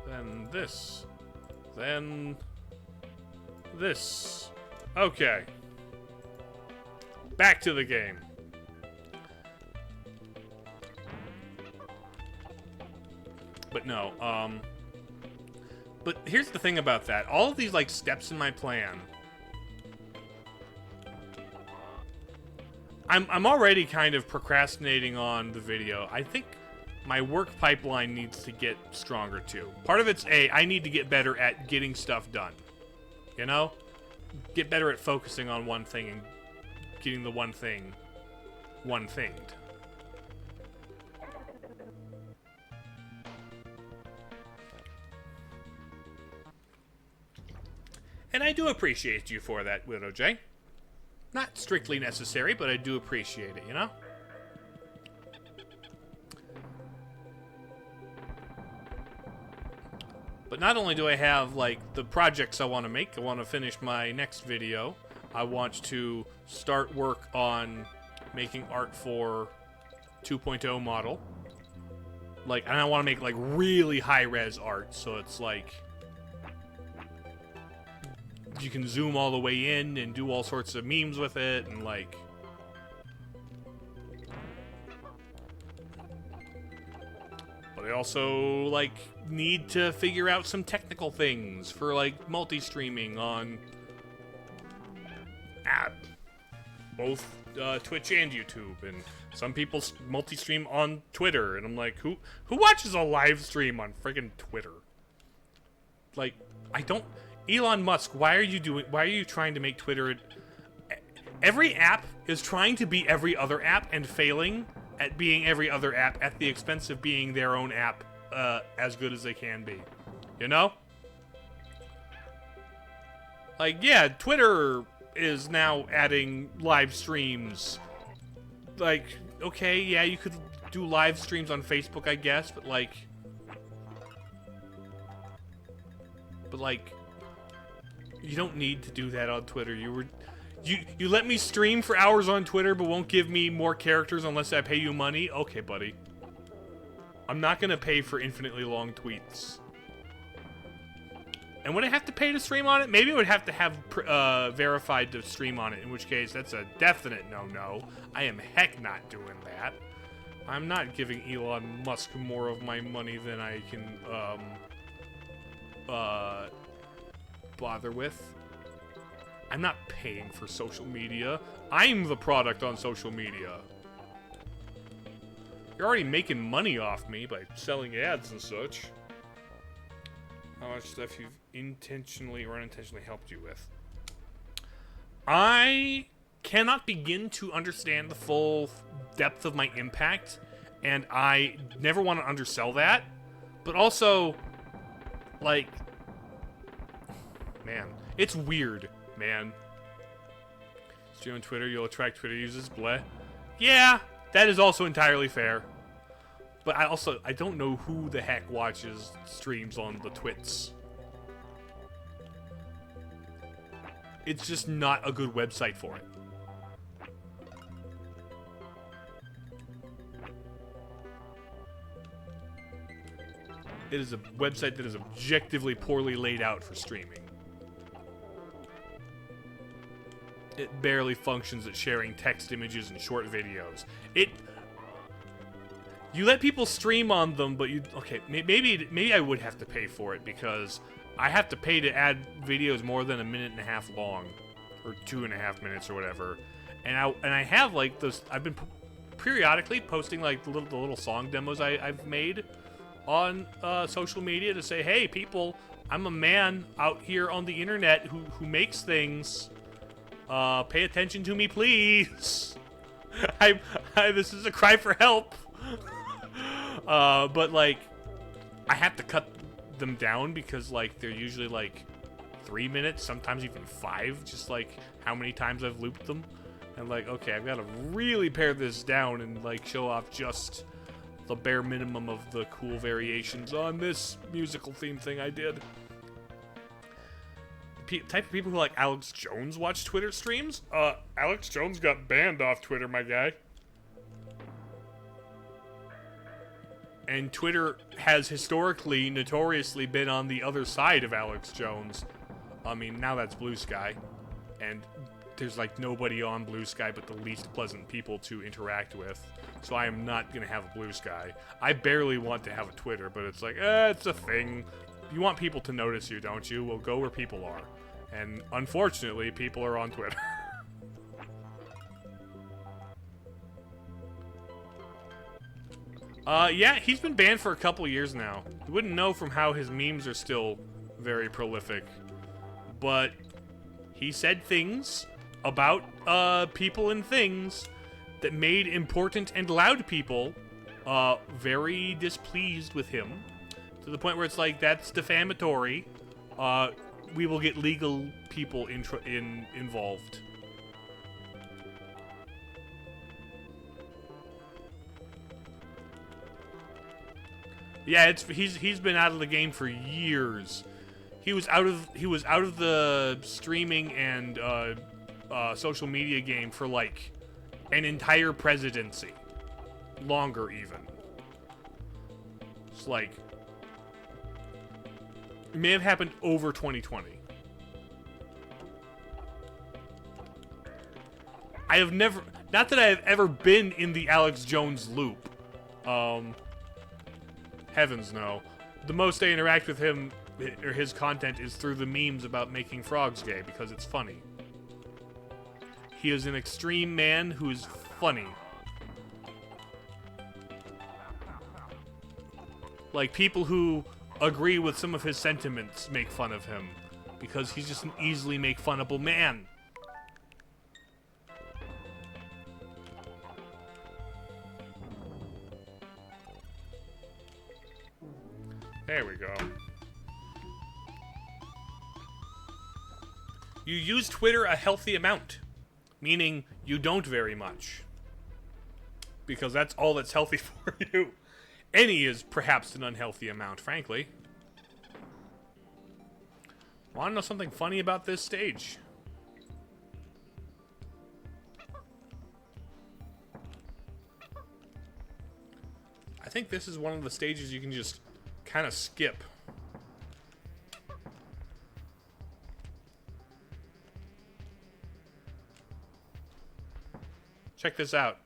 Then this. Then this. Okay. Back to the game. But no, but here's the thing about that. All of these, like, steps in my plan, I'm already kind of procrastinating on the video. I think my work pipeline needs to get stronger, too. Part of it's, I need to get better at getting stuff done. You know? Get better at focusing on one thing and getting the one thing one-thinged. And I do appreciate you for that, Widow J. Not strictly necessary, but I do appreciate it, you know? But not only do I have, like, the projects I want to make, I want to finish my next video. I want to start work on making art for 2.0 model. Like, and I want to make, like, really high-res art, so it's, like, you can zoom all the way in and do all sorts of memes with it, and, like... But I also, like, need to figure out some technical things for, like, multi-streaming on... both Twitch and YouTube, and some people multi-stream on Twitter, and I'm like, who watches a live stream on friggin' Twitter? Like, I don't... Elon Musk, why are you trying to make Twitter... Every app is trying to be every other app and failing at being every other app at the expense of being their own app as good as they can be. You know? Like, yeah, Twitter is now adding live streams. Like, okay, yeah, you could do live streams on Facebook, I guess, but like... You don't need to do that on Twitter. You let me stream for hours on Twitter, but won't give me more characters unless I pay you money? Okay, buddy. I'm not gonna pay for infinitely long tweets. And would I have to pay to stream on it? Maybe I would have to have verified to stream on it, in which case that's a definite no-no. I am heck not doing that. I'm not giving Elon Musk more of my money than I can, bother with. I'm not paying for social media. I'm the product on social media. You're already making money off me by selling ads and such. How much stuff you've intentionally or unintentionally helped you with. I cannot begin to understand the full depth of my impact, and I never want to undersell that. But also, like... Man, it's weird, man. Stream on Twitter, you'll attract Twitter users, bleh. Yeah, that is also entirely fair. But I don't know who the heck watches streams on the Twits. It's just not a good website for it. It is a website that is objectively poorly laid out for streaming. It barely functions at sharing text, images, and short videos. You let people stream on them, but maybe I would have to pay for it because I have to pay to add videos more than 1.5 minutes long, or 2.5 minutes or whatever. And I have like those. I've been periodically posting like the little song demos I've made on social media to say, hey people, I'm a man out here on the internet who makes things. Pay attention to me, please. This is a cry for help. But like, I have to cut them down because like they're usually like 3 minutes, sometimes even 5. Just like how many times I've looped them, and like, okay, I've got to really pare this down and like show off just the bare minimum of the cool variations on this musical theme thing I did. Type of people who like Alex Jones watch Twitter streams. Alex Jones got banned off Twitter, my guy. And Twitter has historically, notoriously been on the other side of Alex Jones. I mean, now that's Blue Sky. And there's like nobody on Blue Sky but the least pleasant people to interact with. So I am not going to have a Blue Sky. I barely want to have a Twitter, but it's like, it's a thing. You want people to notice you, don't you? Well, go where people are. And unfortunately, people are on Twitter. Yeah, he's been banned for a couple years now. You wouldn't know from how his memes are still very prolific. But he said things about people and things that made important and loud people very displeased with him. To the point where it's like, that's defamatory. We will get legal people involved. Yeah, he's been out of the game for years. He was out of the streaming and social media game for like an entire presidency, longer even. It's like, it may have happened over 2020. I have never, not that I have ever been in the Alex Jones loop. Heavens no. The most I interact with him or his content is through the memes about making frogs gay because it's funny. He is an extreme man who is funny. Like, people who agree with some of his sentiments make fun of him because he's just an easily make funnable man. There we go. You use Twitter a healthy amount, meaning you don't very much. Because that's all that's healthy for you. Any is perhaps an unhealthy amount, frankly. Want to know something funny about this stage? I think this is one of the stages you can just kind of skip. Check this out.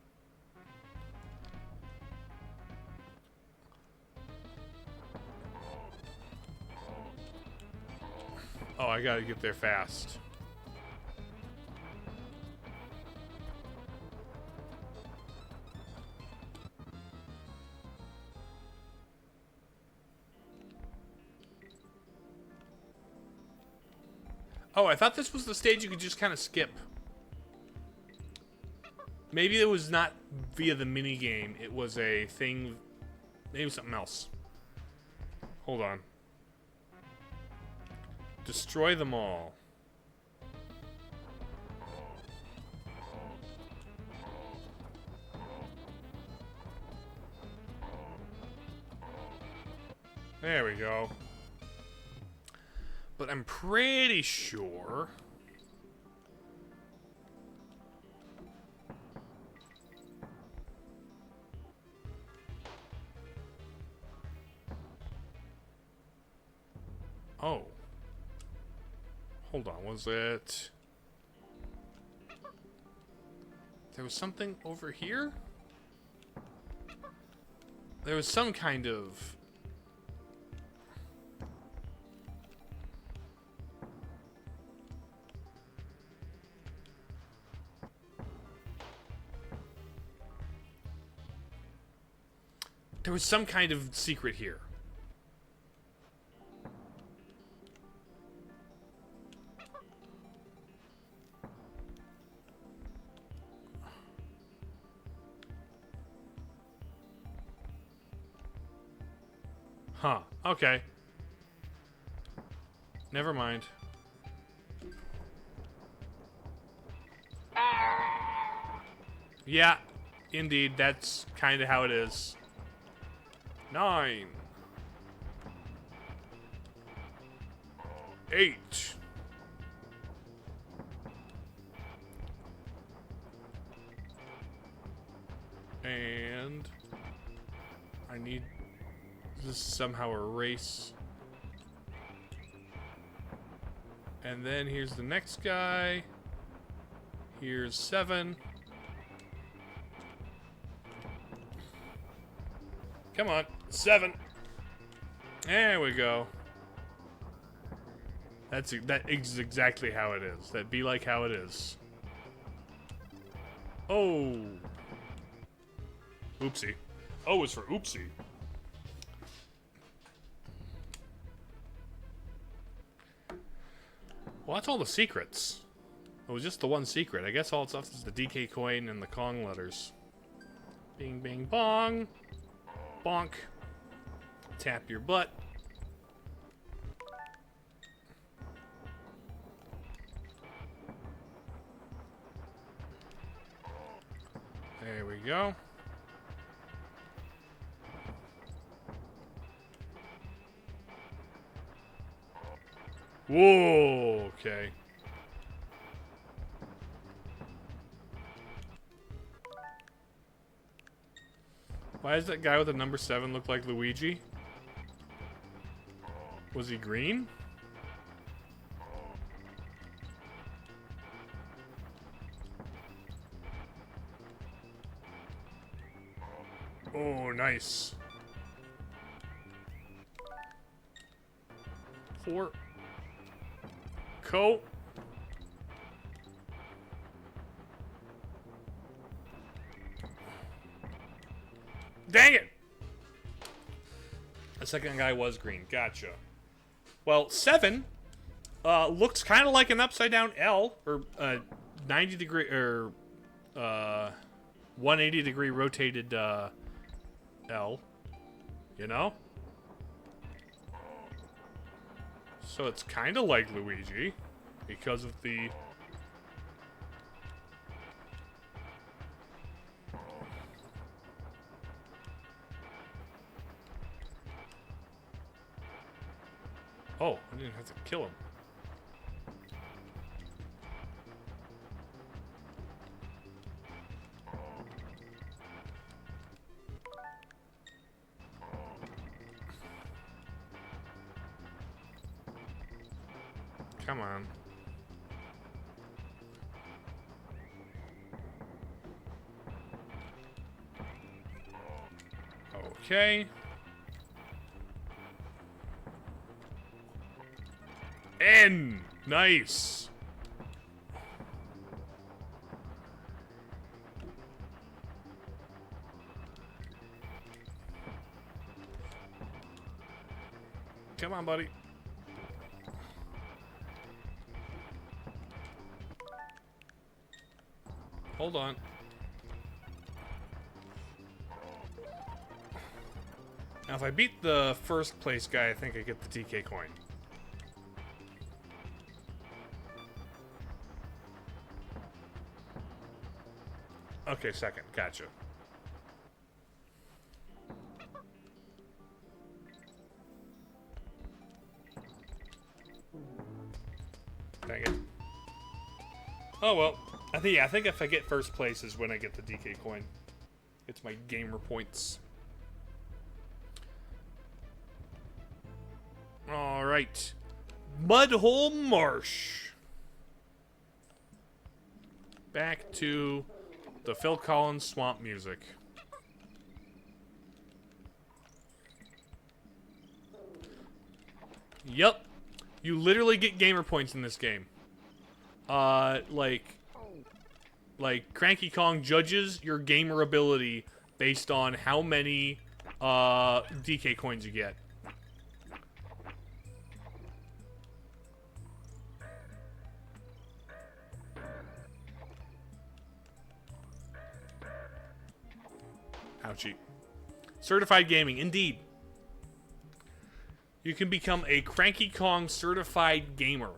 Oh, I gotta get there fast. Oh, I thought this was the stage you could just kind of skip. Maybe it was not via the minigame. It was a thing. Maybe something else. Hold on. Destroy them all. There we go. But I'm pretty sure... Oh. Hold on, was it... There was something over here? There was some kind of... There was some kind of secret here. Huh. Okay. Never mind. Yeah, indeed, that's kind of how it is. 9. 8. And I need this somehow erase. And then here's the next guy. Here's 7. Come on, 7. There we go. That is exactly how it is. That be like how it is. Oh. Oopsie. O is for oopsie. Well, that's all the secrets. It was just the one secret. I guess all it's left is the DK coin and the Kong letters. Bing, bing, bong. Bonk. Tap your butt. There we go. Whoa, okay. Why does that guy with the number 7 look like Luigi? Was he green? Oh, nice. 4. Coat. Dang it! The second guy was green. Gotcha. Well, 7 looks kind of like an upside down L, or 90 degree, or 180 degree rotated L. You know? So it's kind of like Luigi because of the... Oh, I didn't have to kill him. Come on. Okay. N! Nice! Come on, buddy. Hold on. Now, if I beat the first place guy, I think I get the DK coin. Okay, second. Gotcha. Dang it. Oh, well. I think if I get first place is when I get the DK coin. It's my gamer points. Alright. Mudhole Marsh. Back to the Phil Collins swamp music. Yep. You literally get gamer points in this game. Like Cranky Kong judges your gamer ability based on how many DK coins you get. Ouchie. Certified gaming, indeed. You can become a Cranky Kong certified gamer.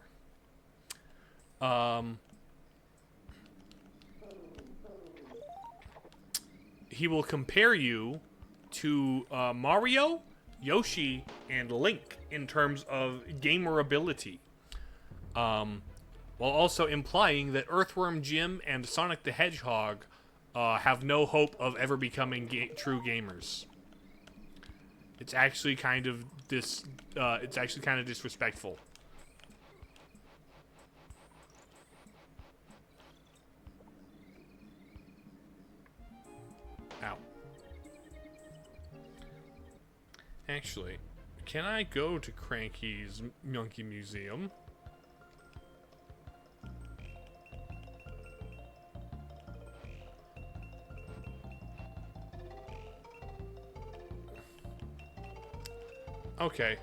He will compare you to Mario, Yoshi, and Link in terms of gamer ability. While also implying that Earthworm Jim and Sonic the Hedgehog have no hope of ever becoming true gamers. It's actually kind of disrespectful. Ow. Actually, can I go to Cranky's Monkey Museum? Okay.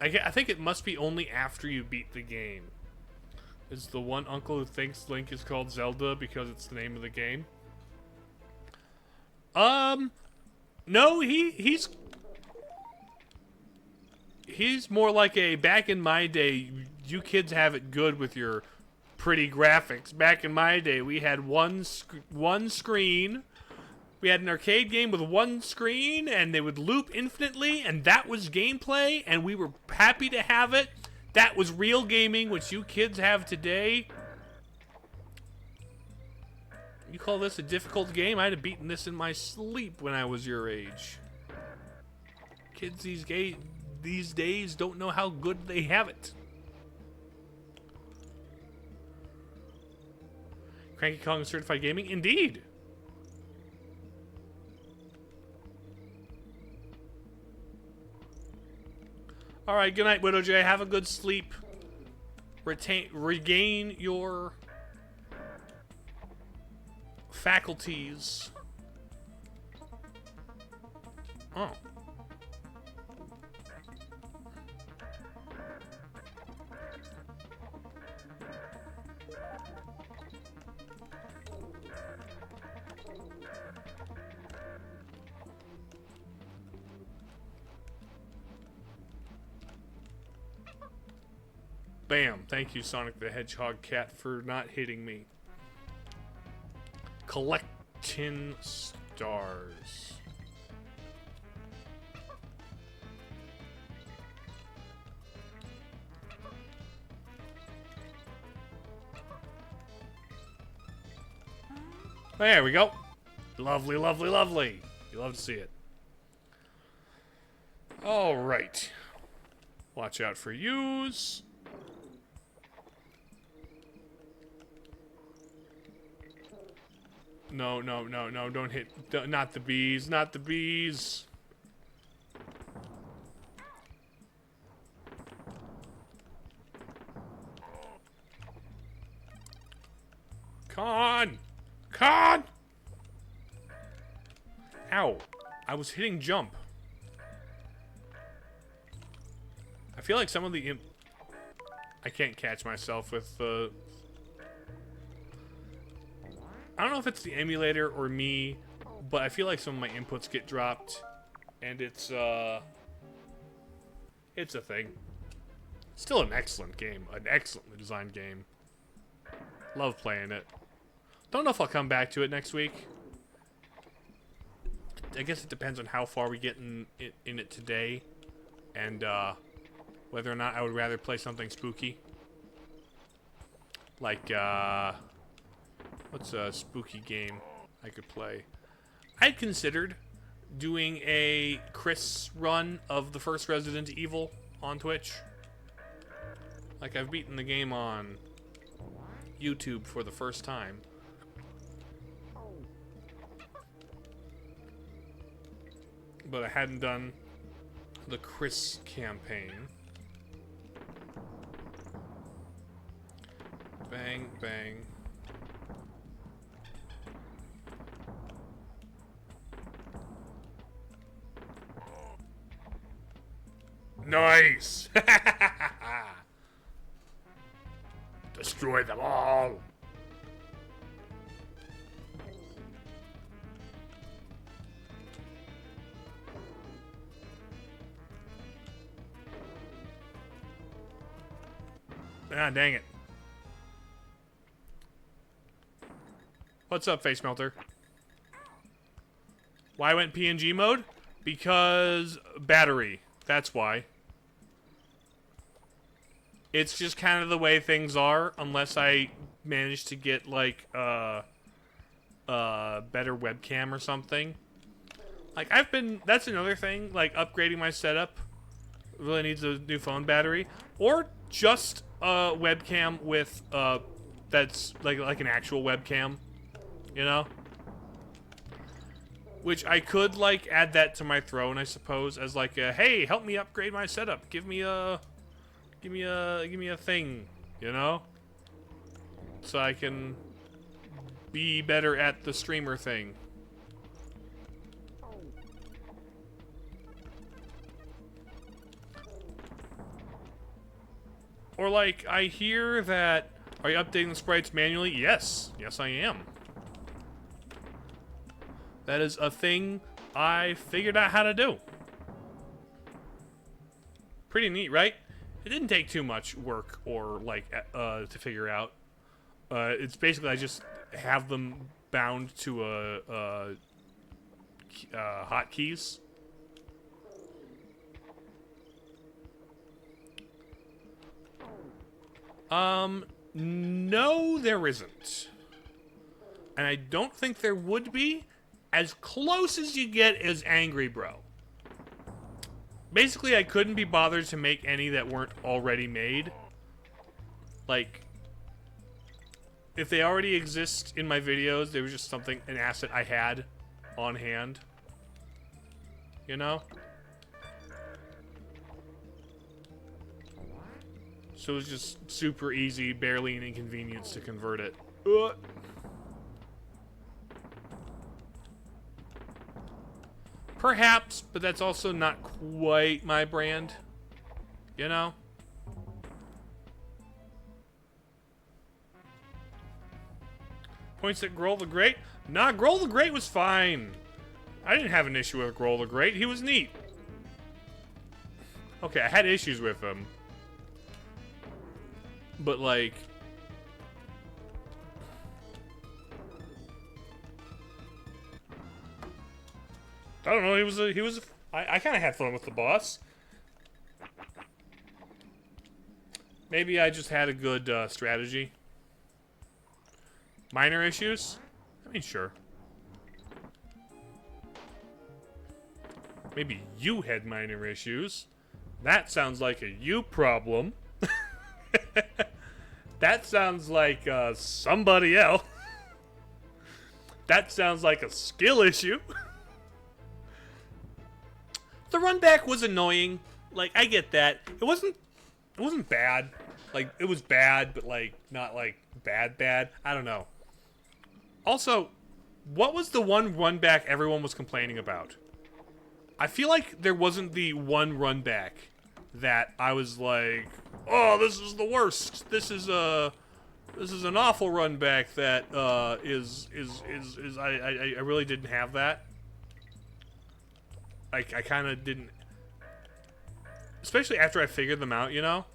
I think it must be only after you beat the game. Is the one uncle who thinks Link is called Zelda because it's the name of the game? No, he's more like a back in my day, you kids have it good with your pretty graphics. Back in my day, we had one screen. We had an arcade game with one screen, and they would loop infinitely, and that was gameplay, and we were happy to have it. That was real gaming, which you kids have today. You call this a difficult game? I'd have beaten this in my sleep when I was your age. Kids these days don't know how good they have it. Cranky Kong certified gaming? Indeed. Alright, good night, Widow J. Have a good sleep. Regain your faculties. Oh. Bam. Thank you, Sonic the Hedgehog Cat, for not hitting me. Collecting stars. There we go. Lovely, lovely, lovely. You love to see it. All right. Watch out for yous. No, no, no, no, don't hit, not the bees, not the bees. Con! Con! Ow, I was hitting jump. I feel like some of the I can't catch myself with the I don't know if it's the emulator or me, but I feel like some of my inputs get dropped, and it's a thing. Still an excellent game, an excellently designed game. Love playing it. Don't know if I'll come back to it next week. I guess it depends on how far we get in it today, and whether or not I would rather play something spooky. Like, what's a spooky game I could play? I'd considered doing a Chris run of the first Resident Evil. on Twitch. Like, I've beaten the game on YouTube for the first time. But I hadn't done the Chris campaign. Bang, bang. Nice! Destroy them all! Ah, dang it. What's up, Face Melter? Why I went PNG mode? Because battery. That's why. It's just kind of the way things are, unless I manage to get, like, better webcam or something. Like, that's another thing, like, upgrading my setup really needs a new phone battery. Or just a webcam with, that's, like an actual webcam, you know? Which I could, like, add that to my throne, I suppose, as like a, hey, help me upgrade my setup. Give me a thing, you know? So I can be better at the streamer thing. Or like, I hear that, are you updating the sprites manually? Yes. Yes, I am. That is a thing I figured out how to do. Pretty neat, right? It didn't take too much work or, like, to figure out. It's basically I just have them bound to hotkeys. No, there isn't. And I don't think there would be. As close as you get is Angry Bro. Basically, I couldn't be bothered to make any that weren't already made. Like, if they already exist in my videos, they were just something, an asset I had on hand. You know? So it was just super easy, barely an inconvenience to convert it. Perhaps, but that's also not quite my brand. You know? Points at Grohl the Great? Nah, Grohl the Great was fine. I didn't have an issue with Grohl the Great. He was neat. Okay, I had issues with him. But, like... I don't know, I kind of had fun with the boss. Maybe I just had a good strategy. Minor issues? I mean, sure. Maybe you had minor issues. That sounds like a you problem. That sounds like somebody else. That sounds like a skill issue. The run back was annoying. Like, I get that. It wasn't bad. Like, it was bad, but like not like bad. I don't know. Also, what was the one run back everyone was complaining about? I feel like there wasn't the one run back that I was like, oh, this is the worst. This is an awful run back that I really didn't have that. I kind of didn't, especially after I figured them out, you know?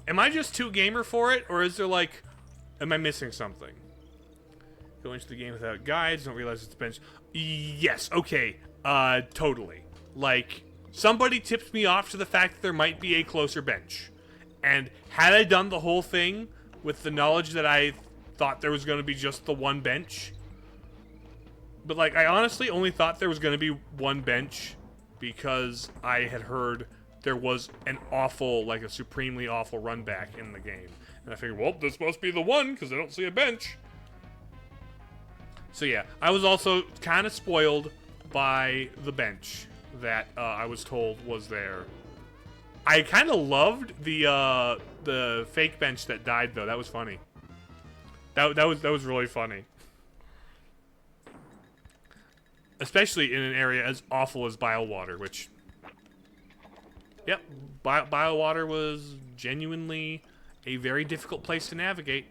Am I just too gamer for it, or is there like, am I missing something? Go into the game without guides, don't realize it's bench. Yes, okay, totally. Like, somebody tipped me off to the fact that there might be a closer bench. And had I done the whole thing with the knowledge that I thought there was going to be just the one bench, but like, I honestly only thought there was going to be one bench because I had heard there was an awful, like a supremely awful run back in the game. And I figured, well, this must be the one, because I don't see a bench. So yeah, I was also kind of spoiled by the bench that I was told was there. I kind of loved the fake bench that died, though. That was funny. That was really funny. Especially in an area as awful as Biowater, which... Yep, Biowater was genuinely a very difficult place to navigate.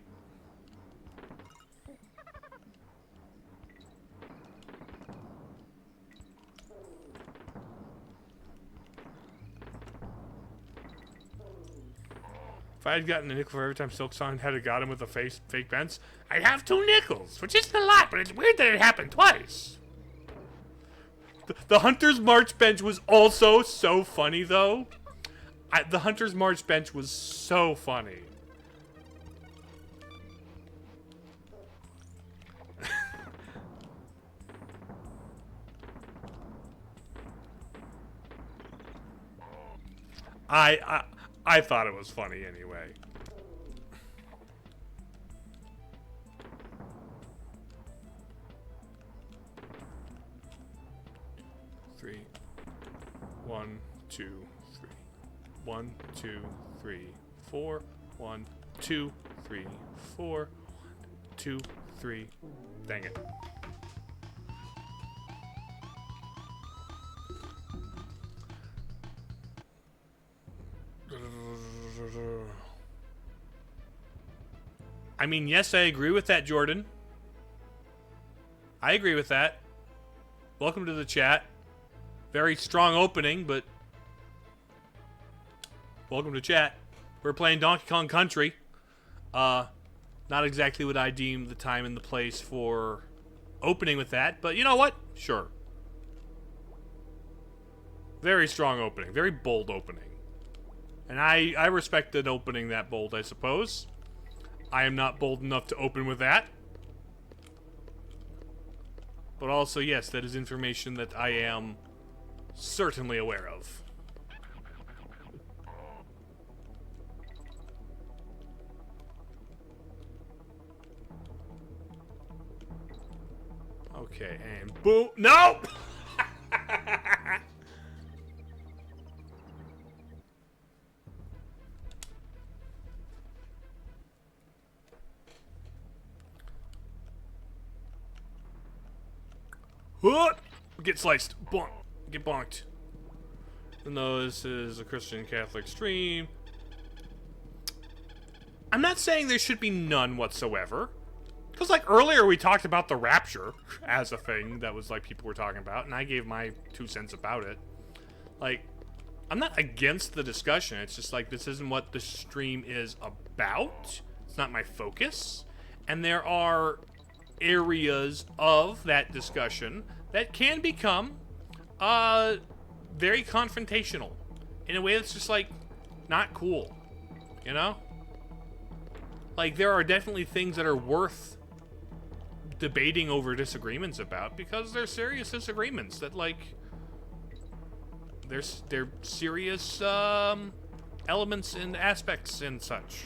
If I had gotten a nickel for every time Silksong had got him with a fake bench, I'd have 2 nickels, which isn't a lot, but it's weird that it happened twice. The Hunter's March bench was also so funny, though. The Hunter's March bench was so funny. I thought it was funny anyway. Three. 1, 2, 3. 1, 2, 3, 4. 1, 2, 3, 4. 1, 2, 3. Dang it. I mean, yes, I agree with that, Jordan. I agree with that. Welcome to the chat. Very strong opening, but welcome to chat. We're playing Donkey Kong Country. Not exactly what I deem the time and the place for opening with that, but you know what? Sure. Very strong opening. Very bold opening. And I respect an opening that bold, I suppose. I am not bold enough to open with that. But also, yes, that is information that I am certainly aware of. Okay, and boom. No! Get sliced. Bonk. Get bonked. Even though this is a Christian Catholic stream, I'm not saying there should be none whatsoever. Because, like, earlier we talked about the rapture as a thing that was, like, people were talking about, and I gave my 2 cents about it. Like, I'm not against the discussion. It's just, like, this isn't what the stream is about. It's not my focus. And there are areas of that discussion that can become very confrontational in a way that's just like not cool, you know? Like, there are definitely things that are worth debating over disagreements about, because they're serious disagreements that, like, they're serious elements and aspects and such.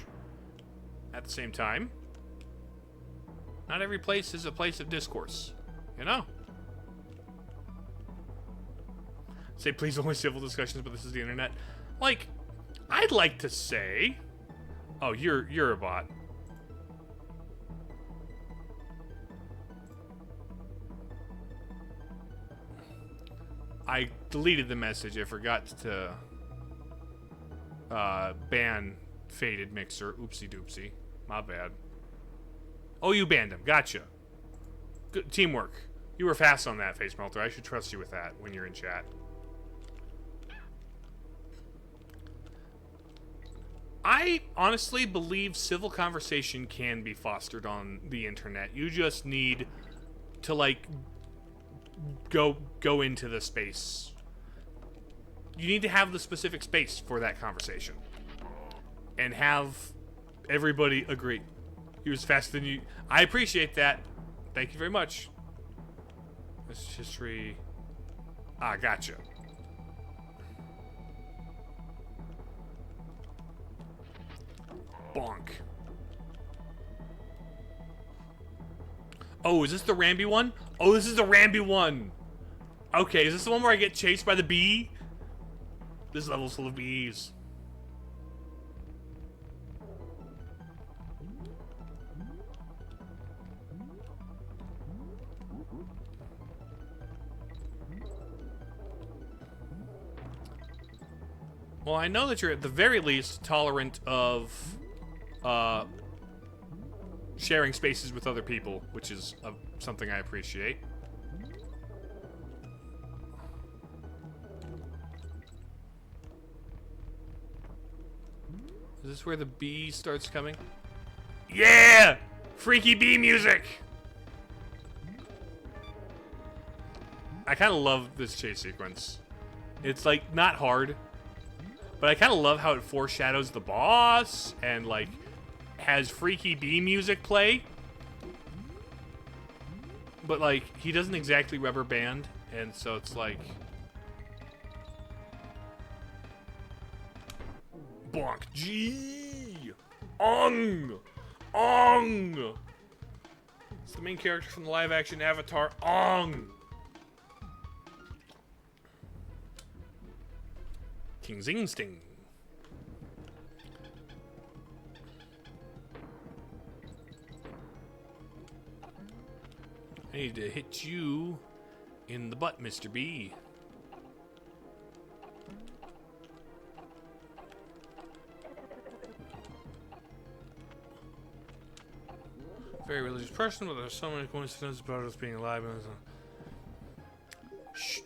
At the same time, not every place is a place of discourse, you know? Say, please, only civil discussions, but this is the internet. Like, I'd like to say... Oh, you're a bot. I deleted the message. I forgot to ban Faded Mixer. Oopsie doopsie. My bad. Oh, you banned him. Gotcha. Good teamwork. You were fast on that, Face Melter. I should trust you with that when you're in chat. I honestly believe civil conversation can be fostered on the internet. You just need to, like, go into the space. You need to have the specific space for that conversation. And have everybody agree. He was faster than you. I appreciate that. Thank you very much. This history. Ah, gotcha. Bonk. Oh, is this the Ramby one? Oh, this is the Ramby one. Okay, is this the one where I get chased by the bee? This level's full of bees. Well, I know that you're at the very least tolerant of sharing spaces with other people, which is something I appreciate. Is this where the bee starts coming? Yeah! Freaky bee music! I kind of love this chase sequence. It's, like, not hard. But I kind of love how it foreshadows the boss and, like, has freaky bee music play. But, like, he doesn't exactly rubber band, and so it's like... Bonk. G. Ong. Ong. It's the main character from the live-action Avatar. Ong. King Zing Sting. I need to hit you in the butt, Mr. B. Very religious person, but there's so many coincidences about us being alive.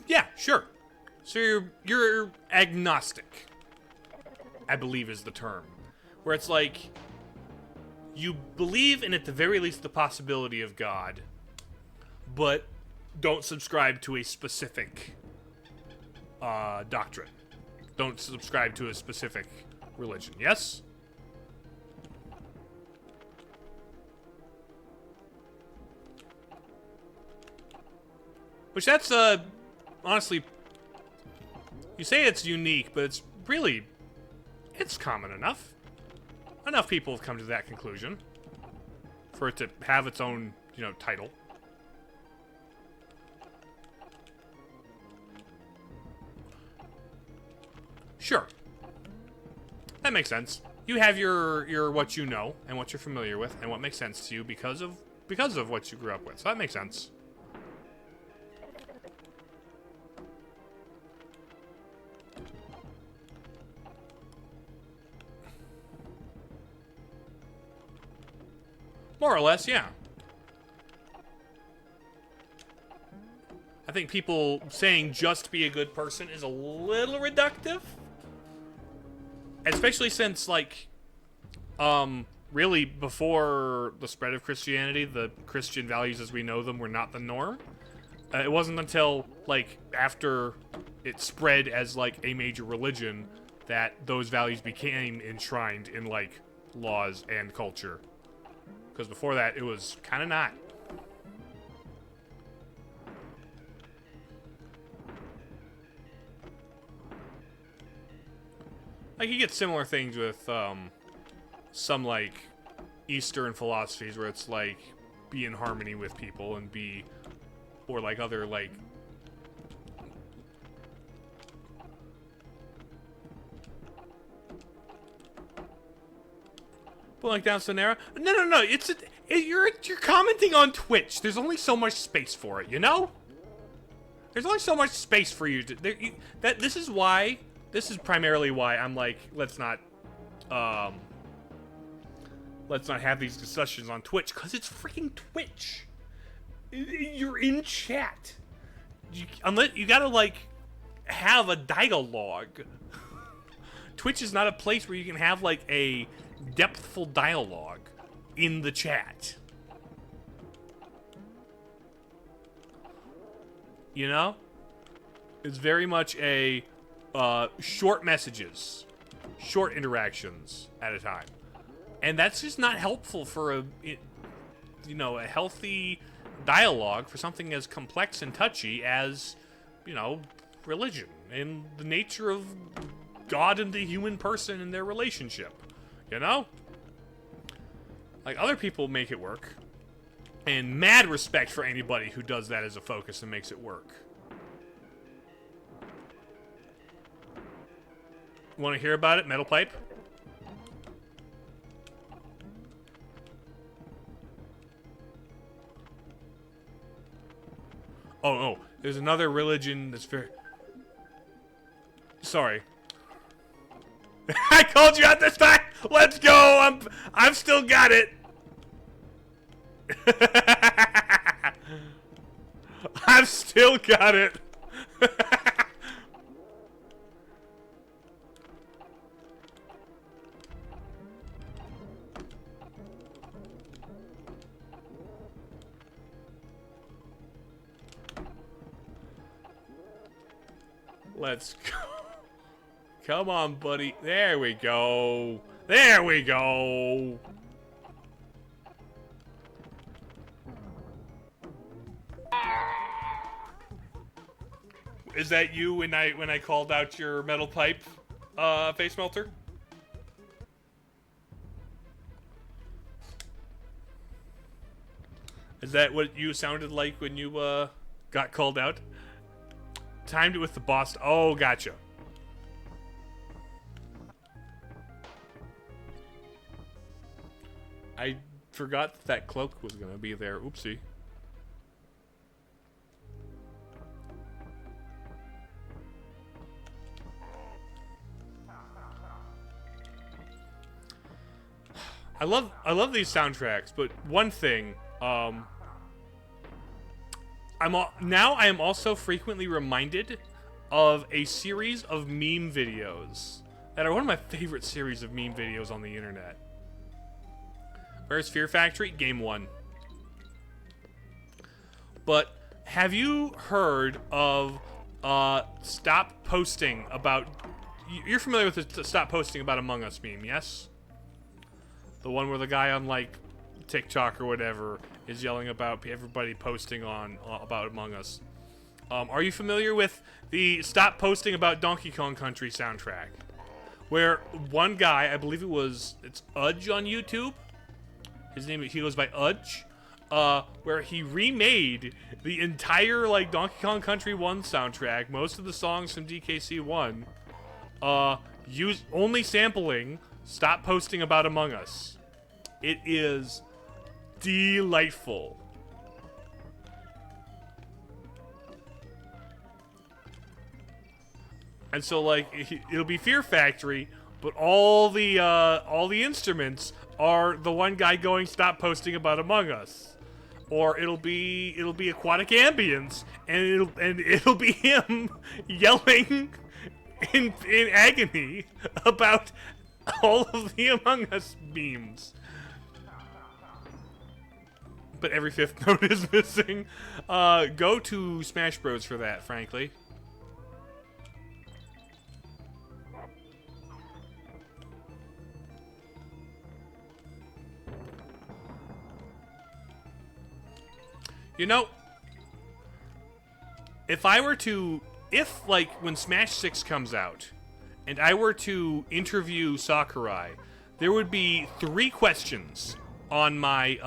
Yeah, sure. So you're agnostic, I believe is the term. Where it's like, you believe in at the very least the possibility of God, but don't subscribe to a specific doctrine. Don't subscribe to a specific religion, yes? Which that's, honestly, you say it's unique, but it's really, it's common enough. Enough people have come to that conclusion for it to have its own, you know, title. Sure. That makes sense. You have your what you know and what you're familiar with and what makes sense to you because of what you grew up with. So that makes sense. More or less, yeah. I think people saying just be a good person is a little reductive. Especially since, like, really before the spread of Christianity, the Christian values as we know them were not the norm. It wasn't until, like, after it spread as, like, a major religion that those values became enshrined in, like, laws and culture. Because before that, it was kind of not. Like, you get similar things with some, like, Eastern philosophies where it's, like, be in harmony with people and be, or, like, other, like, pulling down Sonera. No. You're commenting on Twitch. There's only so much space for it, you know? There's only so much space for you to. This is why. This is primarily why I'm like, let's not have these discussions on Twitch, because it's freaking Twitch. You're in chat. You gotta, like, have a dialogue. Twitch is not a place where you can have, like, a depthful dialogue in the chat. You know? It's very much a short messages, short interactions at a time. And that's just not helpful for a healthy dialogue for something as complex and touchy as, you know, religion and the nature of God and the human person and their relationship. You know? Like, other people make it work. And mad respect for anybody who does that as a focus and makes it work. Want to hear about it? Metal pipe? Oh, there's another religion that's very... Sorry. I called you out this time! Let's go! I've still got it! I've still got it! Let's go. Come on, buddy. There we go. There we go. Is that you when I called out your metal pipe face melter? Is that what you sounded like when you got called out? Timed it with the boss. Oh, gotcha. I forgot that cloak was gonna be there. Oopsie. I love these soundtracks, but one thing, I am also frequently reminded of a series of meme videos that are one of my favorite series of meme videos on the internet. Where's Fear Factory? Game 1. But have you heard of stop posting about... You're familiar with the stop posting about Among Us meme, yes? The one where the guy on, like, TikTok or whatever is yelling about everybody posting on about Among Us. Are you familiar with the Stop Posting About Donkey Kong Country soundtrack? Where one guy, I believe it's Udge on YouTube. He goes by Udge. Where he remade the entire, like, Donkey Kong Country 1 soundtrack, most of the songs from DKC 1, only sampling Stop Posting About Among Us. It is delightful. And so, like, it'll be Fear Factory, but all the instruments are the one guy going "Stop Posting About Among Us," or it'll be Aquatic Ambience, and it'll be him yelling in agony about all of the Among Us memes. But every fifth note is missing. Go to Smash Bros for that, frankly. You know, if like, when Smash 6 comes out, and I were to interview Sakurai, there would be 3 questions on my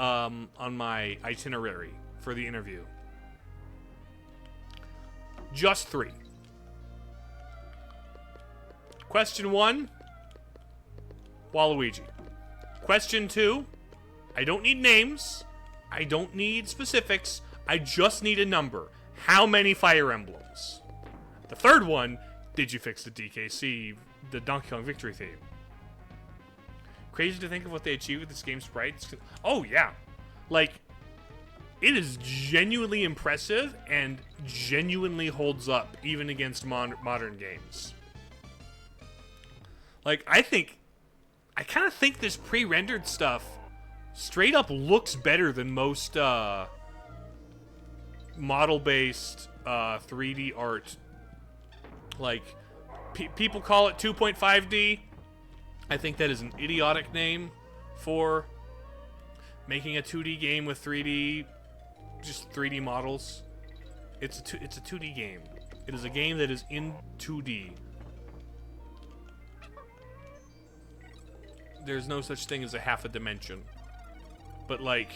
itinerary for the interview. Just 3. Question 1, Waluigi. Question 2, I don't need names. I don't need specifics. I just need a number. How many Fire Emblems? The third one, did you fix the DKC, the Donkey Kong Victory theme? Crazy to think of what they achieved with this game's sprites. Oh, yeah. Like, it is genuinely impressive and genuinely holds up, even against modern games. Like, I kind of think this pre-rendered stuff straight up looks better than most model-based 3D art. Like, people call it 2.5D. I think that is an idiotic name for making a 2D game with 3D, just 3D models. It's a 2D game. It is a game that is in 2D. There's no such thing as a half a dimension. But, like,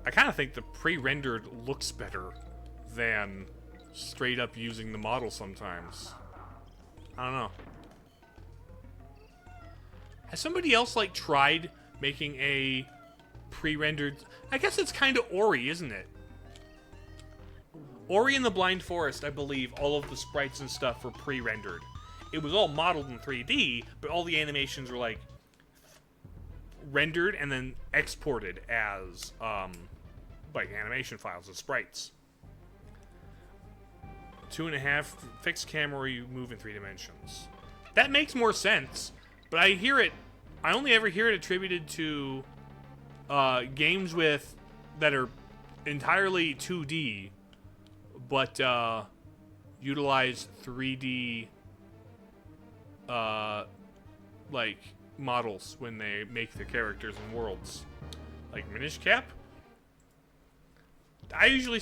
I kind of think the pre-rendered looks better than straight up using the model sometimes. I don't know. Has somebody else, like, tried making a pre-rendered... I guess it's kind of Ori, isn't it? Ori and the Blind Forest, I believe, all of the sprites and stuff were pre-rendered. It was all modeled in 3D, but all the animations were, like, rendered and then exported as, like, animation files as sprites. 2.5 fixed camera where you move in 3 dimensions. That makes more sense, but I only ever hear it attributed to games that are entirely 2D, but utilize 3D like models when they make the characters and worlds. Like Minish Cap? I usually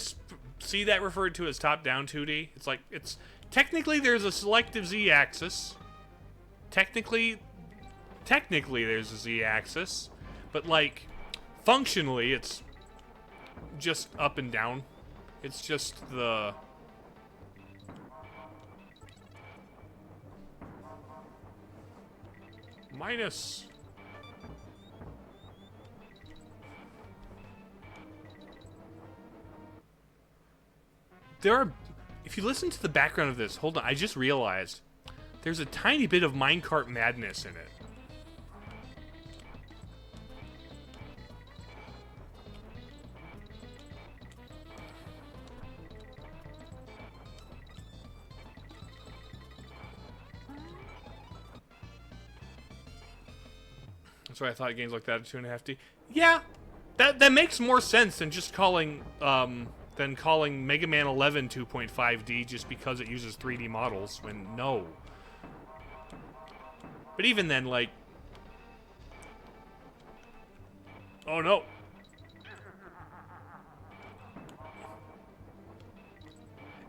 see that referred to as top-down 2D. It's like, it's technically there's a selective Z-axis. Technically there's a Z-axis, but like functionally it's just up and down. It's just the minus. There are, if you listen to the background of this, hold on, I just realized there's a tiny bit of minecart madness in it. That's why I thought games like that are 2.5D. Yeah, that makes more sense than just calling Mega Man 11 2.5D just because it uses 3D models. When no. But even then, like, oh no.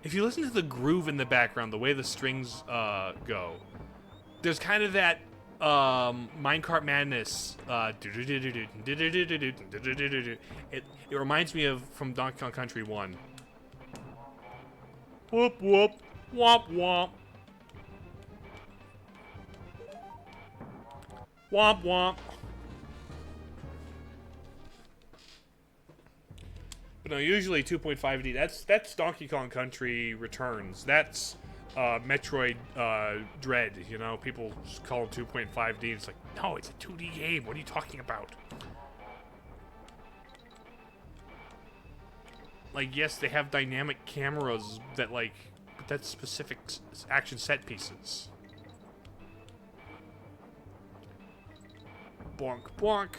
If you listen to the groove in the background, the way the strings go, there's kind of that Minecart Madness. It reminds me of from Donkey Kong Country 1. Whoop whoop, womp womp, womp womp. But no, usually 2.5D. That's Donkey Kong Country Returns. That's Metroid Dread. You know, people just call it 2.5D. It's like, no, it's a 2D game. What are you talking about? Like, yes, they have dynamic cameras that, like, but that's specific action set pieces. Bonk, bonk.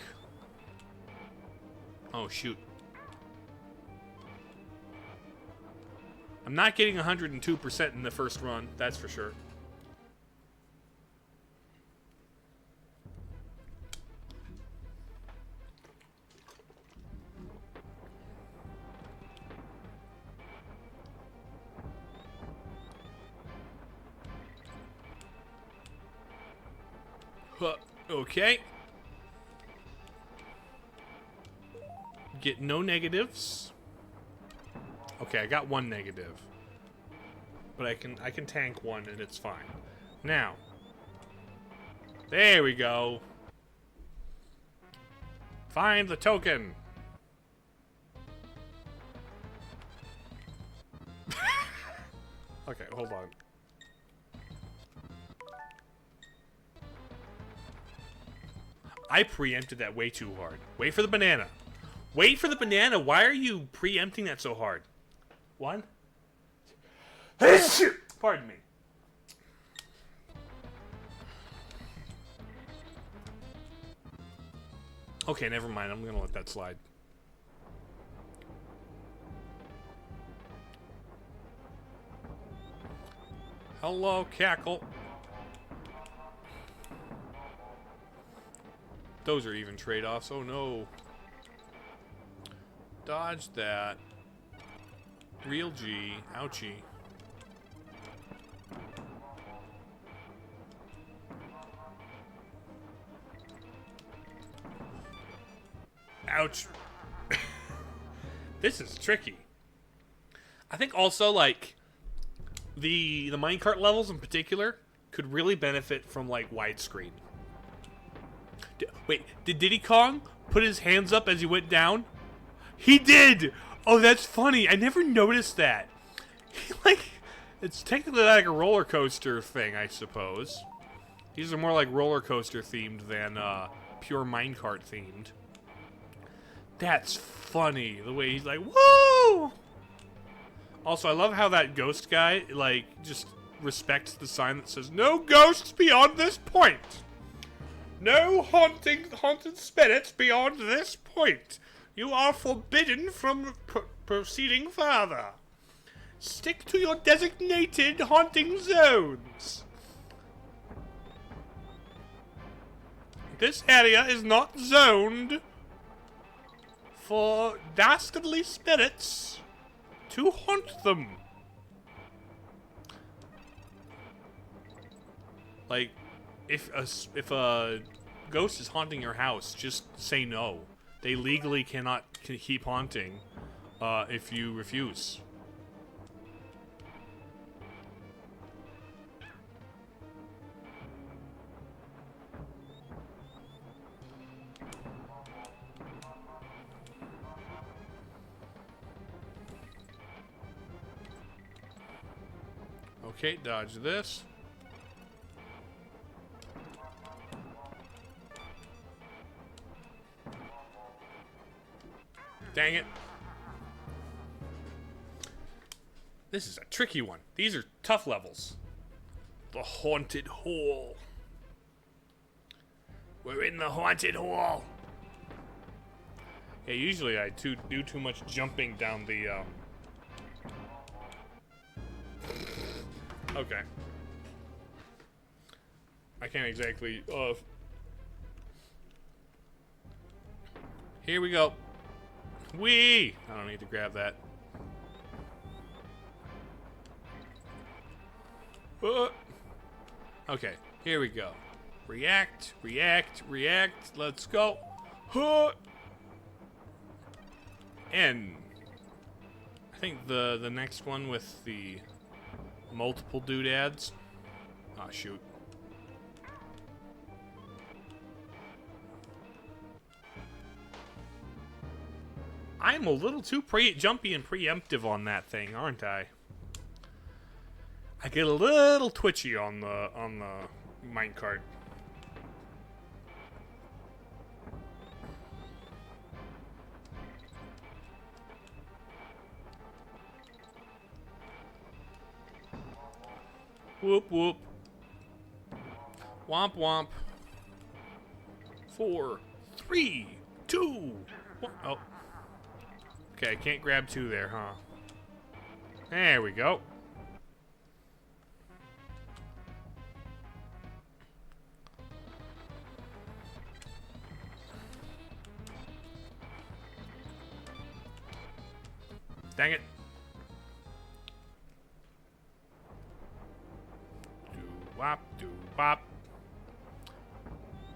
Oh, shoot. I'm not getting 102% in the first run, that's for sure. Okay. Get no negatives. Okay, I got 1 negative. But I can tank 1 and it's fine. Now. There we go. Find the token. Okay, hold on. I preempted that way too hard. Wait for the banana. Wait for the banana. Why are you preempting that so hard? 1. Pardon me. Okay, never mind. I'm gonna let that slide. Hello, Cackle. Those are even trade-offs. Oh no. Dodge that. Real G. Ouchie. Ouch. This is tricky. I think also, like, the minecart levels in particular could really benefit from, like, widescreen. Wait, did Diddy Kong put his hands up as he went down? He did! Oh, that's funny. I never noticed that. He, like, it's technically like a roller coaster thing, I suppose. These are more like roller coaster themed than pure minecart themed. That's funny, the way he's like, woo! Also, I love how that ghost guy, like, just respects the sign that says, no ghosts beyond this point. No haunted spirits beyond this point. You are forbidden from proceeding further. Stick to your designated haunting zones. This area is not zoned for dastardly spirits to haunt them. Like, if a ghost is haunting your house, just say no. They legally cannot keep haunting if you refuse. Okay, dodge this. Dang it. This is a tricky one. These are tough levels. The Haunted Hall. We're in the Haunted Hall. Yeah, usually I do too much jumping down the, Okay. I can't exactly, Here we go. Whee! I don't need to grab that. Okay, here we go. React, react, react. Let's go. And I think the next one with the multiple doodads. Oh, shoot. I'm a little too jumpy and preemptive on that thing, aren't I? I get a little twitchy on the minecart. Whoop whoop. Womp womp. 4, 3, 2, 1. Oh. Okay, I can't grab 2 there, huh? There we go. Dang it. Do-wop, do-wop.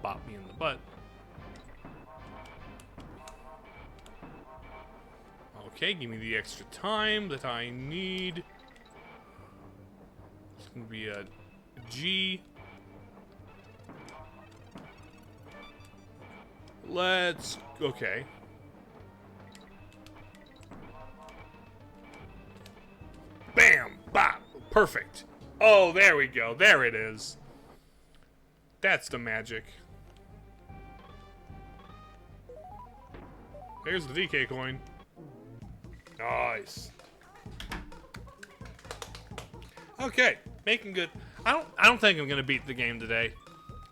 Bop me in the butt. Okay, give me the extra time that I need. It's gonna be a G. Let's, okay. Bam! Bop! Perfect. Oh, there we go. There it is. That's the magic. There's the DK coin. Nice. Okay, making good. I don't think I'm gonna beat the game today,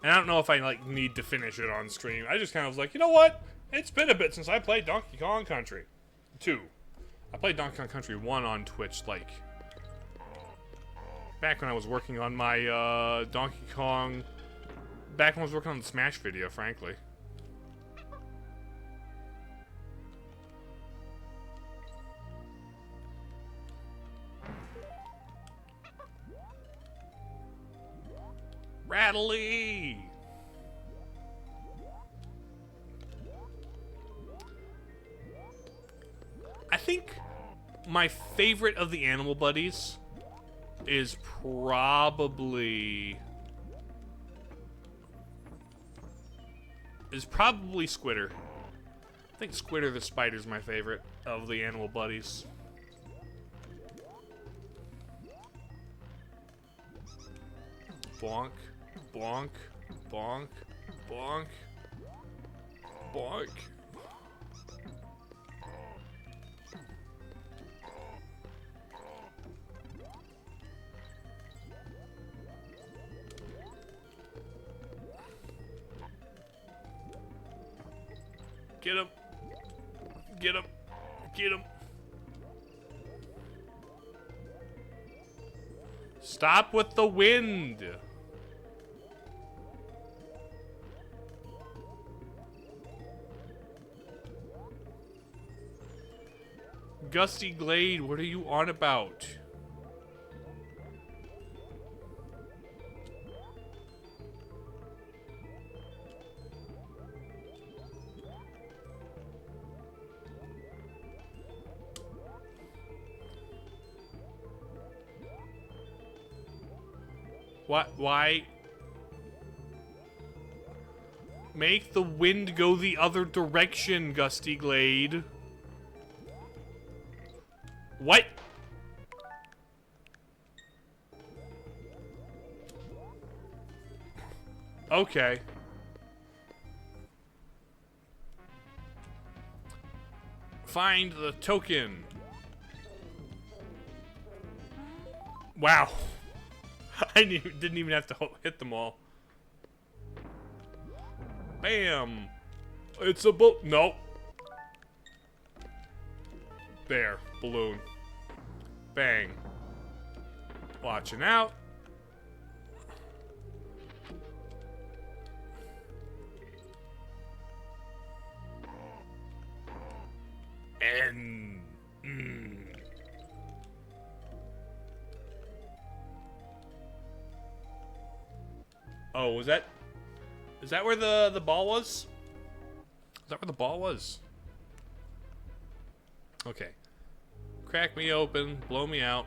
and I don't know if I like need to finish it on stream. I just kind of was like, you know what? It's been a bit since I played Donkey Kong Country 2. I played Donkey Kong Country 1 on Twitch, like back when I was working on my Donkey Kong. Back when I was working on the Smash video, frankly. Rattly! my favorite of the animal buddies is probably Squitter. I think Squitter the Spider's my favorite of the animal buddies. Bonk, bonk, bonk, bonk, bonk. Get him. Get him. Get him. Stop with the wind. Gusty Glade, what are you on about? What? Why? Make the wind go the other direction, Gusty Glade. What? Okay. Find the token. Wow. I didn't even have to hit them all. Bam. It's a boat. Nope. There. Balloon. Bang. Watching out. And... Oh, was that... Is that where the ball was? Is that where the ball was? Okay. Crack me open. Blow me out.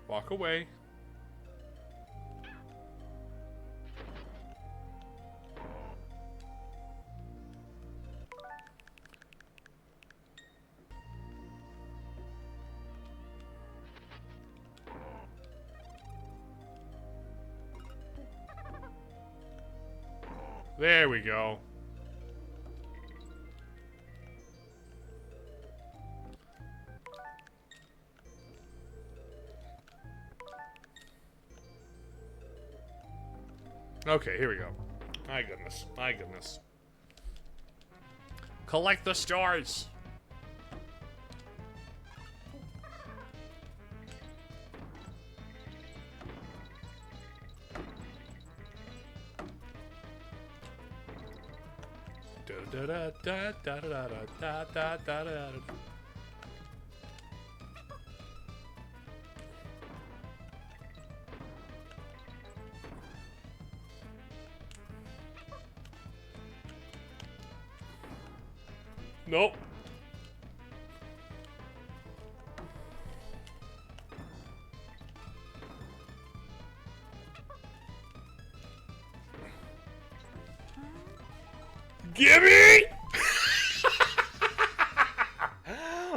Walk away. There we go. Okay, here we go. My goodness. My goodness. Collect the stars. Da da da da da da da da da. Nope. Gimme!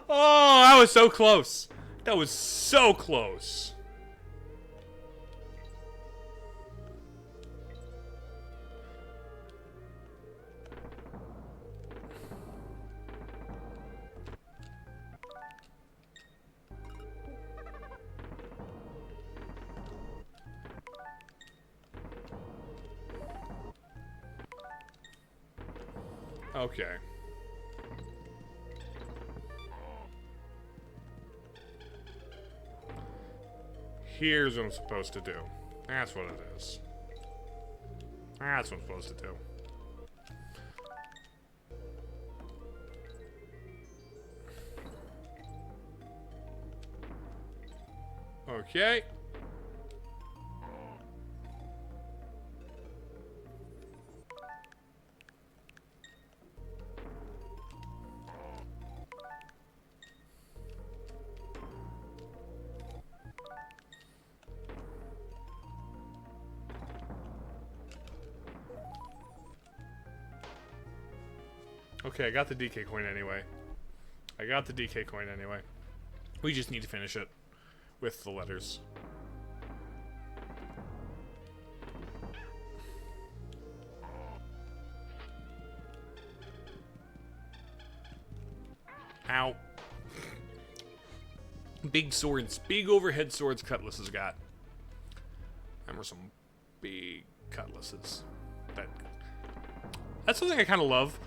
Oh, that was so close. That was so close. Okay. Here's what I'm supposed to do. That's what it is. That's what I'm supposed to do. Okay. Okay, I got the DK coin anyway. We just need to finish it with the letters. Ow. Big swords. Big overhead swords Cutlass has got. Remember some big cutlasses. That's something I kind of love.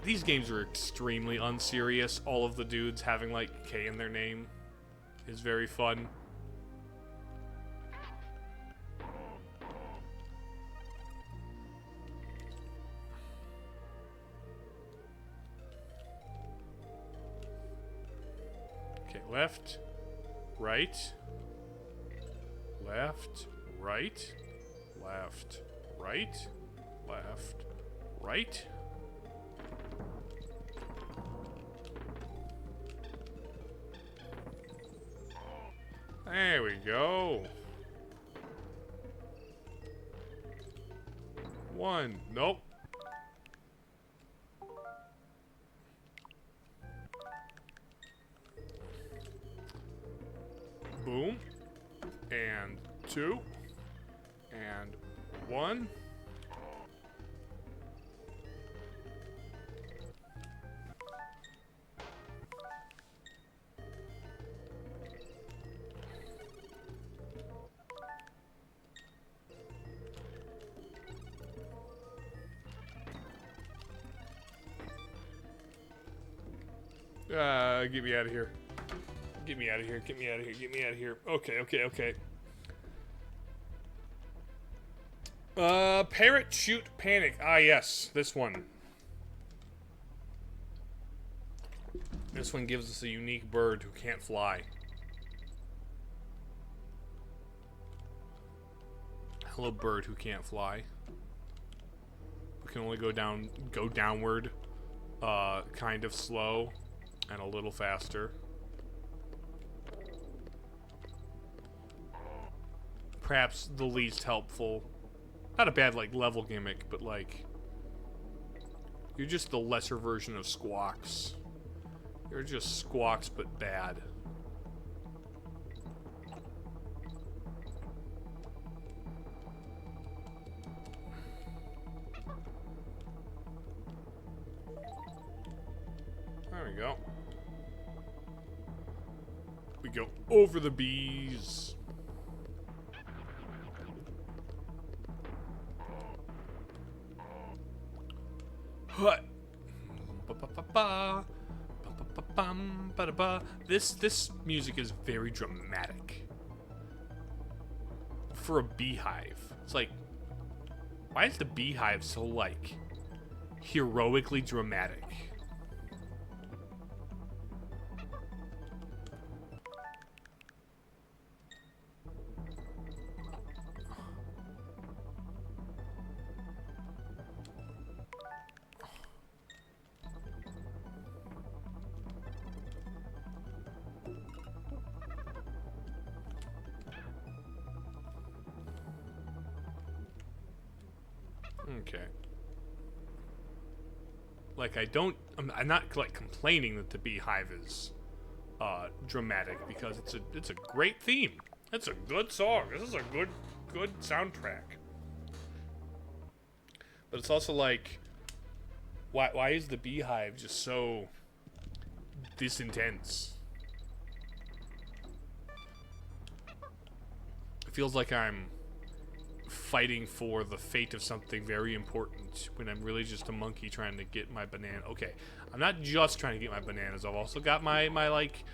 These games are extremely unserious. All of the dudes having like K in their name is very fun. Okay, left, right, left, right, left, right, left, right. There we go. One. Nope. Boom. And 2. And 1. Get me out of here. Get me out of here. Get me out of here. Get me out of here. Okay, okay, okay. Parrot Shoot Panic. Ah, yes. This one. This one gives us a unique bird who can't fly. Hello, bird who can't fly. We can only go downward, kind of slow, and a little faster. Perhaps the least helpful. Not a bad, like, level gimmick, but, like, you're just the lesser version of Squawks. You're just Squawks, but bad. There we go. We go over the bees. Hut. This music is very dramatic. For a beehive. It's like, why is the beehive so, like, heroically dramatic? Okay. Like, I'm not, like, complaining that the beehive is, dramatic, because it's a great theme. It's a good song. This is a good soundtrack. But it's also like, why is the beehive just so this intense? It feels like I'm fighting for the fate of something very important when I'm really just a monkey trying to get my banana. Okay, I'm not just trying to get my bananas. I've also got my like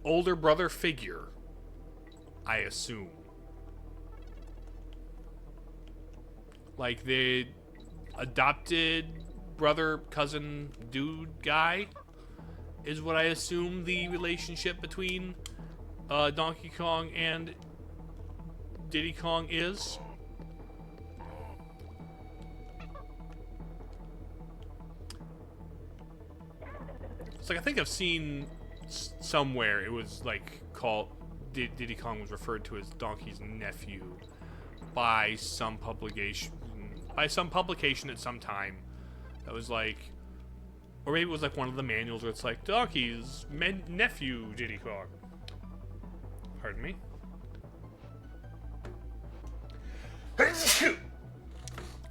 older brother figure, I assume. Like the adopted brother cousin dude guy. is what I assume the relationship between Donkey Kong and Diddy Kong is. It's like, I think I've seen somewhere it was like called Diddy Kong was referred to as Donkey's nephew by some publication at some time. That was like, or maybe it was like one of the manuals where it's like Donkey's nephew Diddy Kong. Pardon me. But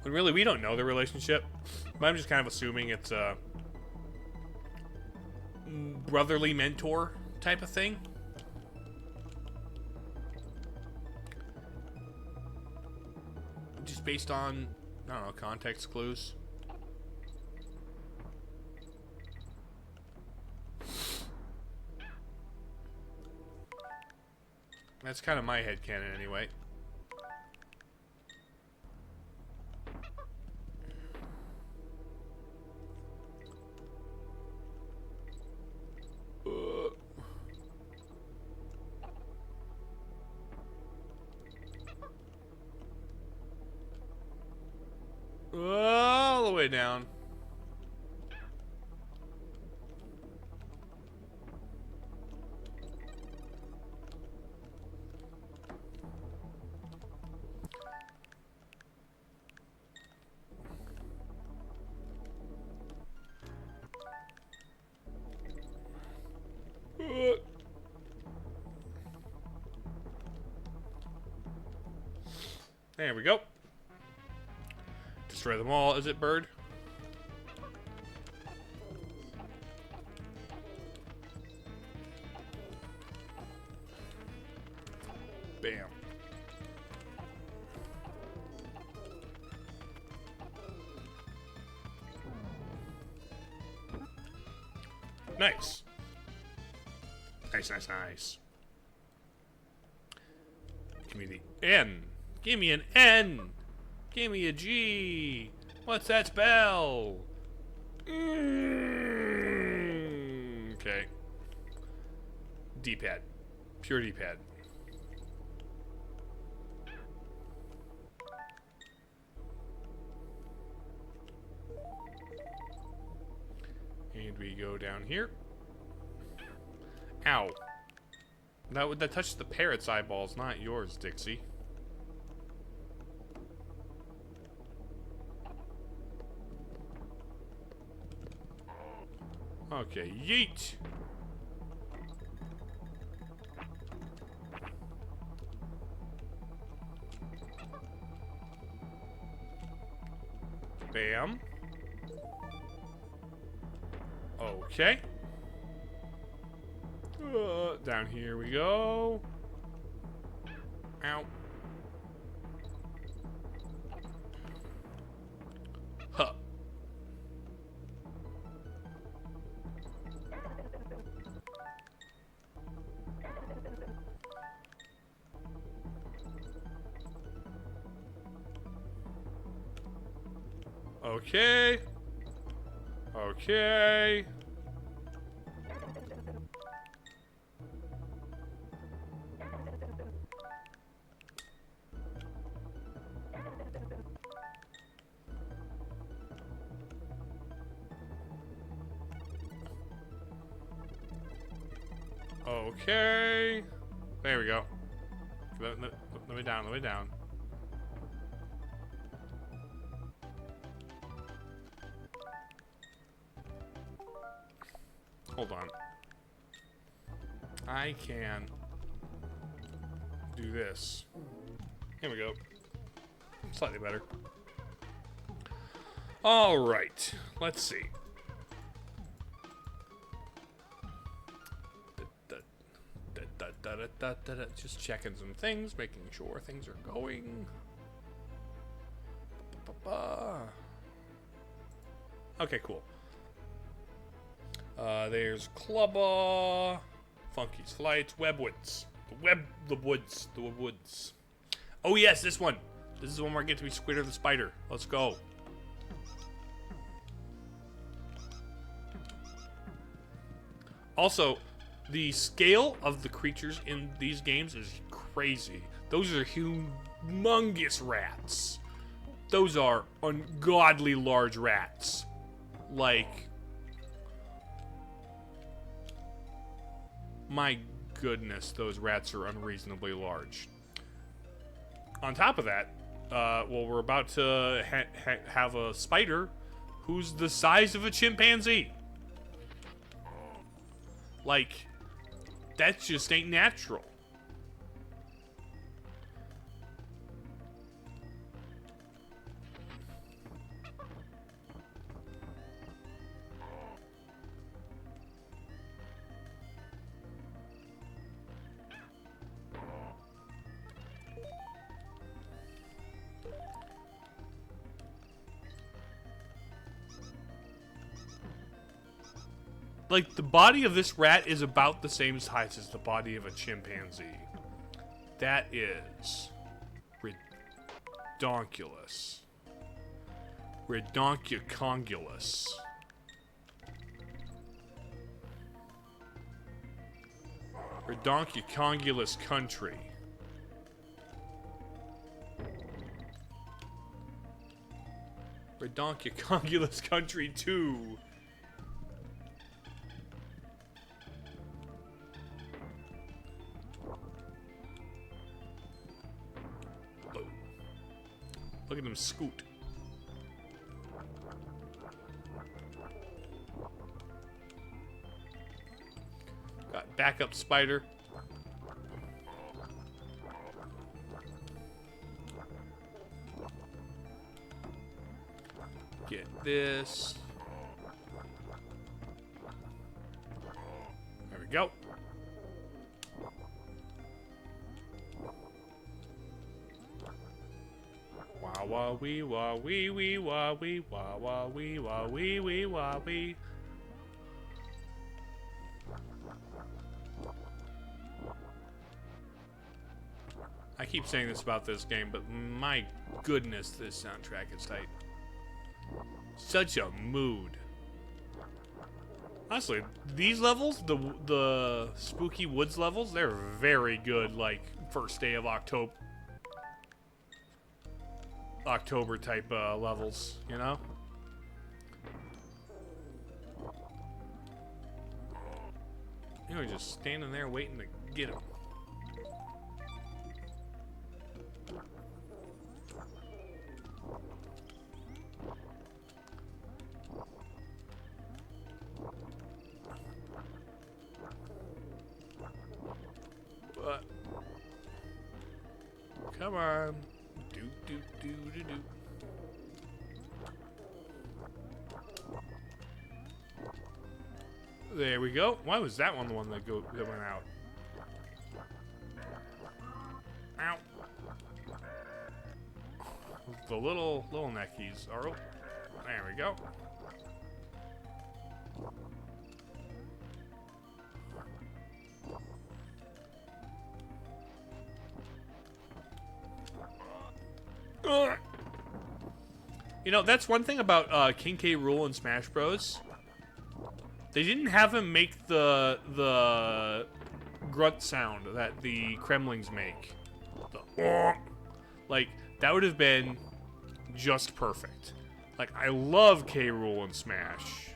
really, we don't know the relationship. But I'm just kind of assuming it's a brotherly mentor type of thing. Just based on, I don't know, context clues. That's kind of my headcanon anyway. All the way down. There we go. Destroy them all, is it, bird? Bam. Nice. Nice, nice, nice. Give me the N. Give me an N. Give me a G. What's that spell? Okay. D-pad. Pure D-pad. And we go down here. Ow. That touches the parrot's eyeballs, not yours, Dixie. Okay, yeet. Bam. Okay. Down here we go. Ow. Huh. Okay. Okay. Okay. There we go. Let me down, let me down. Hold on. I can do this. Here we go. Slightly better. All right. Let's see. Just checking some things, making sure things are going. Okay, cool. There's Clubba, Funky's Flights, Webwoods. The woods. Oh yes, this one. This is the one where I get to be Squitter the Spider. Let's go. Also, the scale of the creatures in these games is crazy. Those are humongous rats. Those are ungodly large rats. Like, my goodness, those rats are unreasonably large. On top of that, well, we're about to have a spider who's the size of a chimpanzee. Like, that just ain't natural. Like, the body of this rat is about the same size as the body of a chimpanzee. That is redonkulous. Redonkulous. Redonkulous country. Redonkulous country 2. Look at them scoot. Got backup spider. Get this. There we go. Wah wee wah wee wee wah wee wah wah wee wah wee wee wah wee. I keep saying this about this game, but my goodness, this soundtrack is tight. Such a mood. Honestly, these levels, the spooky woods levels, they're very good. Like first day of October type levels, you know? You know, just standing there waiting to get him. What? Come on. Do. There we go. Why was that one the one that went out? Ow. The little neckies are. There we go. You know, that's one thing about King K. Rool in Smash Bros. They didn't have him make the grunt sound that the Kremlings make. Like, that would have been just perfect. Like, I love K. Rool in Smash.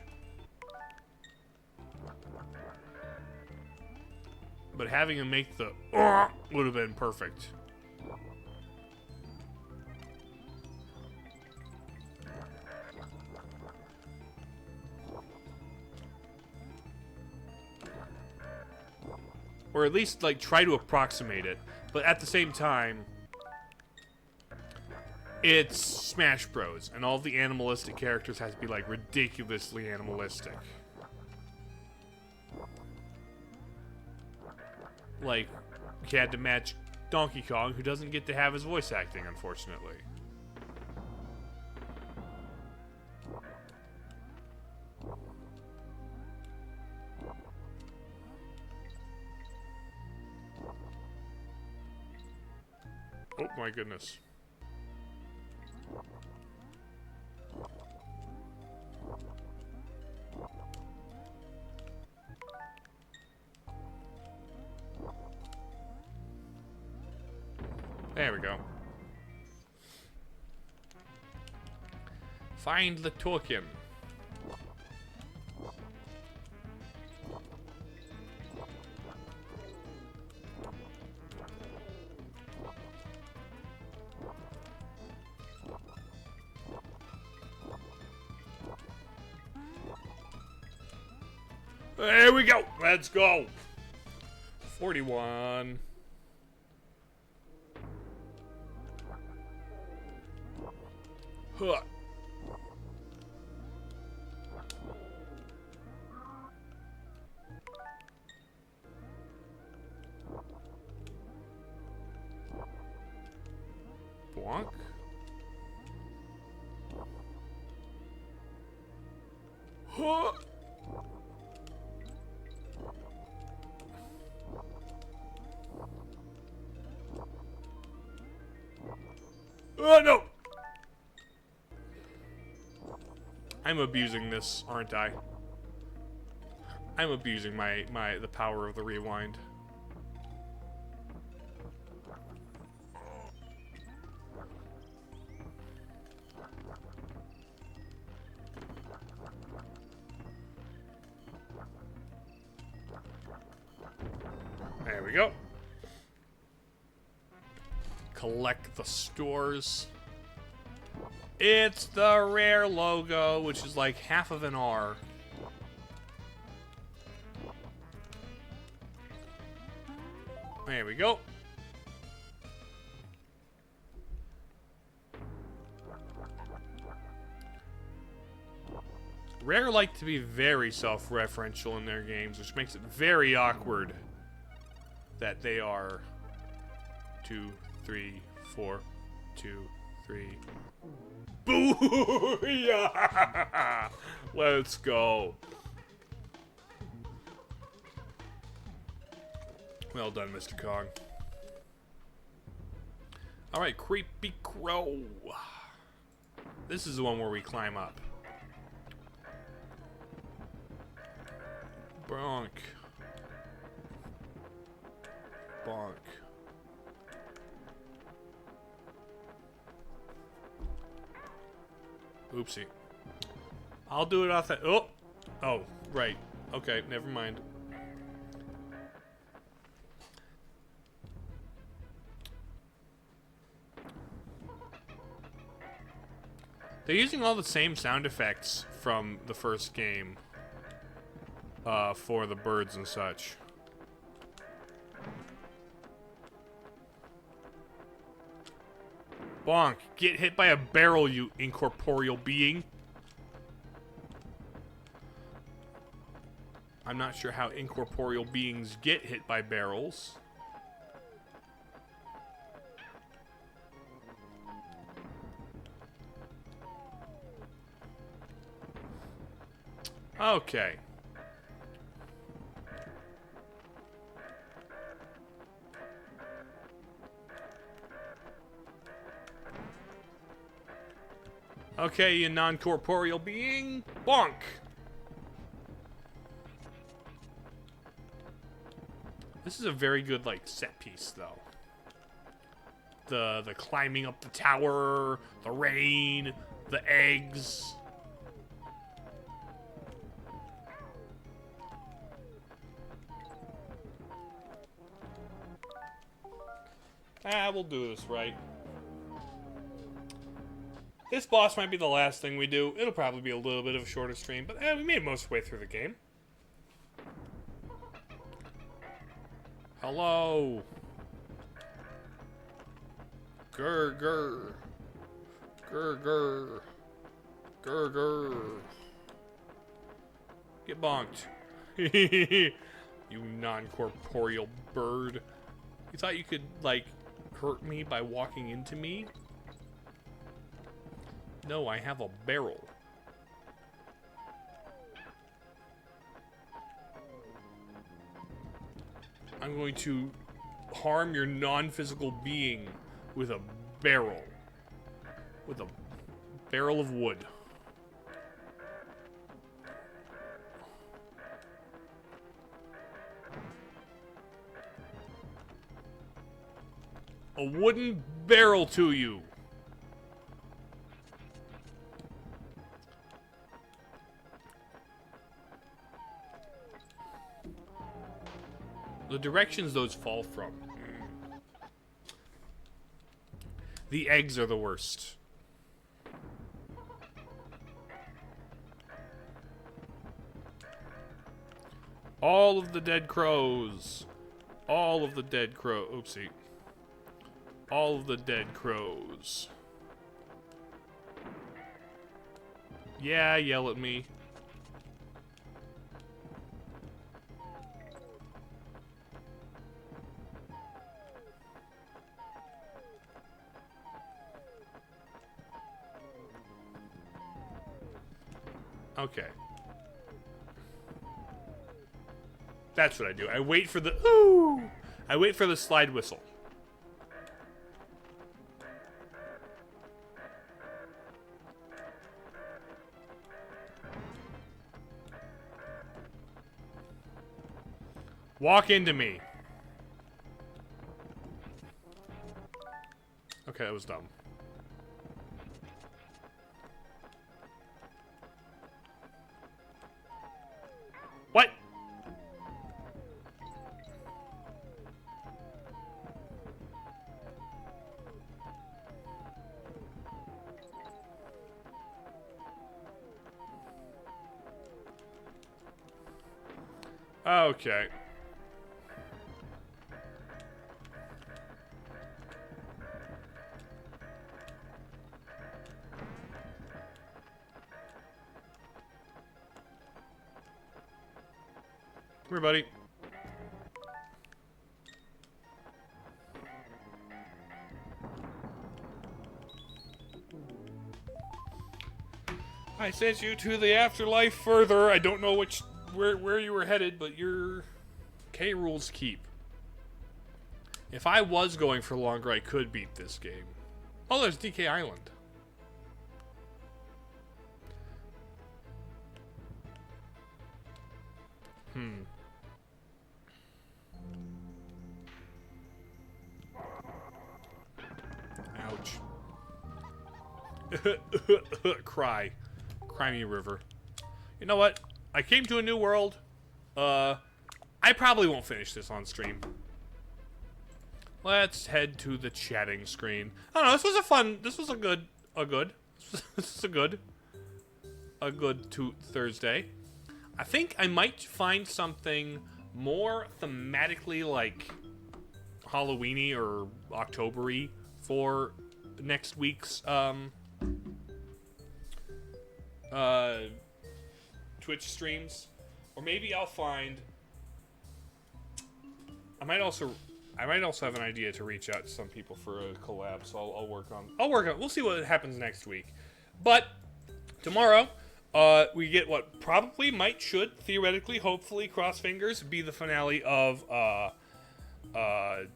But having him make the would have been perfect. Or at least, like, try to approximate it. But at the same time, it's Smash Bros. And all the animalistic characters have to be, like, ridiculously animalistic. Like, you had to match Donkey Kong, who doesn't get to have his voice acting, unfortunately. Oh my goodness. we go. Find the token. There we go. Let's go. 41. Huh. Bonk. Huh. Oh no! I'm abusing this, aren't I? I'm abusing the power of the rewind. There we go. Collect the stores. It's the rare logo, which is like half of an R. There we go. Rare like to be very self-referential in their games, which makes it very awkward that they are 2, 3, 4, 2, 3. Booyah! Let's go. Well done, Mr. Kong. Alright, Creepy Crow. This is the one where we climb up. Bonk. Bonk. Oopsie. I'll do it off that. Oh! Oh, right. Okay, never mind. They're using all the same sound effects from the first game for the birds and such. Bonk. Get hit by a barrel, you incorporeal being. I'm not sure how incorporeal beings get hit by barrels. Okay. Okay, you non-corporeal being. Bonk! This is a very good, like, set piece, though. The climbing up the tower, the rain, the eggs. We'll do this right. This boss might be the last thing we do. It'll probably be a little bit of a shorter stream, but we made most of the way through the game. Hello. Grr, grr. Grr, grr. Grr, grr. Get bonked. You non-corporeal bird. You thought you could, like, hurt me by walking into me? No, I have a barrel. I'm going to harm your non-physical being with a barrel. With a barrel of wood. a wooden barrel to you. The directions those fall from. The eggs are the worst. All of the dead crows. All of the dead crows. Oopsie. All of the dead crows. Yeah, yell at me. Okay. That's what I do. I wait for the ooh. I wait for the slide whistle. Walk into me. Okay, that was dumb. What? Okay. Come here, buddy. I sent you to the afterlife further. I don't know where you were headed, but your K rules keep. If I was going for longer, I could beat this game. Oh, there's DK Island. Ouch. Cry. Cry me, river. You know what? I came to a new world. I probably won't finish this on stream. Let's head to the chatting screen. I don't know, this was a fun, this was a good Thursday. I think I might find something more thematically like Halloween-y or October-y for next week's Twitch streams. Or maybe I'll find I might also have an idea to reach out to some people for a collab, so I'll work on we'll see what happens next week. But tomorrow we get what probably should theoretically, hopefully, cross fingers, be the finale of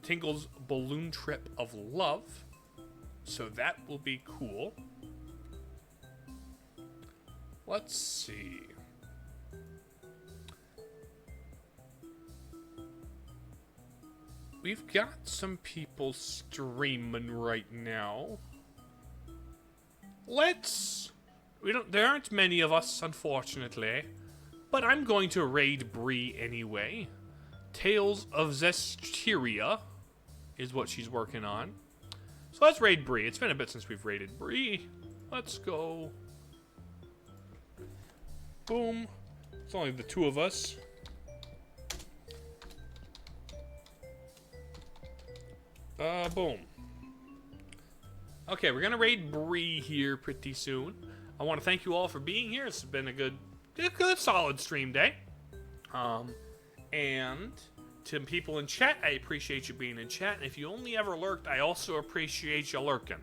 Tinkle's Balloon Trip of Love. So that will be cool. Let's see. We've got some people streaming right now. There aren't many of us, unfortunately. But I'm going to raid Bree anyway. Tales of Zestiria is what she's working on. So let's raid Bree. It's been a bit since we've raided Bree. Let's go. Boom. It's only the two of us. Boom. Okay, we're gonna raid Bree here pretty soon. I want to thank you all for being here. It's been a good solid stream day. And to people in chat, I appreciate you being in chat. And if you only ever lurked, I also appreciate you lurking.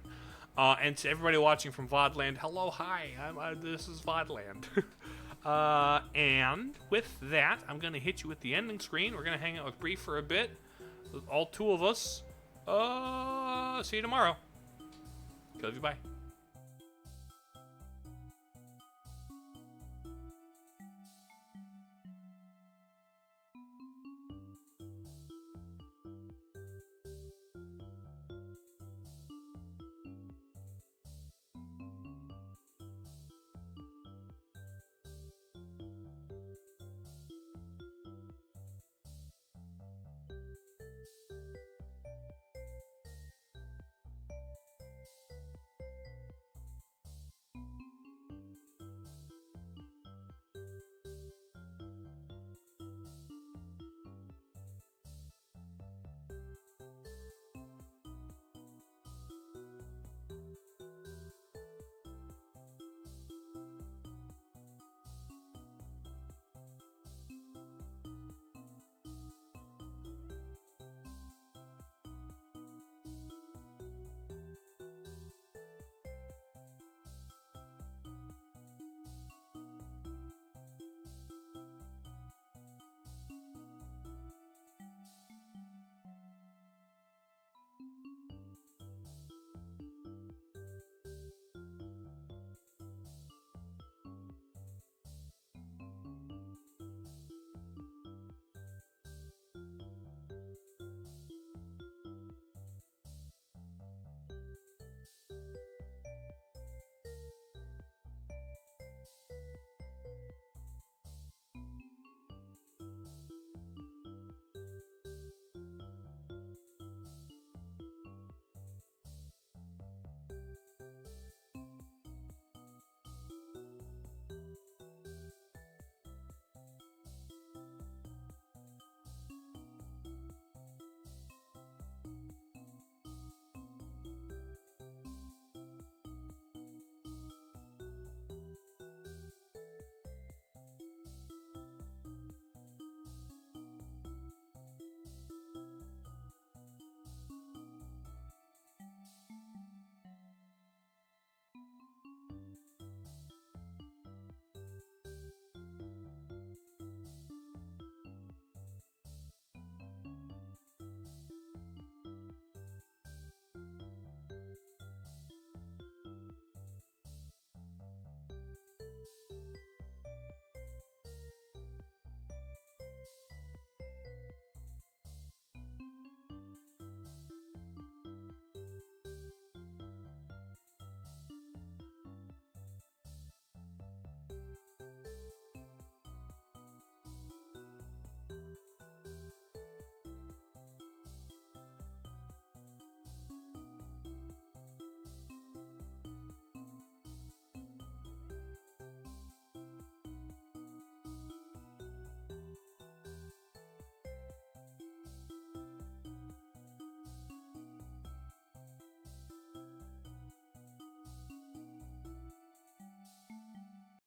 And to everybody watching from VODland, hello, hi. This is VODland. And with that, I'm gonna hit you with the ending screen. We're gonna hang out with Bree for a bit. All two of us. See you tomorrow. Love you, bye.